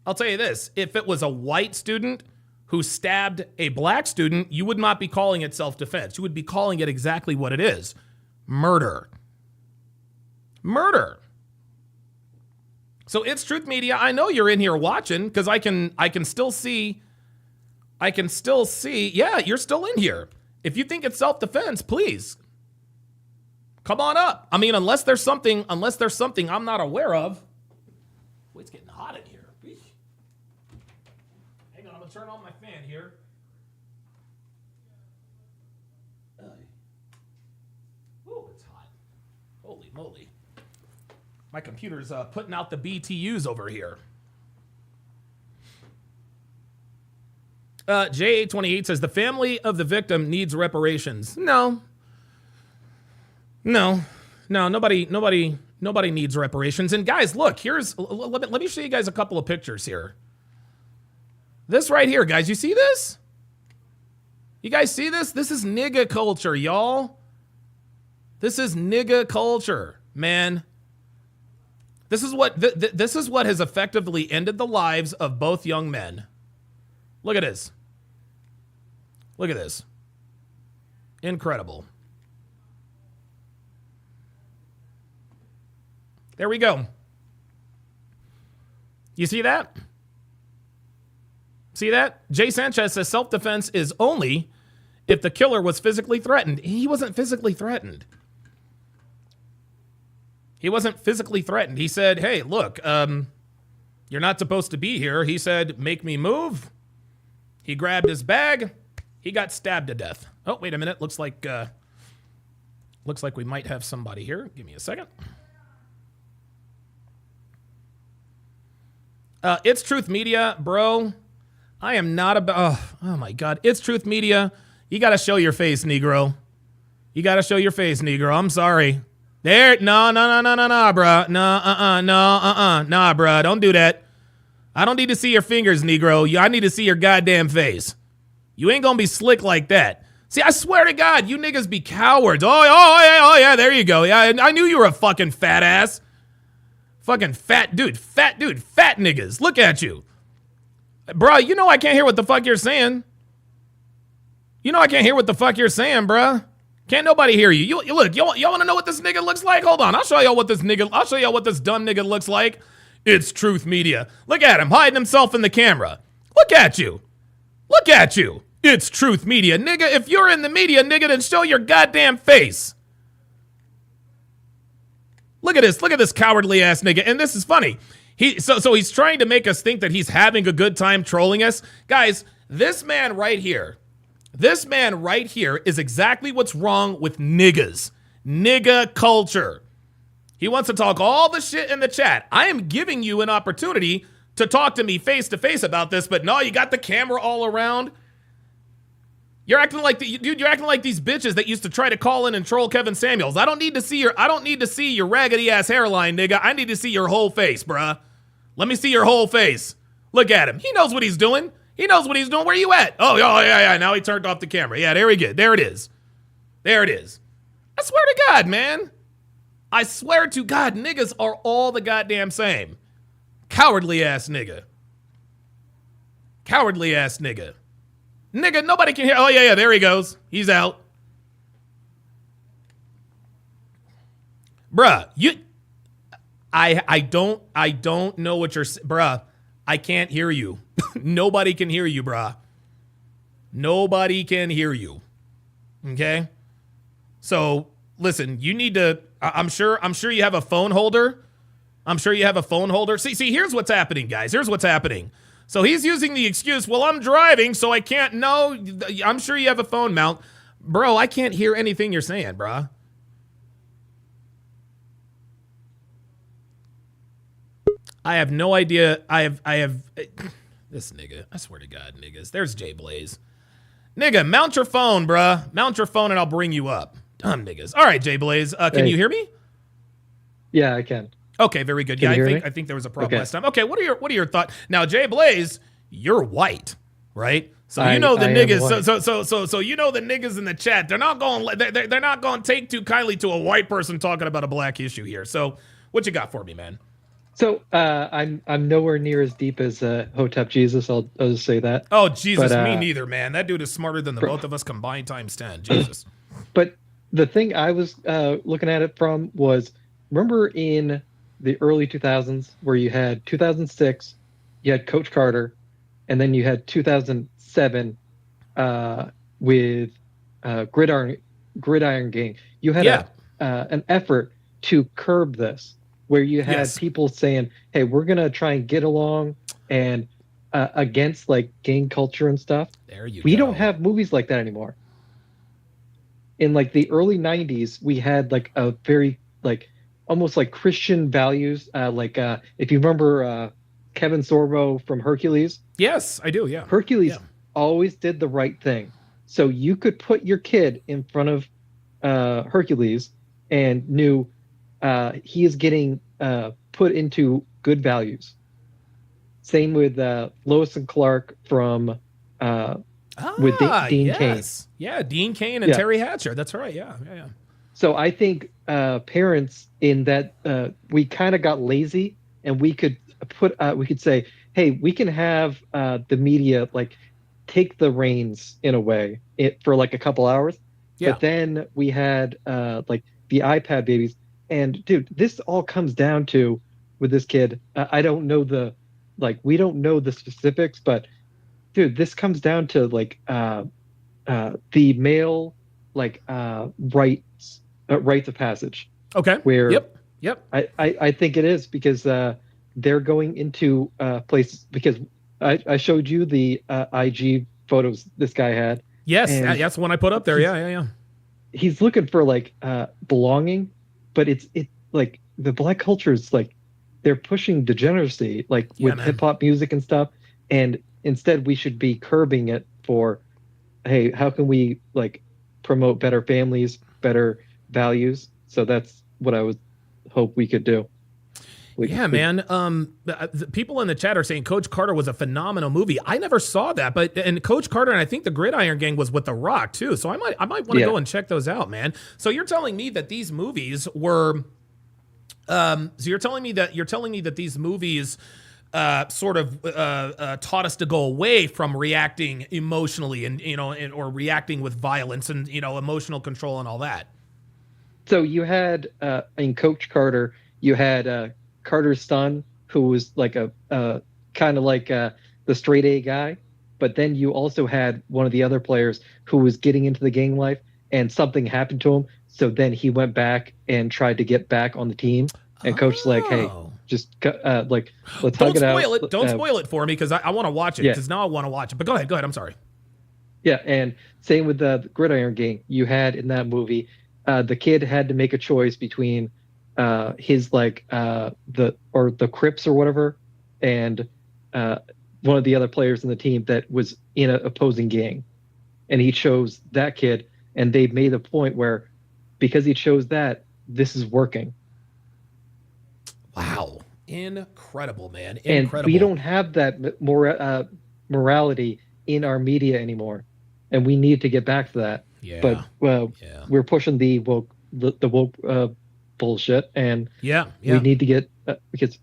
If it was a white student who stabbed a black student, you would not be calling it self-defense. You would be calling it exactly what it is. Murder. So it's Truth Media. I know you're in here watching because I can still see. Yeah, you're still in here. If you think it's self-defense, please come on up. I mean, unless there's something I'm not aware of. Boy, it's getting hot in here. Hang on, I'm gonna turn on my fan here. Ooh, it's hot. Holy moly. My computer's putting out the BTUs over here. J828 says the family of the victim needs reparations. No, nobody needs reparations. And guys, look, let me show you guys a couple of pictures here. This right here, guys, you see this? You guys see this? This is nigga culture, y'all. This is nigga culture, man. This is what has effectively ended the lives of both young men. Look at this. Look at this. Incredible. There we go. You see that? See that? Jay Sanchez says self-defense is only if the killer was physically threatened. He wasn't physically threatened. He wasn't physically threatened. He said, hey, look, you're not supposed to be here. He said, make me move. He grabbed his bag. He got stabbed to death. Oh, wait a minute. Looks like we might have somebody here. Give me a second. It's Truth Media, bro. I am not about. Oh my God. It's Truth Media. You got to show your face, Negro. You got to show your face, Negro. I'm sorry. There. No, bruh. Nah, bruh. Don't do that. I don't need to see your fingers, Negro. I need to see your goddamn face. You ain't gonna be slick like that. See, I swear to God, you niggas be cowards. Oh yeah, there you go. Yeah, I knew you were a fucking fat ass. Fucking fat dude, fat niggas. Look at you. Bruh, you know I can't hear what the fuck you're saying. You know I can't hear what the fuck you're saying, bruh. Can't nobody hear you. Look, y'all want to know what this nigga looks like? Hold on, I'll show y'all what this dumb nigga looks like. It's Truth Media. Look at him, hiding himself in the camera. Look at you. Look at you. It's Truth Media. Nigga, if you're in the media, nigga, then show your goddamn face. Look at this cowardly ass nigga. And this is funny. So he's trying to make us think that he's having a good time trolling us. Guys, this man right here is exactly what's wrong with niggas. Nigga culture. He wants to talk all the shit in the chat. I am giving you an opportunity to talk to me face to face about this, but no, you got the camera all around. You're acting like you're acting like these bitches that used to try to call in and troll Kevin Samuels. I don't need to see your raggedy ass hairline, nigga. I need to see your whole face, bruh. Let me see your whole face. Look at him. He knows what he's doing. Where you at? Oh, yeah. Now he turned off the camera. Yeah, there we go. There it is. I swear to God, man. I swear to God, niggas are all the goddamn same. Cowardly ass nigga. Nigga, nobody can hear. Oh, yeah, there he goes. He's out. Bruh, I don't know what you're, bruh, I can't hear you. Nobody can hear you, bruh. Nobody can hear you. Okay? So, listen, you need to, I'm sure you have a phone holder. See, here's what's happening, guys. So he's using the excuse, well, I'm driving, so I can't know. I'm sure you have a phone mount. Bro, I can't hear anything you're saying, bruh. I have no idea. I have this nigga. I swear to God, niggas. There's Jay Blaze. Nigga, mount your phone, bruh. Mount your phone and I'll bring you up. Dumb niggas. All right, Jay Blaze. Can you hear me? Yeah, I can. Okay, very good. Yeah, I think there was a problem last time. Okay, what are your thoughts? Now, Jay Blaze, you're white, right? So you know the niggas. So you know the niggas in the chat. They're not going to take too kindly to a white person talking about a black issue here. So what you got for me, man? So I'm nowhere near as deep as Hotep Jesus. I'll just say that. Oh Jesus, me neither, man. That dude is smarter than the both of us combined times 10. Jesus. But the thing I was looking at it from was, remember in the early 2000s where you had 2006, you had Coach Carter, and then you had 2007 with Gridiron Gang. You had an effort to curb this, where you had people saying, hey, we're going to try and get along and against like gang culture and stuff. We don't have movies like that anymore. In like the early 90s, we had like a very like almost like Christian values. If you remember Kevin Sorbo from Hercules. Yes, I do. Yeah. Hercules always did the right thing. So you could put your kid in front of Hercules and knew he is getting put into good values. Same with Lois and Clark from with Dean Cain. Yeah, Dean Cain and Terry Hatcher. That's right. Yeah. So I think parents in that we kind of got lazy, and we could say, hey, we can have the media like take the reins in a way for like a couple hours. Yeah. But then we had like the iPad babies. And dude, this all comes down to with this kid. I don't know we don't know the specifics, but dude, this comes down to like the male like rites of passage. Okay. Where Yep. I think it is because they're going into places because I showed you the IG photos this guy had. Yes, that's the one I put up there. Yeah. He's looking for like belonging. But it's like the black culture is like they're pushing degeneracy, like with hip hop music and stuff. And instead, we should be curbing it for, hey, how can we like promote better families, better values? So that's what I would hope we could do. Man. The people in the chat are saying Coach Carter was a phenomenal movie. I never saw that, and Coach Carter and I think the Gridiron Gang was with The Rock too. So I might want to go and check those out, man. So you're telling me that these movies were, you're telling me that these movies sort of taught us to go away from reacting emotionally and or reacting with violence and emotional control and all that. So you had in Coach Carter, you had Carter's son, who was like a kind of like the straight A guy, but then you also had one of the other players who was getting into the gang life, and something happened to him. So then he went back and tried to get back on the team, and Coach's like, "Hey, just like let's hug it out." Don't spoil it for me because I want to watch it because now I want to watch it. But go ahead. I'm sorry. Yeah, and same with the Gridiron Gang. You had in that movie, the kid had to make a choice between his like the Crips or whatever, and one of the other players in the team that was in an opposing gang, and he chose that kid. And they made a point where, because he chose that, this is working. Wow, incredible, man! And we don't have that morality in our media anymore, and we need to get back to that. Yeah. But we're pushing the woke bullshit, and we need to get because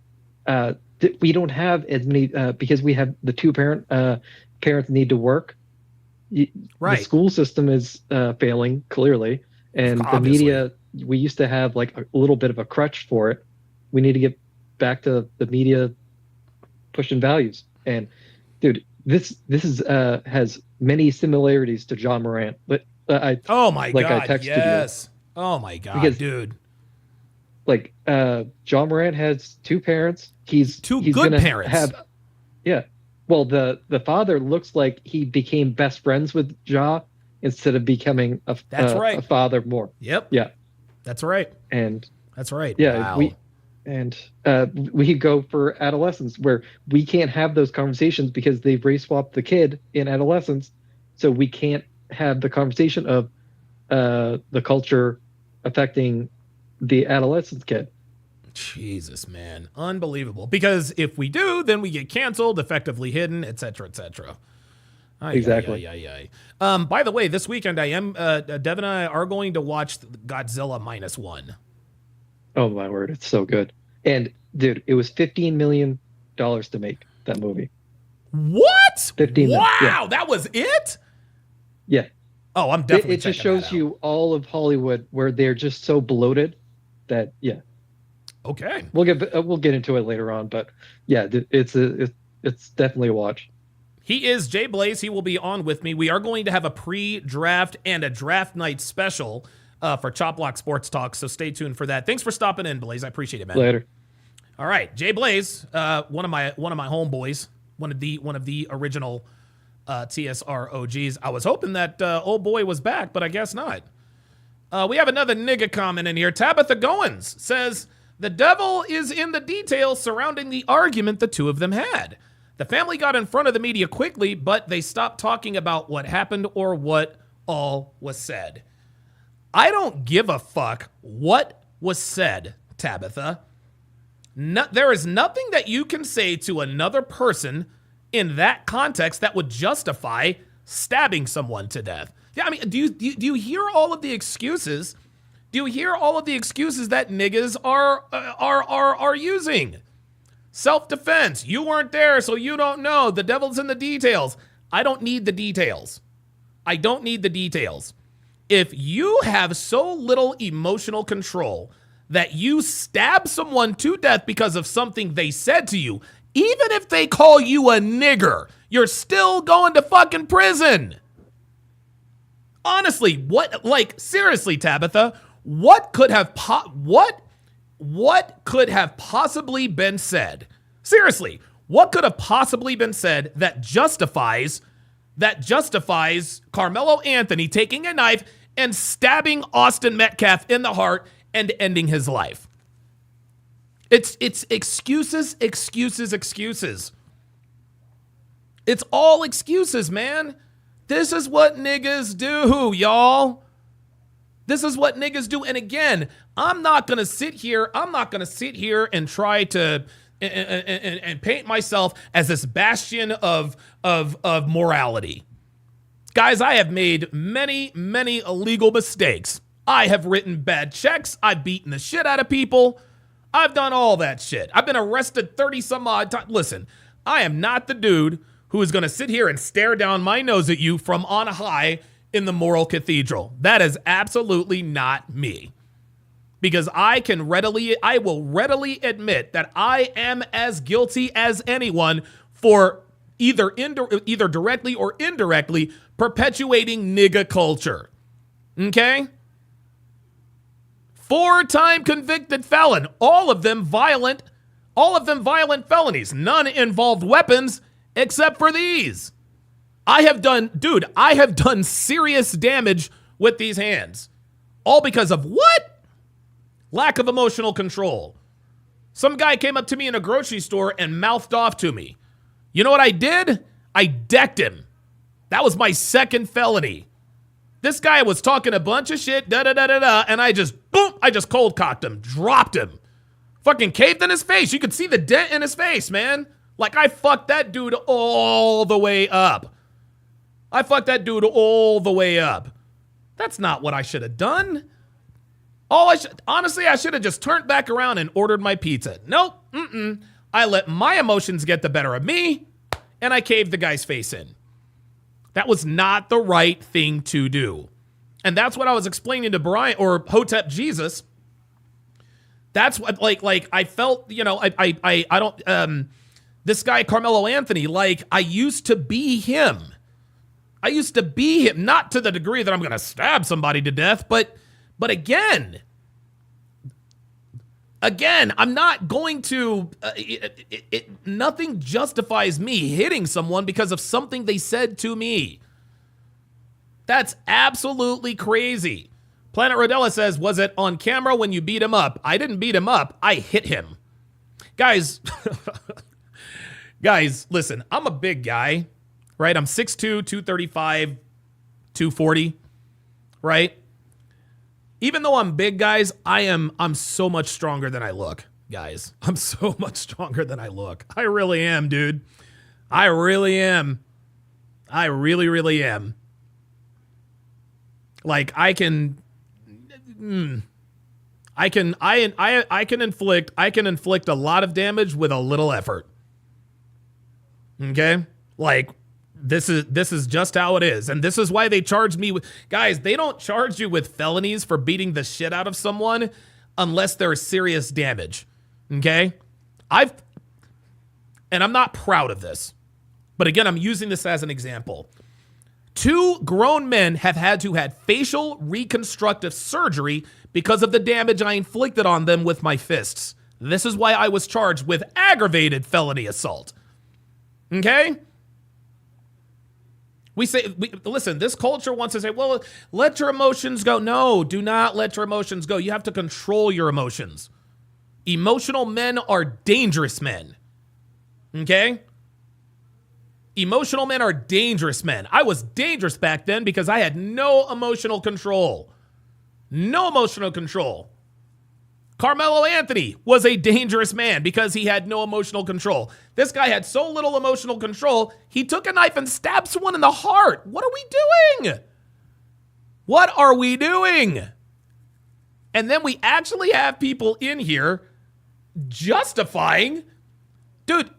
we don't have as many because we have the parents need to work. Right. The school system is failing clearly, and the media, we used to have like a little bit of a crutch for it. We need to get back to the media pushing values. And dude, this is has many similarities to John Morant. But I texted you. Oh my god, because, dude. Like John Morant has two parents. He's good parents. Well, the father looks like he became best friends with Ja instead of becoming a father more. Yep. Yeah. That's right. And that's right. Yeah. Wow. We go for adolescence where we can't have those conversations because they've race swapped the kid in adolescence. So we can't have the conversation of the culture affecting the adolescent kid. Jesus, man. Unbelievable. Because if we do, then we get canceled, effectively hidden, et cetera, et cetera. Exactly. By the way, this weekend I am, Dev and I are going to watch Godzilla -1. Oh my word. It's so good. And dude, it was $15 million to make that movie. What? 15 Wow. Yeah. That was it? Yeah. Oh, I'm definitely It just shows you all of Hollywood where they're just so bloated that, yeah. Okay. We'll get into it later on, but yeah, it's definitely a watch. He is Jay Blaze. He will be on with me. We are going to have a pre-draft and a draft night special for Chop Block Sports Talk, so stay tuned for that. Thanks for stopping in, Blaze. I appreciate it, man. Later. All right, Jay Blaze, one of my homeboys, one of the original TSR OGs. I was hoping that old boy was back, but I guess not. We have another nigga comment in here. Tabitha Goins says, the devil is in the details surrounding the argument the two of them had. The family got in front of the media quickly, but they stopped talking about what happened or what all was said. I don't give a fuck what was said, Tabitha. There is nothing that you can say to another person in that context that would justify stabbing someone to death. Yeah, I mean, do you hear all of the excuses? Do you hear all of the excuses that niggas are using? Self-defense. You weren't there, so you don't know. The devil's in the details. I don't need the details. I don't need the details. If you have so little emotional control that you stab someone to death because of something they said to you, even if they call you a nigger, you're still going to fucking prison. Honestly, seriously, Tabitha, what could have possibly been said? Seriously, what could have possibly been said that justifies Karmelo Anthony taking a knife and stabbing Austin Metcalf in the heart and ending his life? It's excuses, excuses, excuses. It's all excuses, man. This is what niggas do, y'all. This is what niggas do. And again, I'm not going to sit here and try to and paint myself as this bastion of morality. Guys, I have made many, many illegal mistakes. I have written bad checks. I've beaten the shit out of people. I've done all that shit. I've been arrested 30 some odd times. Listen, I am not the dude who is going to sit here and stare down my nose at you from on high in the moral cathedral. That is absolutely not me. Because I will readily admit that I am as guilty as anyone for either directly or indirectly perpetuating nigga culture. Okay? 4-time convicted felon, all of them violent felonies. None involved weapons except for these. I have done serious damage with these hands. All because of what? Lack of emotional control. Some guy came up to me in a grocery store and mouthed off to me. You know what I did? I decked him. That was my second felony. This guy was talking a bunch of shit, and I just cold cocked him, dropped him. Fucking caved in his face. You could see the dent in his face, man. Like, I fucked that dude all the way up. That's not what I should have done. Honestly, I should have just turned back around and ordered my pizza. Nope. I let my emotions get the better of me, and I caved the guy's face in. That was not the right thing to do. And that's what I was explaining to Brian or Hotep Jesus. That's what, like I felt, you know, I don't, this guy, Karmelo Anthony, like, I used to be him. Not to the degree that I'm going to stab somebody to death, but again, I'm not going to, nothing justifies me hitting someone because of something they said to me. That's absolutely crazy. Planet Rodella says, was it on camera when you beat him up? I didn't beat him up. I hit him. Guys, listen, I'm a big guy, right? I'm 6'2", 235, 240, right? Even though I'm big, guys, I'm so much stronger than I look, guys. I'm so much stronger than I look. I really am, dude. I really am. I really, really am. Like, I can inflict a lot of damage with a little effort. Okay? Like, this is just how it is. And this is why they charge me with, guys, they don't charge you with felonies for beating the shit out of someone unless there's serious damage. Okay? And I'm not proud of this. But again, I'm using this as an example. 2 grown men have had to have facial reconstructive surgery because of the damage I inflicted on them with my fists. This is why I was charged with aggravated felony assault. Okay? Listen, this culture wants to say, well, let your emotions go. No, do not let your emotions go. You have to control your emotions. Emotional men are dangerous men. Okay? Emotional men are dangerous men. I was dangerous back then because I had no emotional control. No emotional control. Karmelo Anthony was a dangerous man because he had no emotional control. This guy had so little emotional control, he took a knife and stabbed someone in the heart. What are we doing? What are we doing? And then we actually have people in here justifying, dude,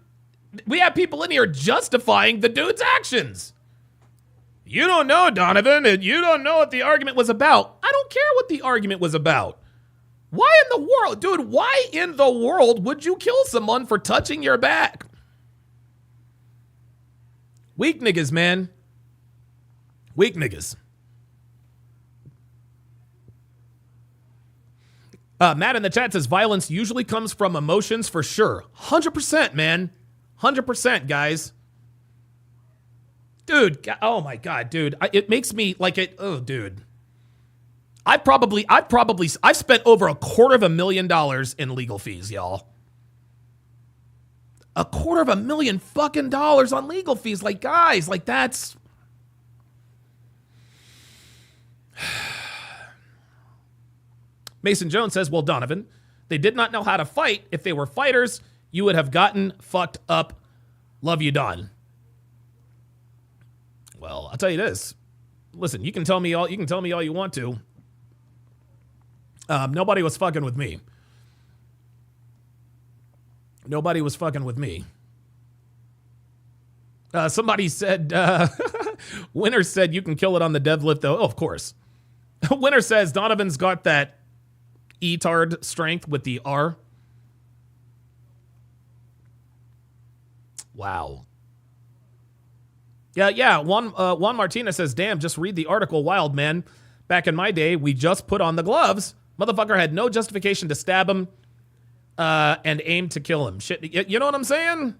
we have people in here justifying the dude's actions. You don't know, Donovan, and you don't know what the argument was about. I don't care what the argument was about. Why in the world, dude, why in the world would you kill someone for touching your back? Weak niggas, man. Weak niggas. Matt in the chat says violence usually comes from emotions for sure. 100%, man. 100%, guys. Dude, oh my God, dude. It makes me like it. Oh, dude. I've spent over $250,000 in legal fees, y'all. $250,000 fucking dollars on legal fees. Like, guys, like that's. Mason Jones says, well, Donovan, they did not know how to fight. If they were fighters, you would have gotten fucked up. Love you, Don. Well, I'll tell you this. Listen, you can tell me all you want to. Nobody was fucking with me. Nobody was fucking with me. Somebody said, Winner said you can kill it on the deadlift, though. Oh, of course. Winner says Donovan's got that E-tard strength with the R. Wow. Yeah. Juan Martinez says, damn, just read the article, wild man. Back in my day, we just put on the gloves. Motherfucker had no justification to stab him and aim to kill him. Shit, you know what I'm saying?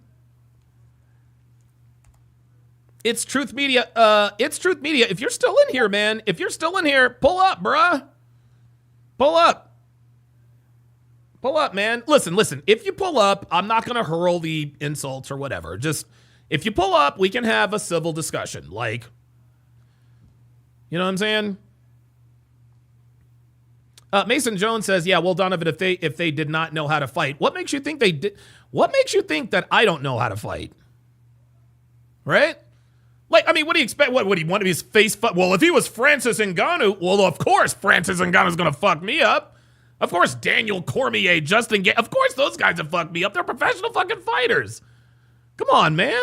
It's Truth Media. It's Truth Media. If you're still in here, man, if you're still in here, pull up, bruh. Pull up. Pull up, man. Listen. If you pull up, I'm not going to hurl the insults or whatever. Just, if you pull up, we can have a civil discussion. Like, you know what I'm saying? Mason Jones says, yeah, well, Donovan, if they did not know how to fight, what makes you think they did? What makes you think that I don't know how to fight? Right? Like, I mean, what do you expect? What would he want to be his face? Well, if he was Francis Ngannou, well, of course Francis Ngannou's going to fuck me up. Of course Daniel Cormier, Justin Gaethje, of course those guys have fucked me up. They're professional fucking fighters. Come on, man.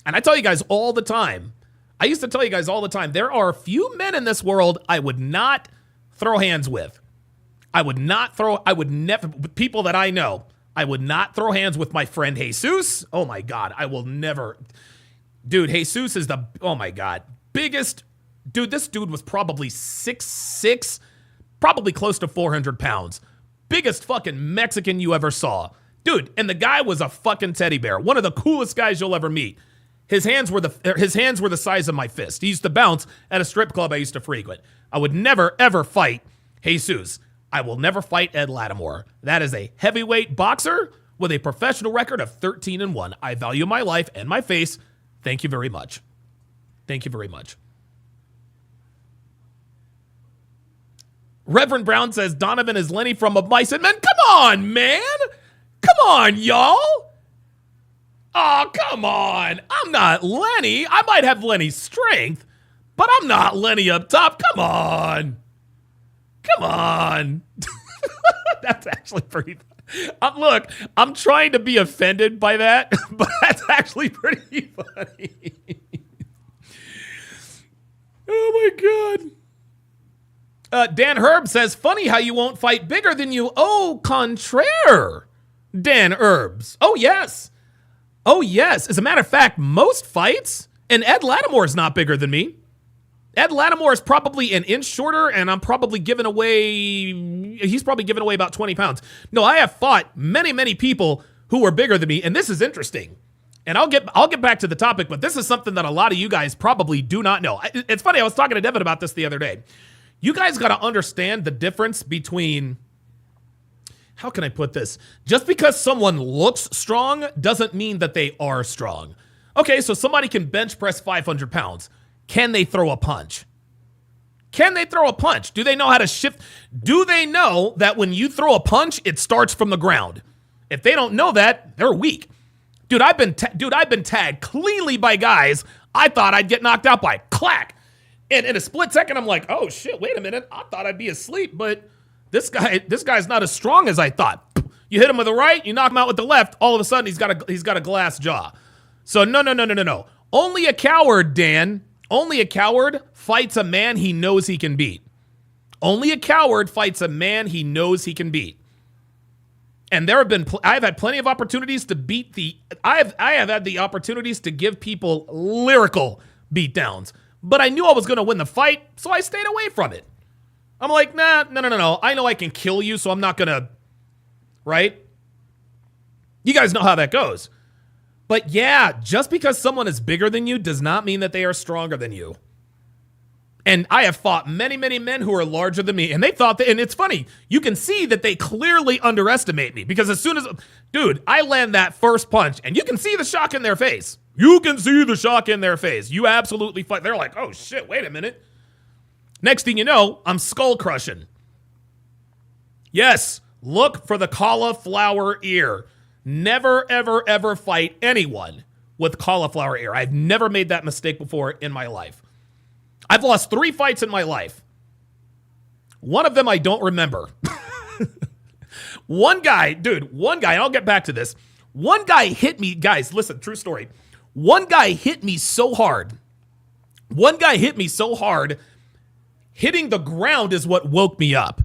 And I tell you guys all the time, I used to tell you guys all the time, there are a few men in this world I would not throw hands with. I would never, people that I know, I would not throw hands with my friend Jesus. Oh my God, I will never. Dude, Jesus is oh my God, biggest. Dude, this dude was probably 6'6", probably close to 400 pounds. Biggest fucking Mexican you ever saw. Dude, and the guy was a fucking teddy bear. One of the coolest guys you'll ever meet. His hands were the size of my fist. He used to bounce at a strip club I used to frequent. I would never, ever fight Jesus. I will never fight Ed Lattimore. That is a heavyweight boxer with a professional record of 13-1. I value my life and my face. Thank you very much. Thank you very much. Reverend Brown says Donovan is Lenny from Of Mice and Men. Come on, man. Come on, y'all. Oh, come on. I'm not Lenny. I might have Lenny's strength, but I'm not Lenny up top. Come on. Come on. That's actually pretty funny. Look, I'm trying to be offended by that, but that's actually pretty funny. Oh, my God. Dan Herb says, funny how you won't fight bigger than you. Oh, contraire, Dan Herbs. Oh, yes. Oh, yes. As a matter of fact, most fights, and Ed Lattimore is not bigger than me. Ed Lattimore is probably an inch shorter, and I'm probably giving away, he's probably giving away about 20 pounds. No, I have fought many, many people who are bigger than me, and this is interesting. And I'll get back to the topic, but this is something that a lot of you guys probably do not know. It's funny, I was talking to Devin about this the other day. You guys got to understand the difference between, how can I put this? Just because someone looks strong doesn't mean that they are strong. Okay, so somebody can bench press 500 pounds. Can they throw a punch? Can they throw a punch? Do they know how to shift? Do they know that when you throw a punch, it starts from the ground? If they don't know that, they're weak. Dude, I've been tagged cleanly by guys I thought I'd get knocked out by. Clack. And in a split second, I'm like, oh shit, wait a minute. I thought I'd be asleep, but this guy's not as strong as I thought. You hit him with the right, you knock him out with the left, all of a sudden he's got a glass jaw. So no. Only a coward, Dan. Only a coward fights a man he knows he can beat. Only a coward fights a man he knows he can beat. And there have been, I've had plenty of opportunities to beat I have had the opportunities to give people lyrical beatdowns. But I knew I was going to win the fight, so I stayed away from it. I'm like, no. I know I can kill you, so I'm not going to, right? You guys know how that goes. But yeah, just because someone is bigger than you does not mean that they are stronger than you. And I have fought many, many men who are larger than me. And they thought that, and it's funny, you can see that they clearly underestimate me because as soon as, dude, I land that first punch and you can see the shock in their face. You can see the shock in their face. You absolutely fight. They're like, oh shit, wait a minute. Next thing you know, I'm skull crushing. Yes, look for the cauliflower ear. Never, ever, ever fight anyone with cauliflower ear. I've never made that mistake before in my life. I've lost 3 fights in my life. One of them I don't remember. One guy, and I'll get back to this. One guy hit me, guys, listen, true story. One guy hit me so hard. Hitting the ground is what woke me up.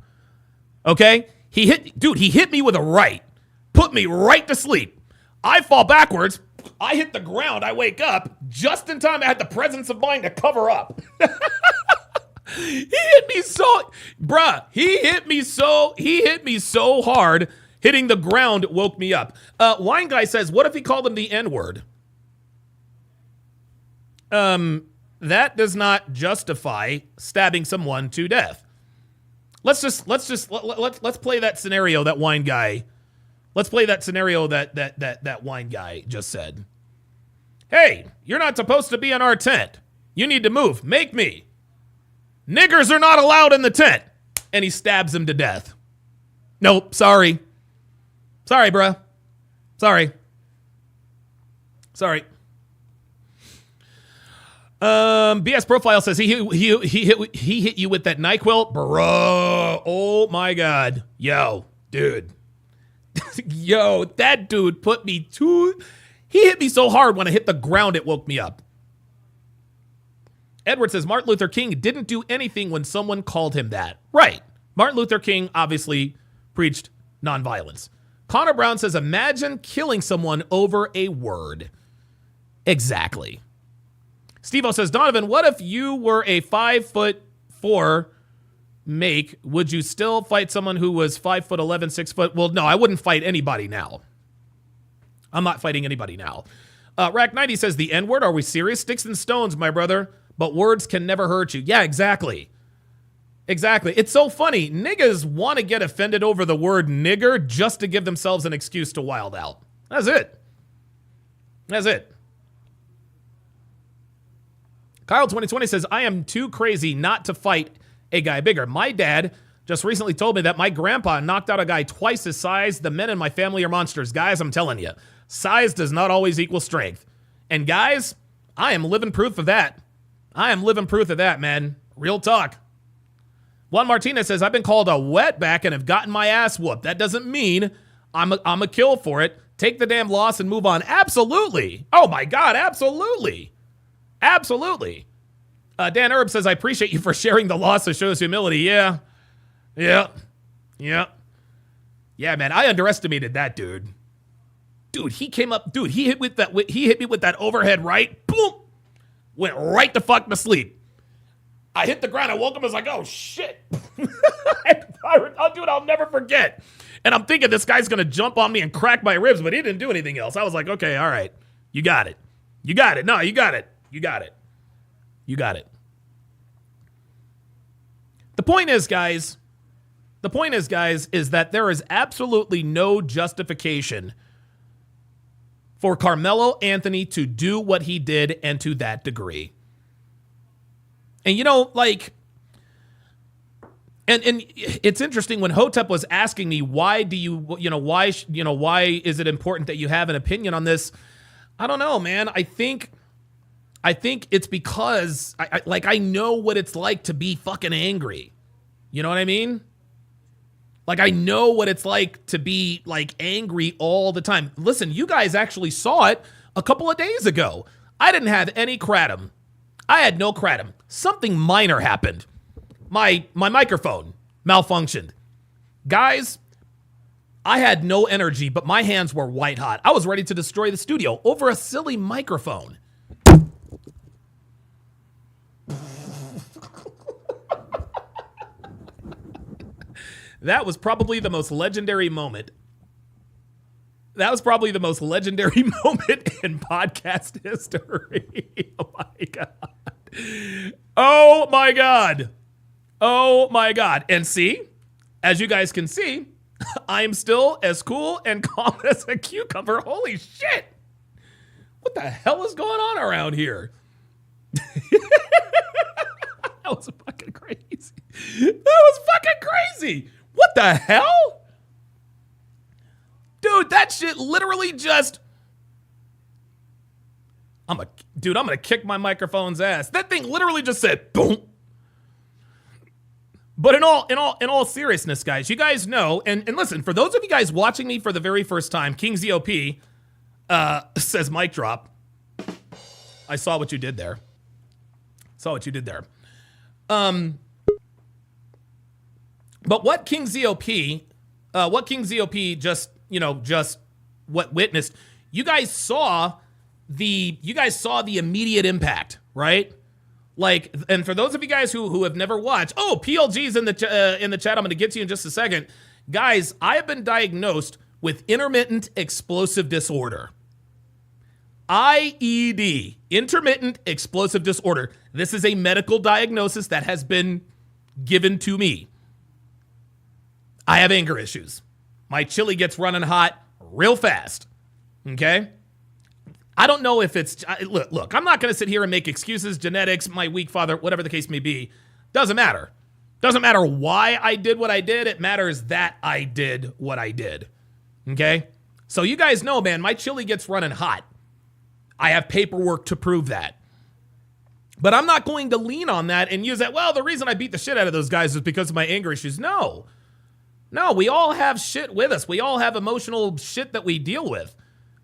Okay? He hit me with a right. Put me right to sleep. I fall backwards. I hit the ground. I wake up just in time. I had the presence of mind to cover up. He hit me so, bruh. He hit me so hard. Hitting the ground woke me up. Wine Guy says, what if he called him the N-word? That does not justify stabbing someone to death. Let's play that scenario that Wine Guy. Let's play that scenario that Wine Guy just said. Hey, you're not supposed to be in our tent. You need to move. Make me. Niggers are not allowed in the tent. And he stabs him to death. Nope, sorry. Sorry, bruh. Sorry. BS Profile says he hit you with that NyQuil, bro. Oh my God, yo, dude, yo, that dude put me to. He hit me so hard when I hit the ground it woke me up. Edward says Martin Luther King didn't do anything when someone called him that. Right, Martin Luther King obviously preached nonviolence. Connor Brown says imagine killing someone over a word. Exactly. Steve-O says, Donovan, what if you were a 5'4" make? Would you still fight someone who was 5'11", 6 foot? Well, no, I wouldn't fight anybody now. I'm not fighting anybody now. Rack 90 says, the N-word, are we serious? Sticks and stones, my brother, but words can never hurt you. Yeah, exactly. Exactly. It's so funny. Niggas want to get offended over the word nigger just to give themselves an excuse to wild out. That's it. That's it. Kyle 2020 says, I am too crazy not to fight a guy bigger. My dad just recently told me that my grandpa knocked out a guy twice his size. The men in my family are monsters. Guys, I'm telling you, size does not always equal strength. And guys, I am living proof of that. Man. Real talk. Juan Martinez says, I've been called a wetback and have gotten my ass whooped. That doesn't mean I'm a kill for it. Take the damn loss and move on. Absolutely. Oh my God, absolutely. Absolutely. Dan Erb says, I appreciate you for sharing the loss. It shows humility. Yeah, man, I underestimated that dude. Dude, he came up. Dude, he hit me with that overhead right. Boom. Went right the fuck to sleep. I hit the ground. I woke up. I was like, oh, shit. Dude, I'll never forget. And I'm thinking this guy's going to jump on me and crack my ribs, but he didn't do anything else. I was like, okay, all right. You got it. No, you got it. You got it. The point is, guys, is that there is absolutely no justification for Karmelo Anthony to do what he did and to that degree. And, you know, like, and it's interesting when Hotep was asking me, why is it important that you have an opinion on this? I don't know, man. I think it's because I know what it's like to be fucking angry. You know what I mean? Like, I know what it's like to be like angry all the time. Listen, you guys actually saw it a couple of days ago. I didn't have any kratom. I had no kratom. Something minor happened. My microphone malfunctioned. Guys, I had no energy, but my hands were white hot. I was ready to destroy the studio over a silly microphone. That was probably the most legendary moment. In podcast history. Oh my God. Oh my God. Oh my God. And see, as you guys can see, I am still as cool and calm as a cucumber. Holy shit. What the hell is going on around here? That was fucking crazy. That was fucking crazy. What the hell? Dude, that shit literally just... I'm gonna kick my microphone's ass. That thing literally just said boom. But in all seriousness, guys, you guys know, and listen, for those of you guys watching me for the very first time, King ZOP says mic drop. I saw what you did there. But what King ZOP just witnessed, you guys saw the immediate impact, right? Like, and for those of you guys who have never watched, PLG's in the chat. I'm going to get to you in just a second. Guys, I have been diagnosed with intermittent explosive disorder. IED, intermittent explosive disorder. This is a medical diagnosis that has been given to me. I have anger issues. My chili gets running hot real fast. Okay? I don't know if it's... Look, I'm not going to sit here and make excuses, genetics, my weak father, whatever the case may be. Doesn't matter. Doesn't matter why I did what I did. It matters that I did what I did. Okay? So you guys know, man, my chili gets running hot. I have paperwork to prove that. But I'm not going to lean on that and use that, well, the reason I beat the shit out of those guys is because of my anger issues. No, we all have shit with us. We all have emotional shit that we deal with.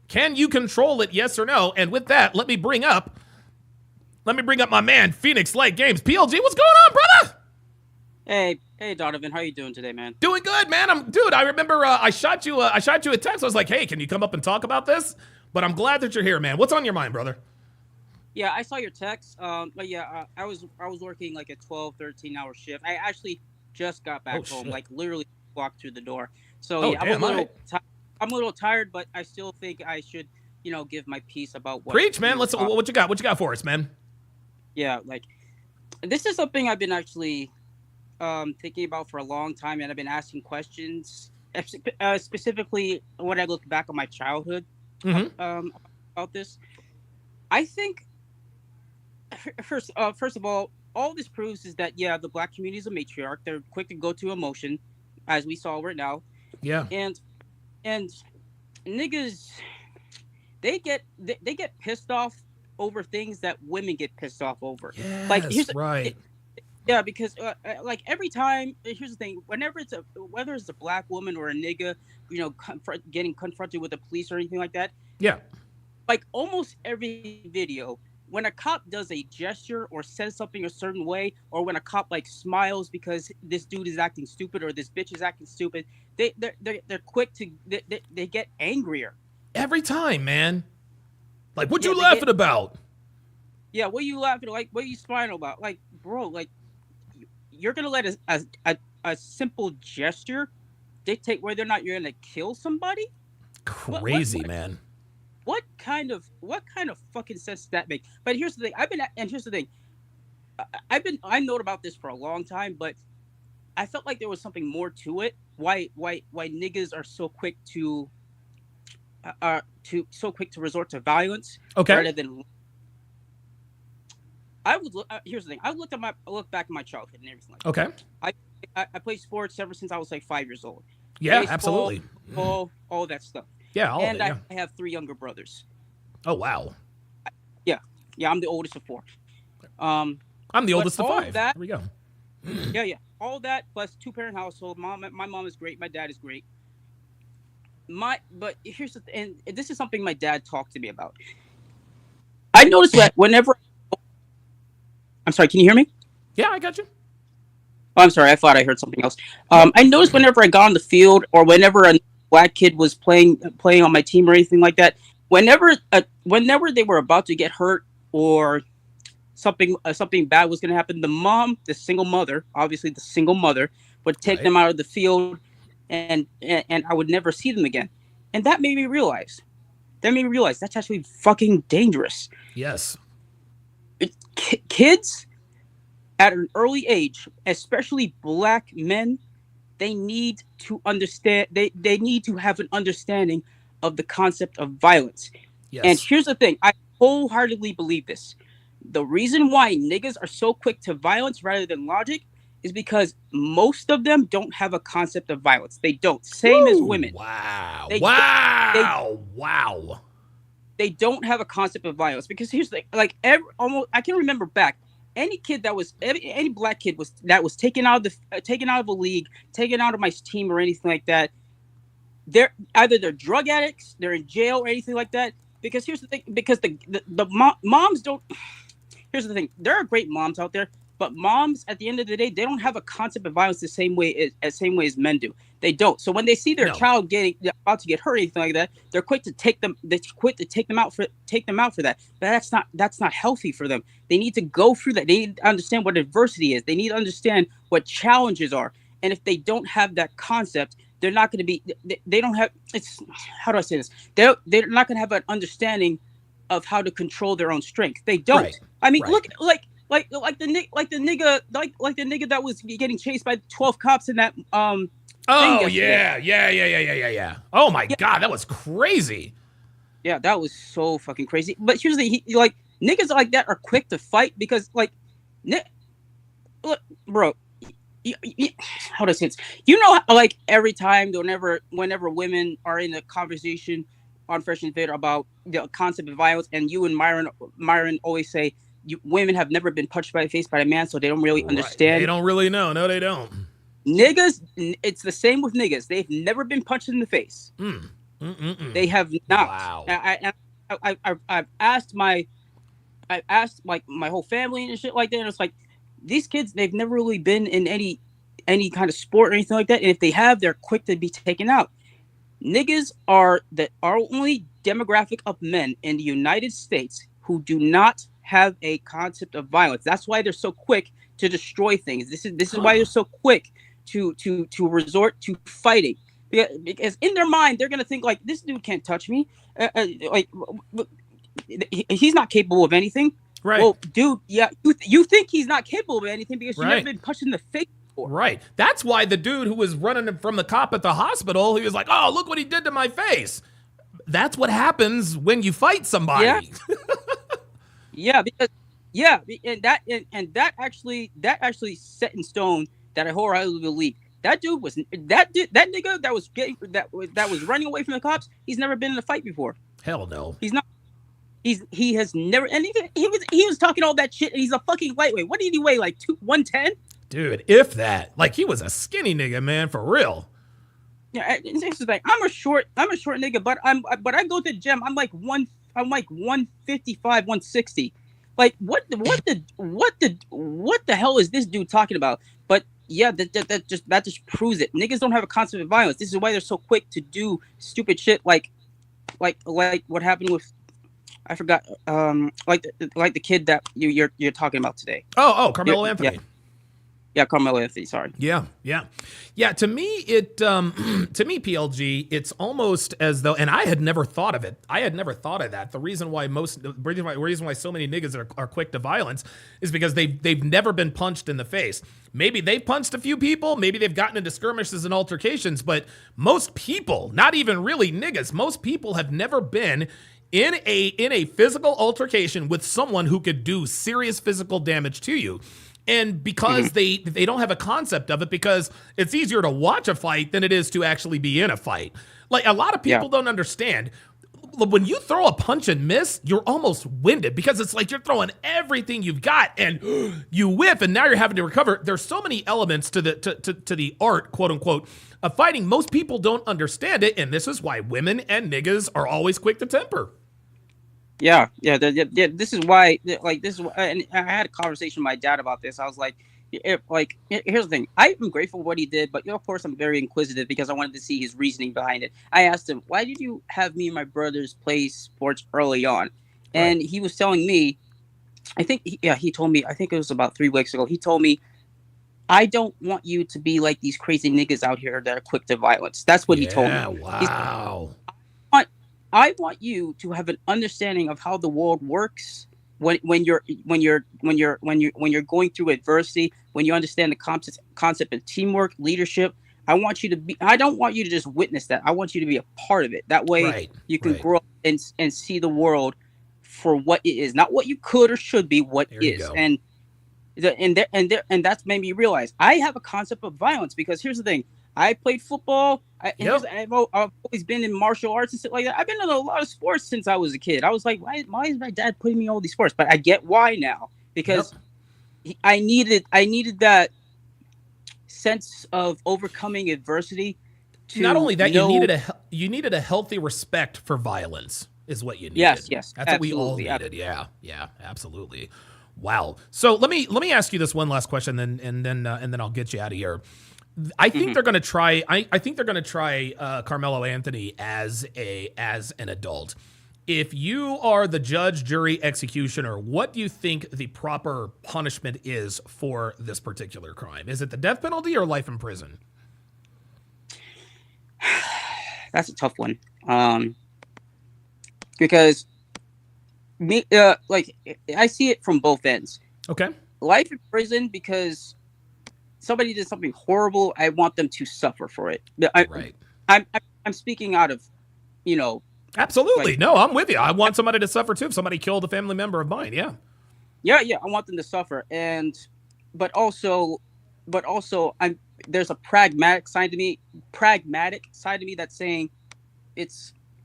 Can you control it, yes or no? And with that, let me bring up my man, Phoenix Light Games. PLG, what's going on, brother? Hey, Donovan, how you doing today, man? Doing good, man. I remember I shot you a text. I was like, hey, can you come up and talk about this? But I'm glad that you're here, man. What's on your mind, brother? Yeah, I saw your text. But yeah, I was working like a 12, 13-hour shift. I actually just got back home, like literally walked through the door. So yeah, I'm a little tired, but I still think I should, give my piece about what. Preach, man. What you got? What you got for us, man? Yeah, like this is something I've been actually thinking about for a long time, and I've been asking questions, specifically when I look back on my childhood. About this, I think first of all this proves is that the black community is a matriarch. They're quick to go to emotion, as we saw right now. Yeah, and niggas, they get pissed off over things that women get pissed off over. Yes, like right. Yeah, because like every time, here's the thing: whenever whether it's a black woman or a nigga, getting confronted with the police or anything like that. Yeah. Like almost every video, when a cop does a gesture or says something a certain way, or when a cop like smiles because this dude is acting stupid or this bitch is acting stupid, they're quick to they get angrier every time, man. Like, what you laughing about? Yeah, what are you laughing? Like, what are you smiling about? Like, bro, like. You're gonna let a simple gesture dictate whether or not you're gonna kill somebody? Crazy, man. What kind of fucking sense does that make? But here's the thing. I known about this for a long time, but I felt like there was something more to it. Why niggas are so quick to resort to violence rather than. Here's the thing. I look back at my childhood and everything like that. Okay. I played sports ever since I was like 5 years old. Yeah, baseball, absolutely. All that stuff. Yeah, I have 3 younger brothers. Oh wow. Yeah, I'm the oldest of 4. I'm the oldest of 5. There we go. Yeah. All that plus 2-parent household. My mom is great. My dad is great. But here's the thing, and this is something my dad talked to me about. I noticed that whenever. I'm sorry, can you hear me? Yeah, I got you. Oh, I'm sorry, I thought I heard something else. I noticed whenever I got on the field or whenever a black kid was playing on my team or anything like that, whenever they were about to get hurt or something bad was going to happen, the single mother, would take them out of the field and I would never see them again. And that made me realize that's actually fucking dangerous. Yes. Kids at an early age, especially black men, they need to understand. They need to have an understanding of the concept of violence. And Yes. here's the thing: I wholeheartedly believe this. The reason why niggas are so quick to violence rather than logic is because most of them don't have a concept of violence. They don't. Same as women. Wow. They Wow. Wow. they don't have a concept of violence because here's the like almost I can remember back any kid that was any black kid was taken out of the taken out of a league, taken out of my team or anything like that. They're drug addicts, they're in jail or anything like that. Because here's the thing, because moms don't. Here's the thing: there are great moms out there, but moms at the end of the day, they don't have a concept of violence the same way as men do. They don't. So when they see their child about to get hurt or anything like that, they're quick to take them. They quick to take them out for that. But that's not healthy for them. They need to go through that. They need to understand what adversity is. They need to understand what challenges are. And if they don't have that concept, they're not going to be. They don't have. It's how do I say this? They're not going to have an understanding of how to control their own strength. They don't. Right. I mean, look like the nigga that was getting chased by 12 cops in that Oh yeah. Oh my God, that was crazy. Yeah, that was so fucking crazy. But here's the like niggas like that are quick to fight because like, look, bro. How do I say this? You know, like every time, whenever women are in a conversation on Fresh and Fit about the concept of violence, and you and Myron always say women have never been punched by the face by a man, so they don't really understand. They don't really know. No, they don't. Niggas, it's the same with niggas. They've never been punched in the face. They have not. Wow. I've asked my whole family and shit like that, and it's like these kids, they've never really been in any kind of sport or anything like that, and if they have, they're quick to be taken out. Niggas are the only demographic of men in the United States who do not have a concept of violence. That's why they're so quick to destroy things. This is why they're so quick to resort to fighting. Because in their mind, they're gonna think like, this dude can't touch me. Like he's not capable of anything. Right. Well, dude, yeah, you think he's not capable of anything because you've never been punched in the face before. Right. That's why the dude who was running from the cop at the hospital, he was like, "Oh, look what he did to my face." That's what happens when you fight somebody. Yeah. Yeah, because and that actually set in stone that I wholeheartedly believe. That dude was that nigga that was running away from the cops. He's never been in a fight before. Hell no. He's not. He has never, and he was talking all that shit, and he's a fucking lightweight. What did he weigh? Like 110? Dude, if that. Like he was a skinny nigga, man, for real. Yeah, it's like I'm a short nigga, but I go to the gym. I'm like 155, 160. Like what the hell is this dude talking about? But yeah, that just proves it. Niggas don't have a concept of violence. This is why they're so quick to do stupid shit like what happened with, I forgot, like the kid that you're talking about today. Oh, Karmelo Anthony. Yeah, Karmelo Anthony. Sorry. Yeah. To me, PLG, it's almost as though, and I had never thought of it. I had never thought of that. The reason why so many niggas are quick to violence is because they've never been punched in the face. Maybe they've punched a few people. Maybe they've gotten into skirmishes and altercations. But most people, not even really niggas, most people have never been in a physical altercation with someone who could do serious physical damage to you. And because they don't have a concept of it, because it's easier to watch a fight than it is to actually be in a fight. Like a lot of people don't understand. When you throw a punch and miss, you're almost winded because it's like you're throwing everything you've got and you whiff and now you're having to recover. There's so many elements to the art, quote unquote, of fighting. Most people don't understand it, and this is why women and niggas are always quick to temper. Yeah. This is why, and I had a conversation with my dad about this. I was like, here's the thing. I'm grateful for what he did, but of course I'm very inquisitive because I wanted to see his reasoning behind it. I asked him, why did you have me and my brothers play sports early on? And he was telling me, he told me, I think it was about 3 weeks ago. He told me, I don't want you to be like these crazy niggas out here that are quick to violence. That's what he told me. Yeah, wow. I want you to have an understanding of how the world works when you're going through adversity, when you understand the concept of teamwork, leadership, I don't want you to just witness that. I want you to be a part of it. That way you can grow up and see the world for what it is, not what you could or should be, what is. And that's made me realize I have a concept of violence, because here's the thing. I played football. I've always been in martial arts and stuff like that. I've been in a lot of sports since I was a kid. I was like, why is my dad putting me in all these sports? But I get why now, because I needed that sense of overcoming adversity. Not only that, you needed a healthy respect for violence is what you needed. Yes, that's what we all needed. Yeah, absolutely. Wow. So let me ask you this one last question, and then I'll get you out of here. I think they're going to try. I think they're going to try Karmelo Anthony as an adult. If you are the judge, jury, executioner, what do you think the proper punishment is for this particular crime? Is it the death penalty or life in prison? That's a tough one. Because I see it from both ends. Okay. Life in prison, because somebody did something horrible. I want them to suffer for it. I'm speaking out of, Absolutely. No, I'm with you. I want somebody to suffer too. If somebody killed a family member of mine. Yeah. I want them to suffer. But also there's a pragmatic side to me that's saying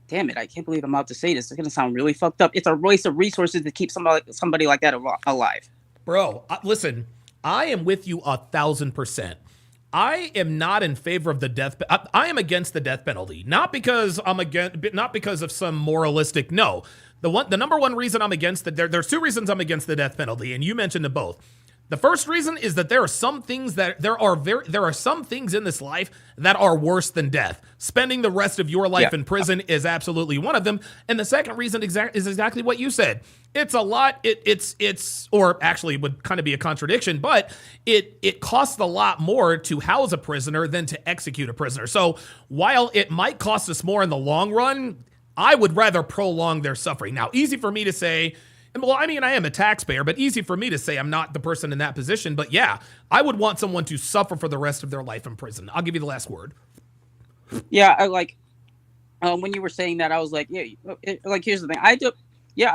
damn it, I can't believe I'm about to say this. It's going to sound really fucked up. It's a waste of resources to keep somebody like that alive. Bro, listen, I am with you 1,000%. I am not in favor of the death. I am against the death penalty, not because of some moralistic. No, the number one reason I'm against there's two reasons I'm against the death penalty, and you mentioned them both. The first reason is that there are some things in this life that are worse than death. Spending the rest of your life in prison is absolutely one of them. And the second reason is exactly what you said. It's a lot. Or actually it would kind of be a contradiction, but it costs a lot more to house a prisoner than to execute a prisoner. So while it might cost us more in the long run, I would rather prolong their suffering. Now, easy for me to say. Well, I mean, I am a taxpayer, but easy for me to say I'm not the person in that position. But yeah, I would want someone to suffer for the rest of their life in prison. I'll give you the last word. Yeah, when you were saying that, I was like, here's the thing. I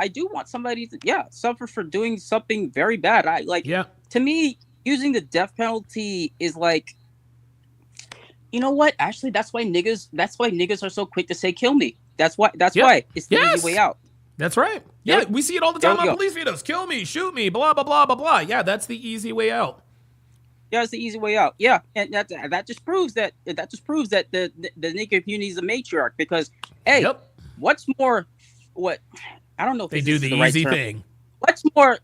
do want somebody to suffer for doing something very bad. To me, using the death penalty is like, you know what? Actually, that's why niggas are so quick to say kill me. That's why it's the easy way out. That's right. Yeah, we see it all the time on police videos. Kill me, shoot me, blah, blah, blah, blah, blah. Yeah, that's the easy way out. Yeah, it's the easy way out. Yeah, and that just proves that the nigga community is a matriarch, because, hey, what's more, I don't know if they do the easy thing. What's more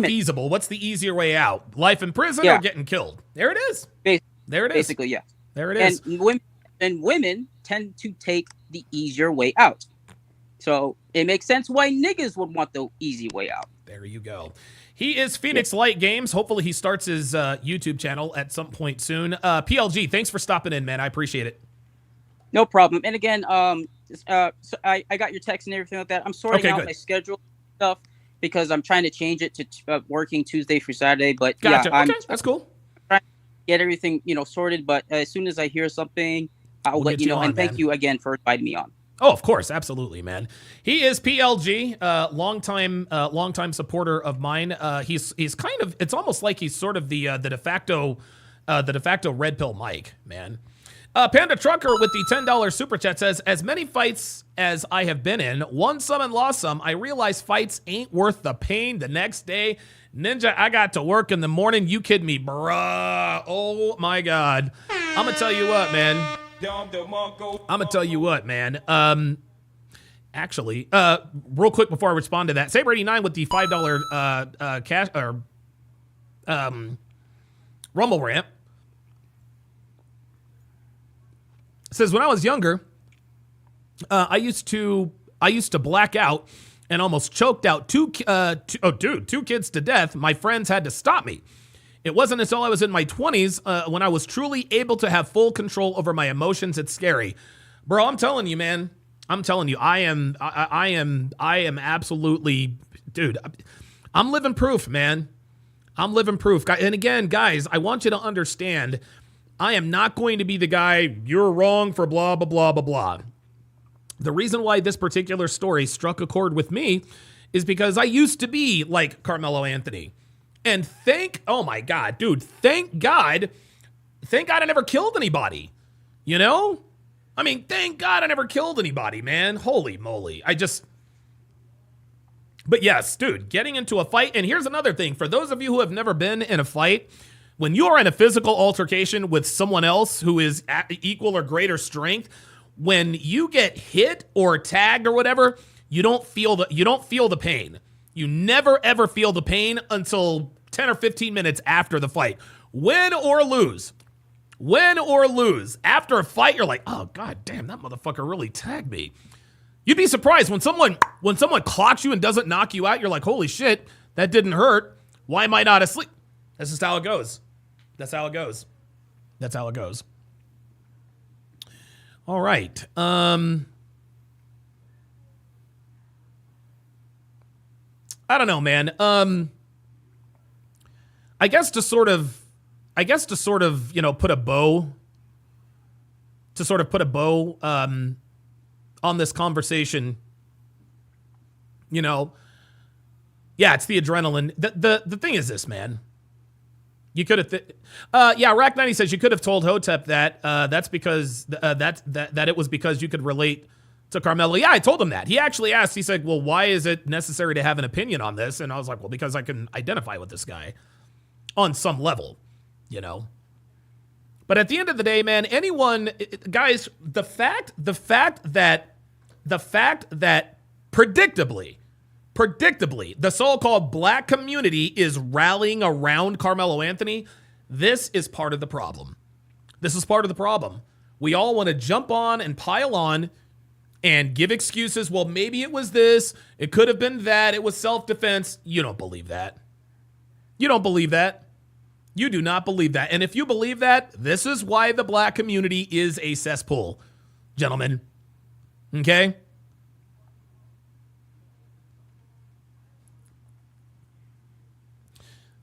feasible? What's the easier way out? Life in prison or getting killed? There it is. There it is. Basically, yeah. There it is. And women tend to take the easier way out. So it makes sense why niggas would want the easy way out. There you go. He is Phoenix Light Games. Hopefully he starts his YouTube channel at some point soon. PLG, thanks for stopping in, man. I appreciate it. No problem. And again, so I got your text and everything like that. I'm sorting out my schedule stuff because I'm trying to change it to working Tuesday through Saturday. But gotcha. Okay, that's cool. Trying to get everything sorted. But as soon as I hear something, I'll let you know. And thank you again for inviting me on. Oh, of course, absolutely, man. He is PLG, longtime supporter of mine. He's kind of, it's almost like he's sort of the de facto red pill Mike, man. Panda Trucker with the $10 super chat says, as many fights as I have been in, won some and lost some, I realize fights ain't worth the pain the next day. Ninja, I got to work in the morning. You kid me, bruh. Oh my God. I'm gonna tell you what, man. Actually, real quick before I respond to that, Saber89 with the $5 cash or Rumble Ramp says, when I was younger, I used to black out and almost choked out two kids to death. My friends had to stop me. It wasn't until I was in my 20s when I was truly able to have full control over my emotions. It's scary. Bro, I'm telling you, man, I'm telling you, I am absolutely, dude, I'm living proof, man. I'm living proof. And again, guys, I want you to understand, I am not going to be the guy, you're wrong for blah, blah, blah, blah, blah. The reason why this particular story struck a chord with me is because I used to be like Karmelo Anthony. And oh my God, dude, thank God I never killed anybody. You know? I mean, thank God I never killed anybody, man. Holy moly. But yes, dude, getting into a fight. And here's another thing. For those of you who have never been in a fight, when you are in a physical altercation with someone else who is at equal or greater strength, when you get hit or tagged or whatever, you don't feel the pain. You never ever feel the pain until 10 or 15 minutes after the fight. Win or lose. After a fight, you're like, oh God damn, that motherfucker really tagged me. You'd be surprised when someone clocks you and doesn't knock you out, you're like, holy shit, that didn't hurt. Why am I not asleep? That's just how it goes. That's how it goes. All right. I don't know, man. I guess to sort of, put a bow on this conversation, yeah, it's the adrenaline. The thing is this, man. You could have, Rack 90 says you could have told Hotep that that's because that it was because you could relate to Karmelo. Yeah, I told him that. He actually asked. He said, "Well, why is it necessary to have an opinion on this?" And I was like, "Well, because I can identify with this guy on some level, you know." But at the end of the day, man, guys, the fact that predictably, the so-called black community is rallying around Karmelo Anthony, this is part of the problem. We all want to jump on and pile on and give excuses. Well, maybe it was this. It could have been that. It was self-defense. You don't believe that. You don't believe that. You do not believe that. And if you believe that, this is why the black community is a cesspool, gentlemen. Okay?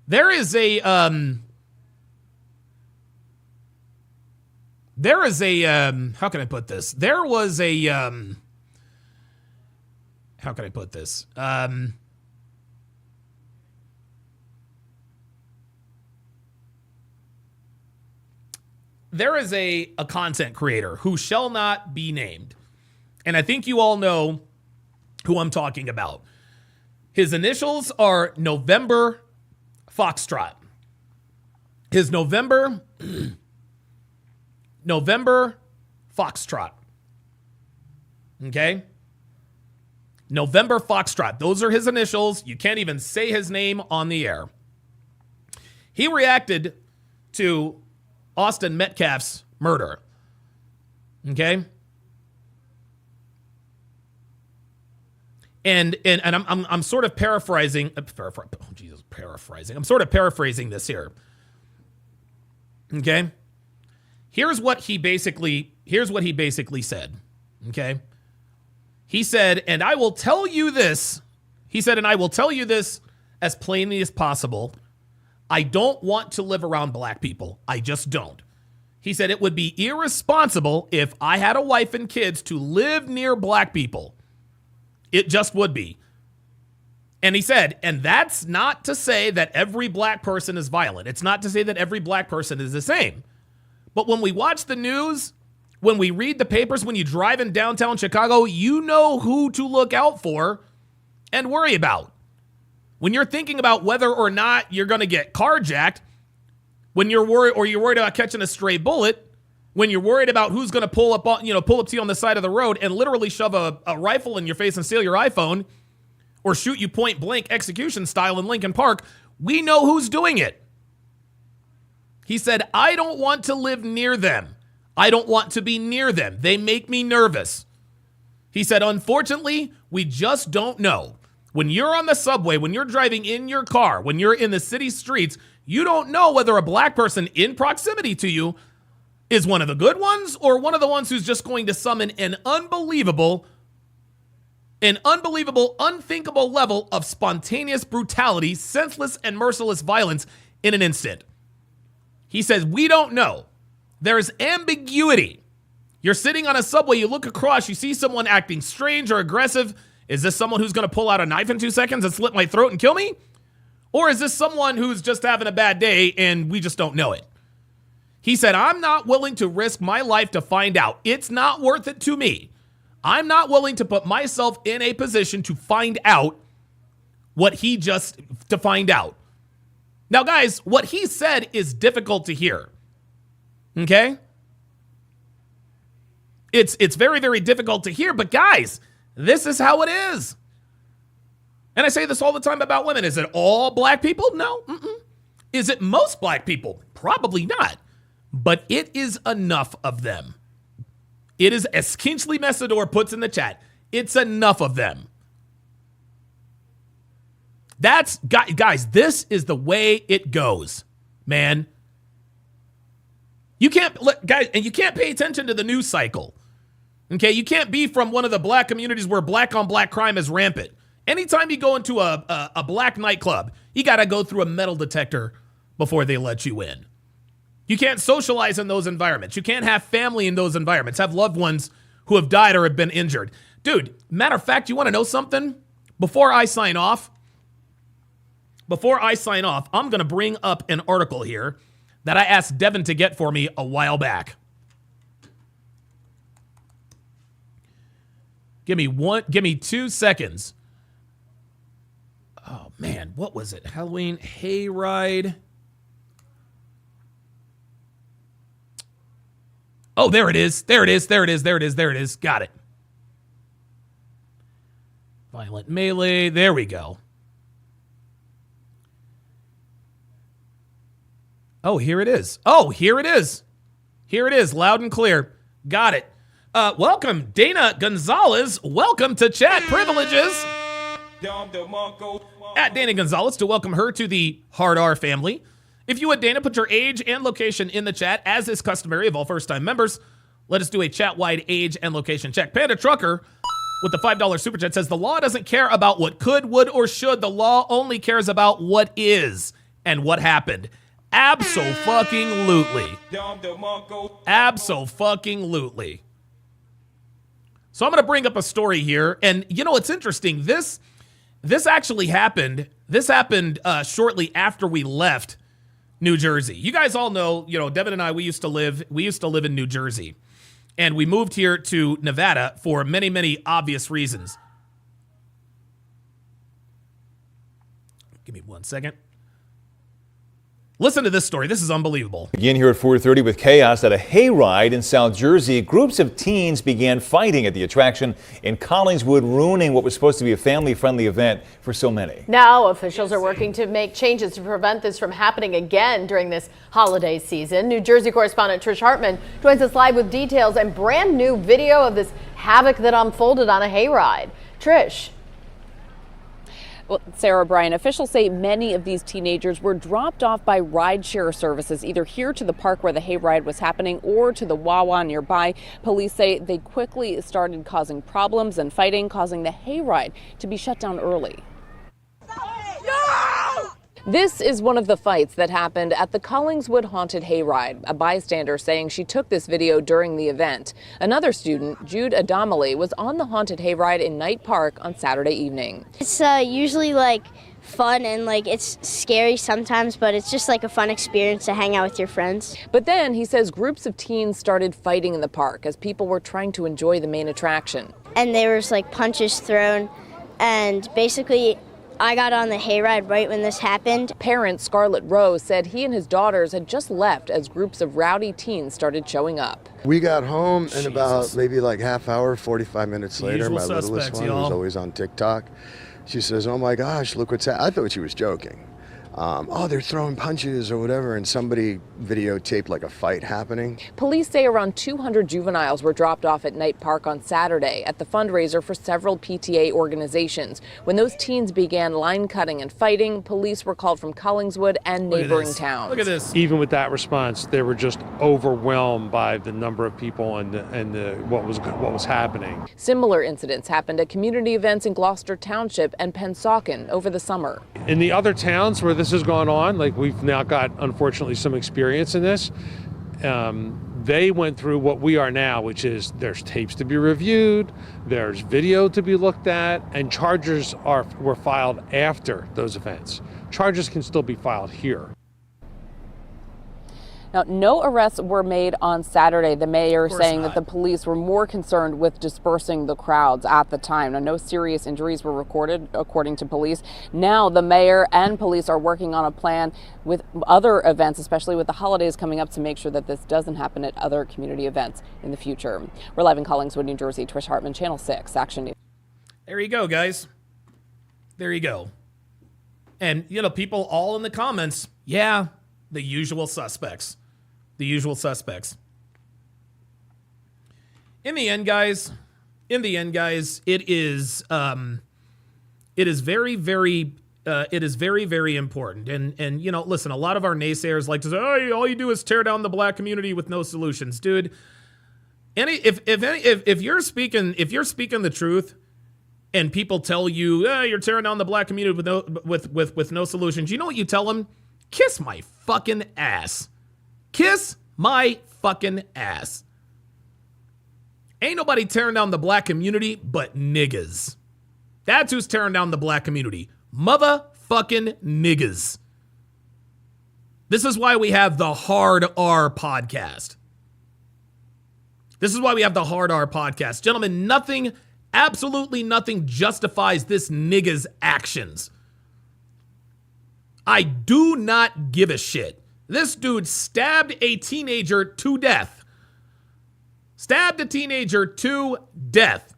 There is a how can I put this? There was a how can I put this? There is a content creator who shall not be named. And I think you all know who I'm talking about. His initials are November Foxtrot. His November Foxtrot. Okay? November Foxtrot. Those are his initials. You can't even say his name on the air. He reacted to Austin Metcalf's murder. Okay? And I'm sort of paraphrasing. Paraphrasing. I'm sort of paraphrasing this here. Okay? Here's what he basically said. Okay? He said, and I will tell you this. He said, and I will tell you this as plainly as possible. I don't want to live around black people. I just don't. He said it would be irresponsible if I had a wife and kids to live near black people. It just would be. And he said, and that's not to say that every black person is violent. It's not to say that every black person is the same. But when we watch the news, when we read the papers, when you drive in downtown Chicago, you know who to look out for and worry about. When you're thinking about whether or not you're going to get carjacked, when you're worried about catching a stray bullet, when you're worried about who's going to pull up to you on the side of the road and literally shove a rifle in your face and steal your iPhone, or shoot you point blank execution style in Lincoln Park, we know who's doing it. He said, I don't want to live near them. I don't want to be near them. They make me nervous. He said, unfortunately, we just don't know. When you're on the subway, when you're driving in your car, when you're in the city streets, you don't know whether a black person in proximity to you is one of the good ones or one of the ones who's just going to summon an unbelievable An unbelievable, unthinkable level of spontaneous brutality, senseless and merciless violence in an instant. He says, we don't know. There's ambiguity. You're sitting on a subway, you look across, you see someone acting strange or aggressive. Is this someone who's going to pull out a knife in 2 seconds and slit my throat and kill me? Or is this someone who's just having a bad day and we just don't know it? He said, I'm not willing to risk my life to find out. It's not worth it to me. I'm not willing to put myself in a position to find out to find out. Now, guys, what he said is difficult to hear. Okay? It's very, very difficult to hear, but guys, this is how it is. And I say this all the time about women. Is it all black people? No. Is it most black people? Probably not. But it is enough of them. It is, as Kinsley Messador puts in the chat, it's enough of them. Guys, this is the way it goes, man. You can't, guys, and you can't pay attention to the news cycle. Okay, you can't be from one of the black communities where black on black crime is rampant. Anytime you go into a black nightclub, you got to go through a metal detector before they let you in. You can't socialize in those environments. You can't have family in those environments, have loved ones who have died or have been injured. Dude, matter of fact, you want to know something? Before I sign off, I'm going to bring up an article here that I asked Devin to get for me a while back. Give me 2 seconds. Oh man, what was it? Halloween hayride. Oh, there it is. There it is. Got it. Violent melee. There we go. Oh, here it is. Here it is, loud and clear. Got it. Welcome, Dana Gonzalez. Welcome to Chat Privileges. At Dana Gonzalez to welcome her to the Hard R family. If you would, Dana, put your age and location in the chat, as is customary of all first-time members. Let us do a chat-wide age and location check. Panda Trucker with the $5 super chat says, the law doesn't care about what could, would, or should. The law only cares about what is and what happened. Abso-fucking-lutely. Abso-fucking-lutely. So I'm going to bring up a story here. And, you know, it's interesting. This actually happened. This happened shortly after we left New Jersey. You guys all know, you know, Devin and I, we used to live in New Jersey. And we moved here to Nevada for many, many obvious reasons. Give me 1 second. Listen to this story. This is unbelievable. Begin here at 4:30 with chaos at a hayride in South Jersey. Groups of teens began fighting at the attraction in Collingswood, ruining what was supposed to be a family-friendly event for so many. Now officials are working to make changes to prevent this from happening again during this holiday season. New Jersey correspondent Trish Hartman joins us live with details and brand new video of this havoc that unfolded on a hayride. Trish. Well, Sarah, Brian, officials say many of these teenagers were dropped off by rideshare services, either here to the park where the hayride was happening or to the Wawa nearby. Police say they quickly started causing problems and fighting, causing the hayride to be shut down early. No! This is one of the fights that happened at the Collingswood Haunted Hayride. A bystander saying she took this video during the event. Another student, Jude Adamali, was on the Haunted Hayride in Knight Park on Saturday evening. It's usually like fun and like it's scary sometimes, but it's just like a fun experience to hang out with your friends. But then he says groups of teens started fighting in the park as people were trying to enjoy the main attraction. And there was like punches thrown, and basically I got on the hayride right when this happened. Parent Scarlett Rose said he and his daughters had just left as groups of rowdy teens started showing up. We got home and about maybe like half hour, 45 minutes later, my littlest one, who's always on TikTok, she says, oh my gosh, look what's happening. I thought she was joking. they're throwing punches or whatever, and somebody videotaped like a fight happening. Police say around 200 juveniles were dropped off at Knight Park on Saturday at the fundraiser for several PTA organizations. When those teens began line cutting and fighting, police were called from Collingswood and neighboring towns. Look at this. Even with that response, they were just overwhelmed by the number of people and what was happening. Similar incidents happened at community events in Gloucester Township and Pensauken over the summer. In the other towns where this has gone on, like we've now got, unfortunately, some experience in this, they went through what we are now, which is there's tapes to be reviewed, there's video to be looked at, and charges were filed after those events. Charges can still be filed here. Now, no arrests were made on Saturday, the mayor saying that the police were more concerned with dispersing the crowds at the time. Now, no serious injuries were recorded, according to police. Now, the mayor and police are working on a plan with other events, especially with the holidays coming up, to make sure that this doesn't happen at other community events in the future. We're live in Collingswood, New Jersey. Trish Hartman, Channel 6, Action News. There you go, guys. There you go. And, people all in the comments, yeah, the usual suspects. The usual suspects. In the end, guys, it is very, very important. And listen, a lot of our naysayers like to say, oh, all you do is tear down the black community with no solutions, dude. If you're speaking the truth, and people tell you, you're tearing down the black community with no solutions, you know what you tell them? Kiss my fucking ass. Kiss my fucking ass. Ain't nobody tearing down the black community but niggas. That's who's tearing down the black community. Motherfucking niggas. This is why we have the Hard R podcast. Gentlemen, absolutely nothing justifies this nigga's actions. I do not give a shit. This dude stabbed a teenager to death.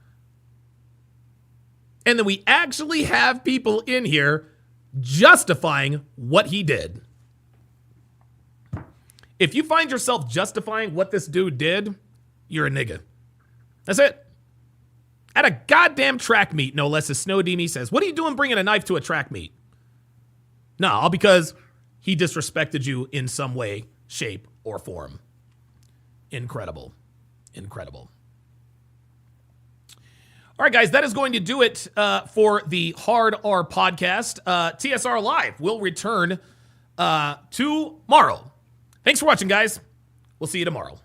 And then we actually have people in here justifying what he did. If you find yourself justifying what this dude did, you're a nigga. That's it. At a goddamn track meet, no less, as Snow Demi says, what are you doing bringing a knife to a track meet? No, all because he disrespected you in some way, shape, or form. Incredible. All right, guys, that is going to do it for the Hard R podcast. TSR Live will return tomorrow. Thanks for watching, guys. We'll see you tomorrow.